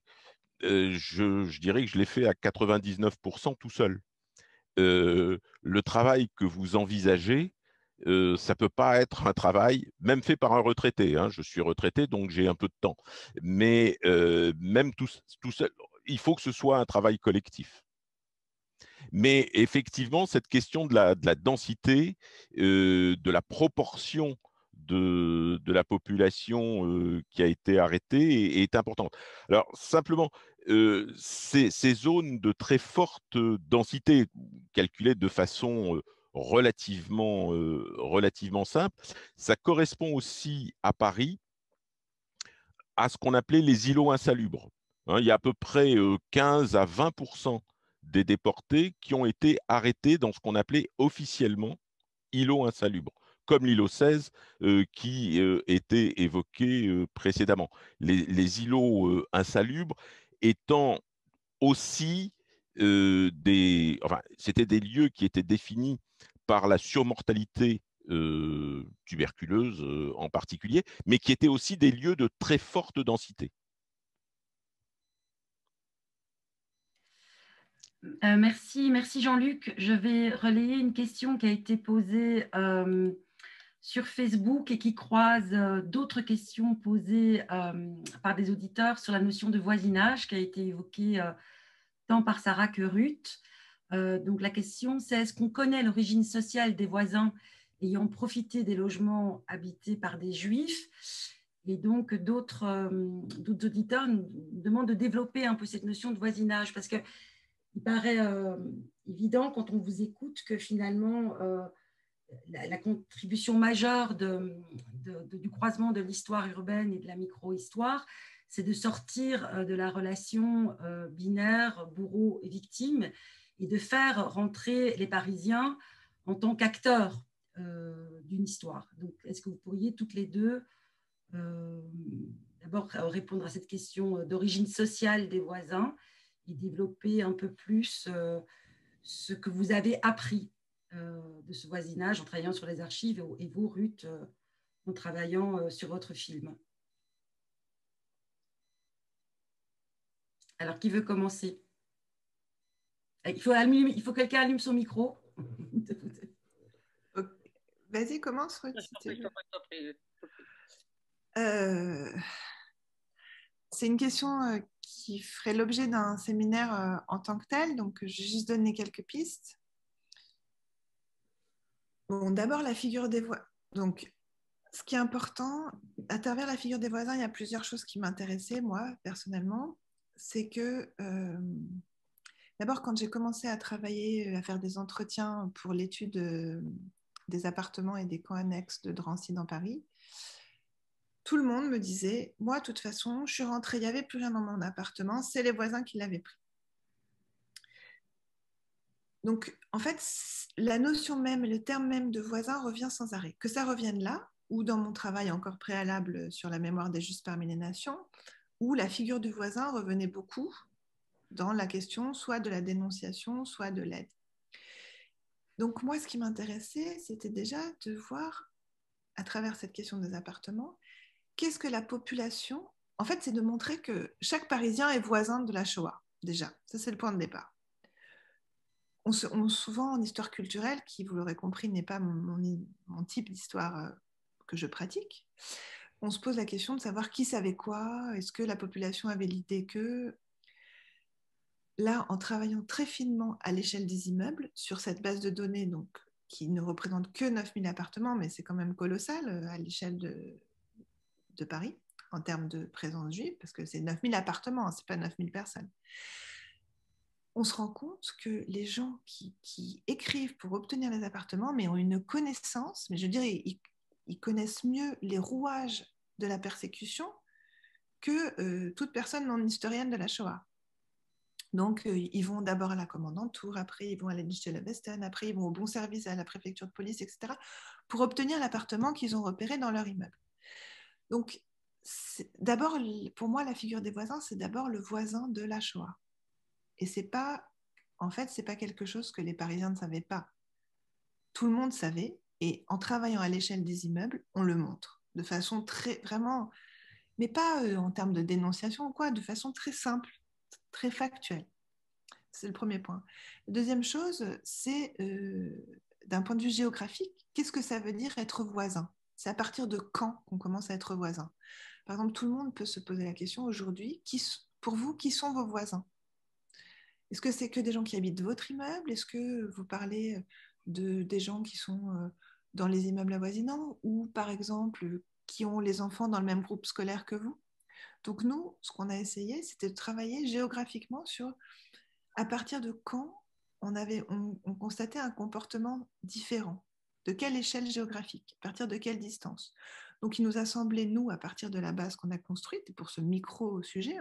je dirais que je l'ai fait à 99% tout seul. Le travail que vous envisagez, ça peut pas être un travail, même fait par un retraité, hein. Je suis retraité, donc j'ai un peu de temps. Mais même tout seul, il faut que ce soit un travail collectif. Mais effectivement, cette question de la densité, de la proportion de la population qui a été arrêtée est importante. Alors simplement, ces zones de très forte densité, calculées de façon relativement simple, ça correspond aussi à Paris à ce qu'on appelait les îlots insalubres. Hein, il y a à peu près 15 à 20% des déportés qui ont été arrêtés dans ce qu'on appelait officiellement îlots insalubres, comme l'îlot 16 qui était évoqué précédemment. Les îlots insalubres étant aussi c'était des lieux qui étaient définis par la surmortalité tuberculeuse en particulier, mais qui étaient aussi des lieux de très forte densité. Merci Jean-Luc. Je vais relayer une question qui a été posée sur Facebook et qui croise d'autres questions posées par des auditeurs sur la notion de voisinage qui a été évoquée tant par Sarah que Ruth. Donc la question, c'est est-ce qu'on connaît l'origine sociale des voisins ayant profité des logements habités par des juifs? Et donc, d'autres auditeurs nous demandent de développer un peu cette notion de voisinage, parce qu'il paraît évident quand on vous écoute que finalement, la contribution majeure du croisement de l'histoire urbaine et de la micro-histoire, c'est de sortir de la relation binaire, bourreau et victime, et de faire rentrer les Parisiens en tant qu'acteurs d'une histoire. Donc, est-ce que vous pourriez toutes les deux d'abord répondre à cette question d'origine sociale des voisins et développer un peu plus ce que vous avez appris de ce voisinage en travaillant sur les archives et vous, Ruth, en travaillant sur votre film. Alors, qui veut commencer? Il faut que quelqu'un allume son micro. Okay. Vas-y, commence, Ruth, si tu veux. C'est une question qui ferait l'objet d'un séminaire en tant que tel, donc je vais juste donner quelques pistes. Bon, d'abord, la figure des voisins. Donc, ce qui est important, à travers la figure des voisins, il y a plusieurs choses qui m'intéressaient, moi, personnellement. C'est que, d'abord, quand j'ai commencé à travailler, à faire des entretiens pour l'étude des appartements et des camps annexes de Drancy dans Paris, tout le monde me disait, moi, de toute façon, je suis rentrée, il n'y avait plus rien dans mon appartement, c'est les voisins qui l'avaient pris. Donc, en fait, la notion même, le terme même de voisin revient sans arrêt. Que ça revienne là, ou dans mon travail encore préalable sur la mémoire des Justes parmi les nations, où la figure du voisin revenait beaucoup dans la question soit de la dénonciation, soit de l'aide. Donc, moi, ce qui m'intéressait, c'était déjà de voir, à travers cette question des appartements, qu'est-ce que la population... En fait, c'est de montrer que chaque Parisien est voisin de la Shoah, déjà. Ça, c'est le point de départ. Souvent, en histoire culturelle, qui, vous l'aurez compris, n'est pas mon type d'histoire que je pratique, on se pose la question de savoir qui savait quoi, est-ce que la population avait l'idée que... Là, en travaillant très finement à l'échelle des immeubles, sur cette base de données donc, qui ne représente que 9000 appartements, mais c'est quand même colossal à l'échelle de Paris, en termes de présence juive, parce que c'est 9000 appartements, ce n'est pas 9000 personnes. On se rend compte que les gens qui écrivent pour obtenir les appartements, mais ont une connaissance, mais je dirais, ils connaissent mieux les rouages de la persécution que toute personne non historienne de la Shoah. Donc, ils vont d'abord à la commandanture, après ils vont à la Lichtenstein, après ils vont au bon service à la préfecture de police, etc., pour obtenir l'appartement qu'ils ont repéré dans leur immeuble. Donc, d'abord, pour moi, la figure des voisins, c'est d'abord le voisin de la Shoah. Et c'est pas, en fait, c'est pas quelque chose que les Parisiens ne savaient pas. Tout le monde savait, et en travaillant à l'échelle des immeubles, on le montre de façon très, vraiment, mais pas en termes de dénonciation ou quoi, de façon très simple, très factuelle. C'est le premier point. La deuxième chose, c'est d'un point de vue géographique, qu'est-ce que ça veut dire être voisin? C'est à partir de quand qu'on commence à être voisin? Par exemple, tout le monde peut se poser la question aujourd'hui, pour vous, qui sont vos voisins? Est-ce que c'est que des gens qui habitent votre immeuble? Est-ce que vous parlez des gens qui sont dans les immeubles avoisinants ou, par exemple, qui ont les enfants dans le même groupe scolaire que vous? Donc nous, ce qu'on a essayé, c'était de travailler géographiquement sur à partir de quand on constatait un comportement différent. De quelle échelle géographique? À partir de quelle distance? Donc il nous a semblé, nous, à partir de la base qu'on a construite, et pour ce micro-sujet,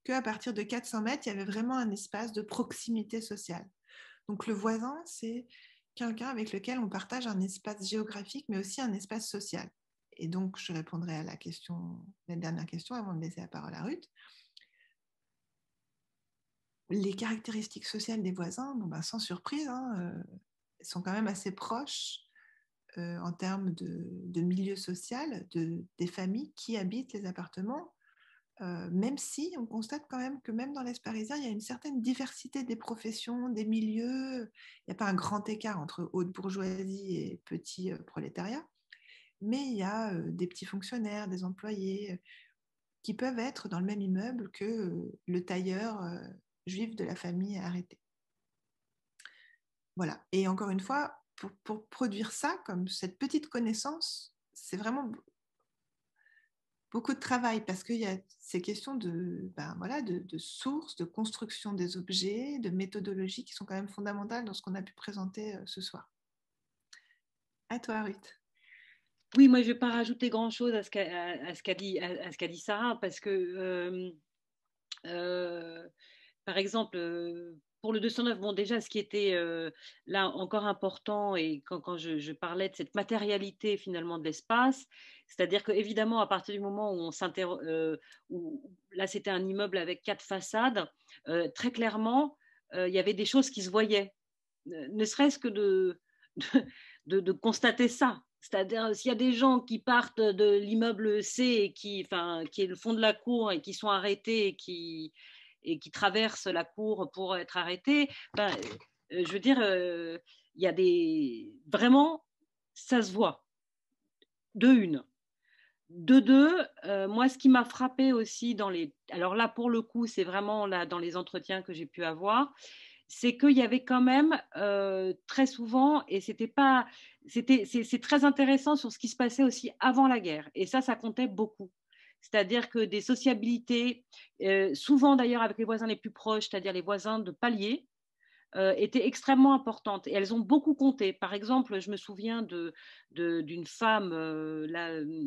qu'à partir de 400 mètres, il y avait vraiment un espace de proximité sociale. Donc le voisin, c'est quelqu'un avec lequel on partage un espace géographique, mais aussi un espace social. Et donc, je répondrai à la dernière question avant de laisser la parole à Ruth. Les caractéristiques sociales des voisins, sans surprise, sont quand même assez proches en termes de milieu social, des familles qui habitent les appartements, même si on constate quand même que même dans l'Est parisien, il y a une certaine diversité des professions, des milieux. Il n'y a pas un grand écart entre haute bourgeoisie et petit prolétariat, mais il y a des petits fonctionnaires, des employés qui peuvent être dans le même immeuble que le tailleur juif de la famille arrêté. Voilà. Et encore une fois, pour produire ça, comme cette petite connaissance, c'est vraiment beaucoup de travail parce qu'il y a ces questions de sources, de construction des objets, de méthodologie qui sont quand même fondamentales dans ce qu'on a pu présenter ce soir. À toi, Ruth. Oui, moi, je ne vais pas rajouter grand-chose à ce qu'a dit Sarah, parce que, par exemple, pour le 209, bon, déjà, ce qui était là encore important, et quand je parlais de cette matérialité finalement de l'espace, c'est-à-dire qu'évidemment, à partir du moment où on s'interroge, là, c'était un immeuble avec 4 façades, très clairement, il y avait des choses qui se voyaient, ne serait-ce que de constater ça. C'est-à-dire, s'il y a des gens qui partent de l'immeuble C et qui est le fond de la cour et qui sont arrêtés et qui traversent la cour pour être arrêtés, je veux dire, il y a vraiment, ça se voit. De une. De deux, moi, ce qui m'a frappé aussi alors là, pour le coup, c'est vraiment là dans les entretiens que j'ai pu avoir, c'est qu'il y avait quand même très souvent, et c'est très intéressant sur ce qui se passait aussi avant la guerre. Et ça comptait beaucoup. C'est-à-dire que des sociabilités, souvent d'ailleurs avec les voisins les plus proches, c'est-à-dire les voisins de palier, étaient extrêmement importantes et elles ont beaucoup compté. Par exemple, je me souviens d'une femme,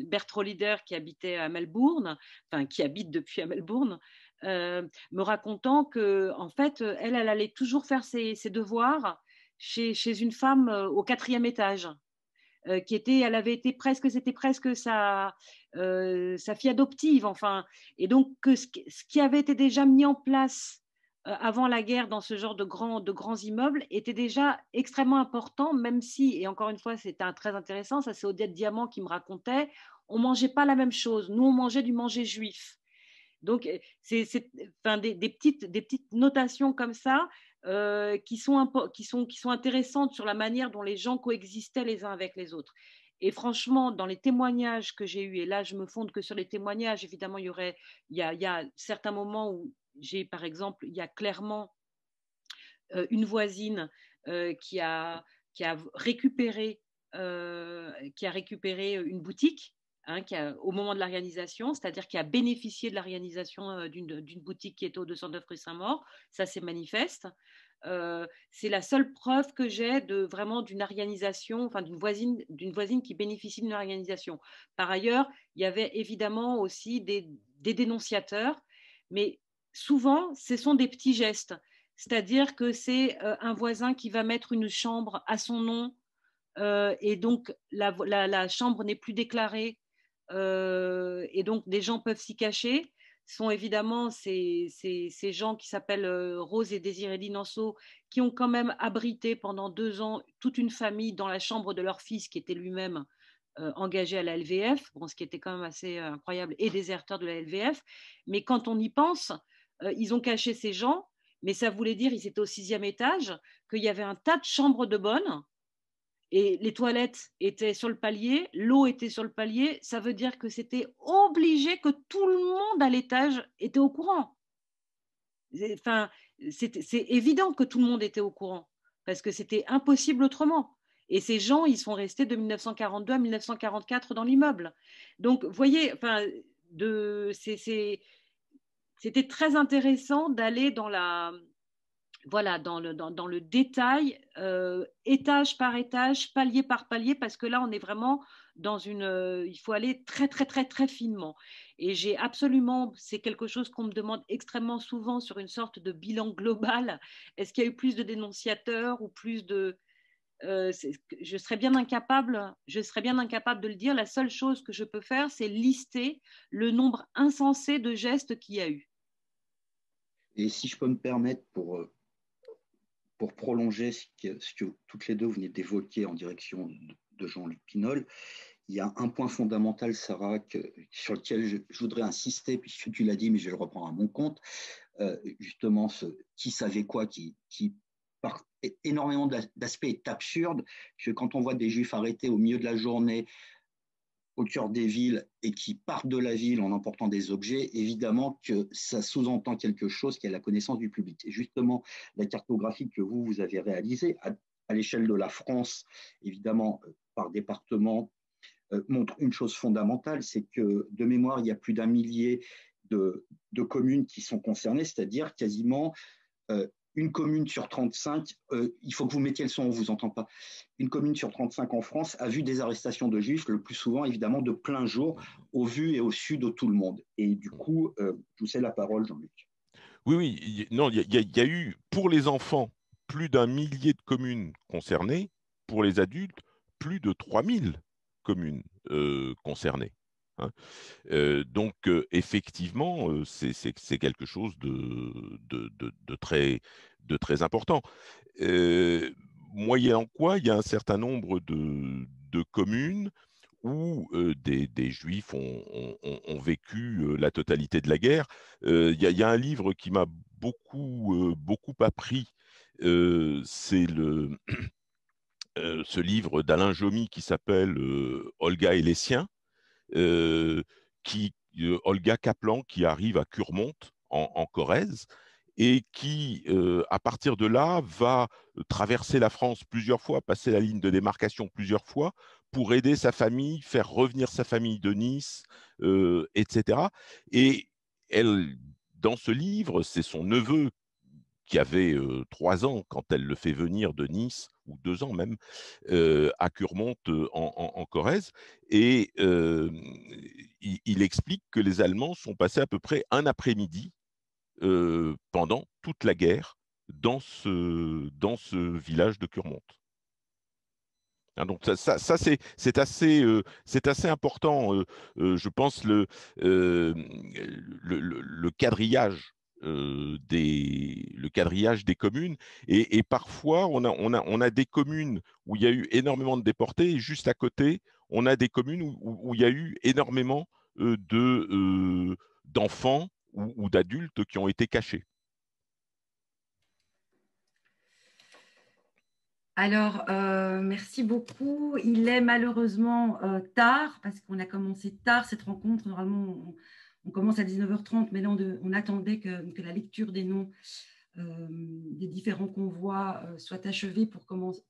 Berthe Rollider, qui habitait à Melbourne, enfin qui habite depuis à Melbourne, me racontant que en fait, elle allait toujours faire ses devoirs chez une femme au 4e étage. Elle avait été c'était presque sa fille adoptive, enfin, et donc ce qui avait été déjà mis en place avant la guerre dans ce genre de grands immeubles était déjà extrêmement important, même si, et encore une fois, c'était très intéressant, ça c'est Odette Diamant qui me racontait, on mangeait pas la même chose. Nous, on mangeait du manger juif. Donc, c'est des petites notations comme ça qui sont intéressantes sur la manière dont les gens coexistaient les uns avec les autres. Et franchement, dans les témoignages que j'ai eus, et là, je me fonde que sur les témoignages, évidemment, il y a certains moments où par exemple, il y a clairement une voisine qui a récupéré une boutique, au moment de l'organisation, c'est-à-dire qui a bénéficié de l'organisation d'une boutique qui était au 209 rue Saint-Maur. Ça, c'est manifeste. C'est la seule preuve que j'ai vraiment d'une organisation, enfin d'une voisine qui bénéficie d'une organisation. Par ailleurs, il y avait évidemment aussi des dénonciateurs, mais souvent, ce sont des petits gestes. C'est-à-dire que c'est un voisin qui va mettre une chambre à son nom et donc la chambre n'est plus déclarée et donc des gens peuvent s'y cacher. Ce sont évidemment ces gens qui s'appellent Rose et Désiré Linanceau qui ont quand même abrité pendant 2 ans toute une famille dans la chambre de leur fils qui était lui-même engagé à la LVF, bon, ce qui était quand même assez incroyable, et déserteur de la LVF. Mais quand on y pense, ils ont caché ces gens, mais ça voulait dire, ils étaient au 6e étage, qu'il y avait un tas de chambres de bonne, et les toilettes étaient sur le palier, l'eau était sur le palier, ça veut dire que c'était obligé que tout le monde à l'étage était au courant. Enfin, c'est évident que tout le monde était au courant, parce que c'était impossible autrement. Et ces gens, ils sont restés de 1942 à 1944 dans l'immeuble. Donc, vous voyez, enfin, c'était très intéressant d'aller dans le détail, étage par étage, palier par palier, parce que là, on est vraiment il faut aller très, très, très, très finement. Et c'est quelque chose qu'on me demande extrêmement souvent sur une sorte de bilan global. Est-ce qu'il y a eu plus de dénonciateurs ou plus de... je serais bien incapable de le dire. La seule chose que je peux faire, c'est lister le nombre insensé de gestes qu'il y a eu. Et si je peux me permettre, pour prolonger ce que toutes les deux venez d'évoquer en direction de Jean-Luc Pinol, il y a un point fondamental, Sarah, sur lequel je voudrais insister, puisque tu l'as dit, mais je le reprends à mon compte, justement, qui savait quoi, qui par énormément d'aspects est absurde, que quand on voit des Juifs arrêtés au milieu de la journée, au cœur des villes, et qui partent de la ville en emportant des objets, évidemment que ça sous-entend quelque chose qui est la connaissance du public. Et justement, la cartographie que vous avez réalisée à l'échelle de la France, évidemment, par département, montre une chose fondamentale, c'est que de mémoire, il y a plus d'1 millier de communes qui sont concernées, c'est-à-dire quasiment une commune sur 35, il faut que vous mettiez le son, on ne vous entend pas. Une commune sur 35 en France a vu des arrestations de juifs, le plus souvent évidemment de plein jour, au vu et au su de tout le monde. Et du coup, je vous cède la parole, Jean-Luc. Oui, oui, non, il y a eu pour les enfants plus d'1 millier de communes concernées, pour les adultes plus de 3000 communes concernées. Hein. Donc, effectivement, c'est quelque chose de très important. Moyennant quoi, il y a un certain nombre de communes où des Juifs ont vécu la totalité de la guerre. Il y a un livre qui m'a beaucoup appris, c'est ce livre d'Alain Jomy qui s'appelle Olga et les siens, euh, Olga Kaplan, qui arrive à Curmont, en Corrèze, et qui, à partir de là, va traverser la France plusieurs fois, passer la ligne de démarcation plusieurs fois, pour aider sa famille, faire revenir sa famille de Nice, etc. Et elle, dans ce livre, c'est son neveu qui avait 3 ans quand elle le fait venir de Nice, ou 2 ans même, à Curmont, en Corrèze. Et il explique que les Allemands sont passés à peu près un après-midi pendant toute la guerre dans ce village de Curmont. Hein, donc ça c'est assez important, je pense, le quadrillage le quadrillage des communes, et parfois on a des communes où il y a eu énormément de déportés, et juste à côté on a des communes où il y a eu énormément d'enfants ou d'adultes qui ont été cachés. Alors, merci beaucoup. Il est malheureusement tard, parce qu'on a commencé tard cette rencontre. Normalement, on commence à 19h30, mais là, on attendait que la lecture des noms des différents convois soit achevée pour commencer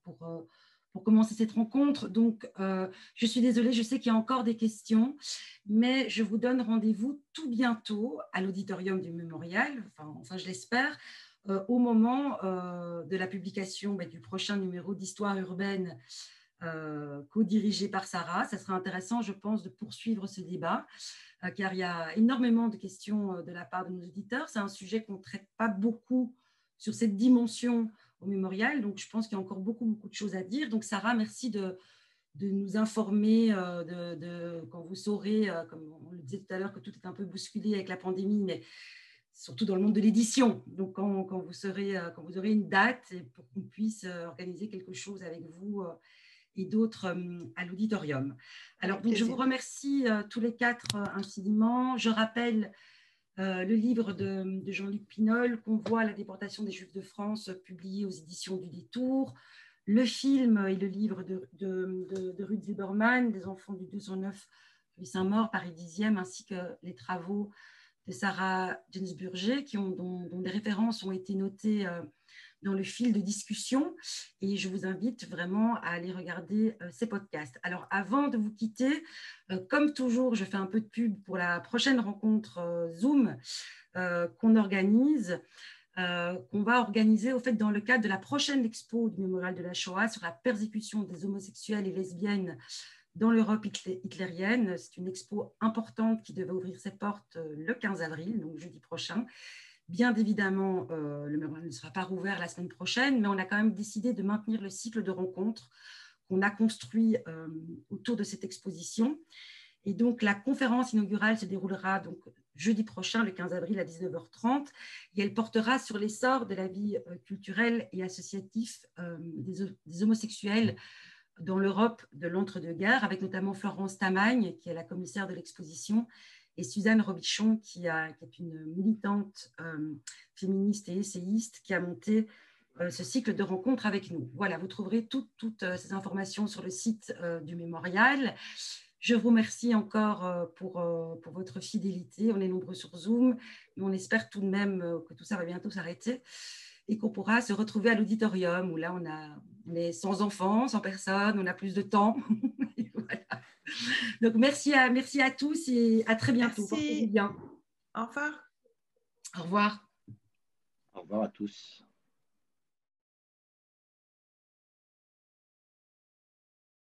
cette rencontre. Donc, je suis désolée, je sais qu'il y a encore des questions, mais je vous donne rendez-vous tout bientôt à l'auditorium du Mémorial, enfin je l'espère, au moment de la publication du prochain numéro d'Histoire urbaine co-dirigé par Sarah. Ça sera intéressant, je pense, de poursuivre ce débat, car il y a énormément de questions de la part de nos auditeurs. C'est un sujet qu'on ne traite pas beaucoup sur cette dimension au Mémorial, donc je pense qu'il y a encore beaucoup de choses à dire. Donc Sarah, merci de nous informer, quand vous saurez, comme on le disait tout à l'heure, que tout est un peu bousculé avec la pandémie, mais surtout dans le monde de l'édition. Donc, quand vous aurez une date, pour qu'on puisse organiser quelque chose avec vous et d'autres à l'auditorium. Alors, donc, je vous remercie tous les 4 infiniment. Je rappelle le livre de Jean-Luc Pinol, Convoi à la déportation des Juifs de France, publié aux éditions du Détour. Le film et le livre de Ruth Zilberman, des enfants du 209 rue Saint-Maur, Paris 10e, ainsi que les travaux de Sarah Gainsburger, dont les références ont été notées dans le fil de discussion. Et je vous invite vraiment à aller regarder ces podcasts. Alors, avant de vous quitter, comme toujours, je fais un peu de pub pour la prochaine rencontre Zoom qu'on organise. Qu'on va organiser au fait dans le cadre de la prochaine expo du Mémorial de la Shoah sur la persécution des homosexuels et lesbiennes dans l'Europe hitlérienne. C'est une expo importante qui devait ouvrir ses portes le 15 avril, donc jeudi prochain. Bien évidemment, le Mémorial ne sera pas rouvert la semaine prochaine, mais on a quand même décidé de maintenir le cycle de rencontres qu'on a construit autour de cette exposition. Et donc, la conférence inaugurale se déroulera donc jeudi prochain, le 15 avril, à 19h30, et elle portera sur l'essor de la vie culturelle et associative des homosexuels dans l'Europe de l'entre-deux-guerres, avec notamment Florence Tamagne, qui est la commissaire de l'exposition, et Suzanne Robichon, qui est une militante féministe et essayiste, qui a monté ce cycle de rencontres avec nous. Voilà, vous trouverez toutes ces informations sur le site du Mémorial. Je vous remercie encore pour votre fidélité. On est nombreux sur Zoom, mais on espère tout de même que tout ça va bientôt s'arrêter et qu'on pourra se retrouver à l'auditorium où là, on est sans enfants, sans personne, on a plus de temps. Voilà. Donc, merci à tous et à très bientôt. Merci. Portez-vous bien. Au revoir. Au revoir. Au revoir à tous.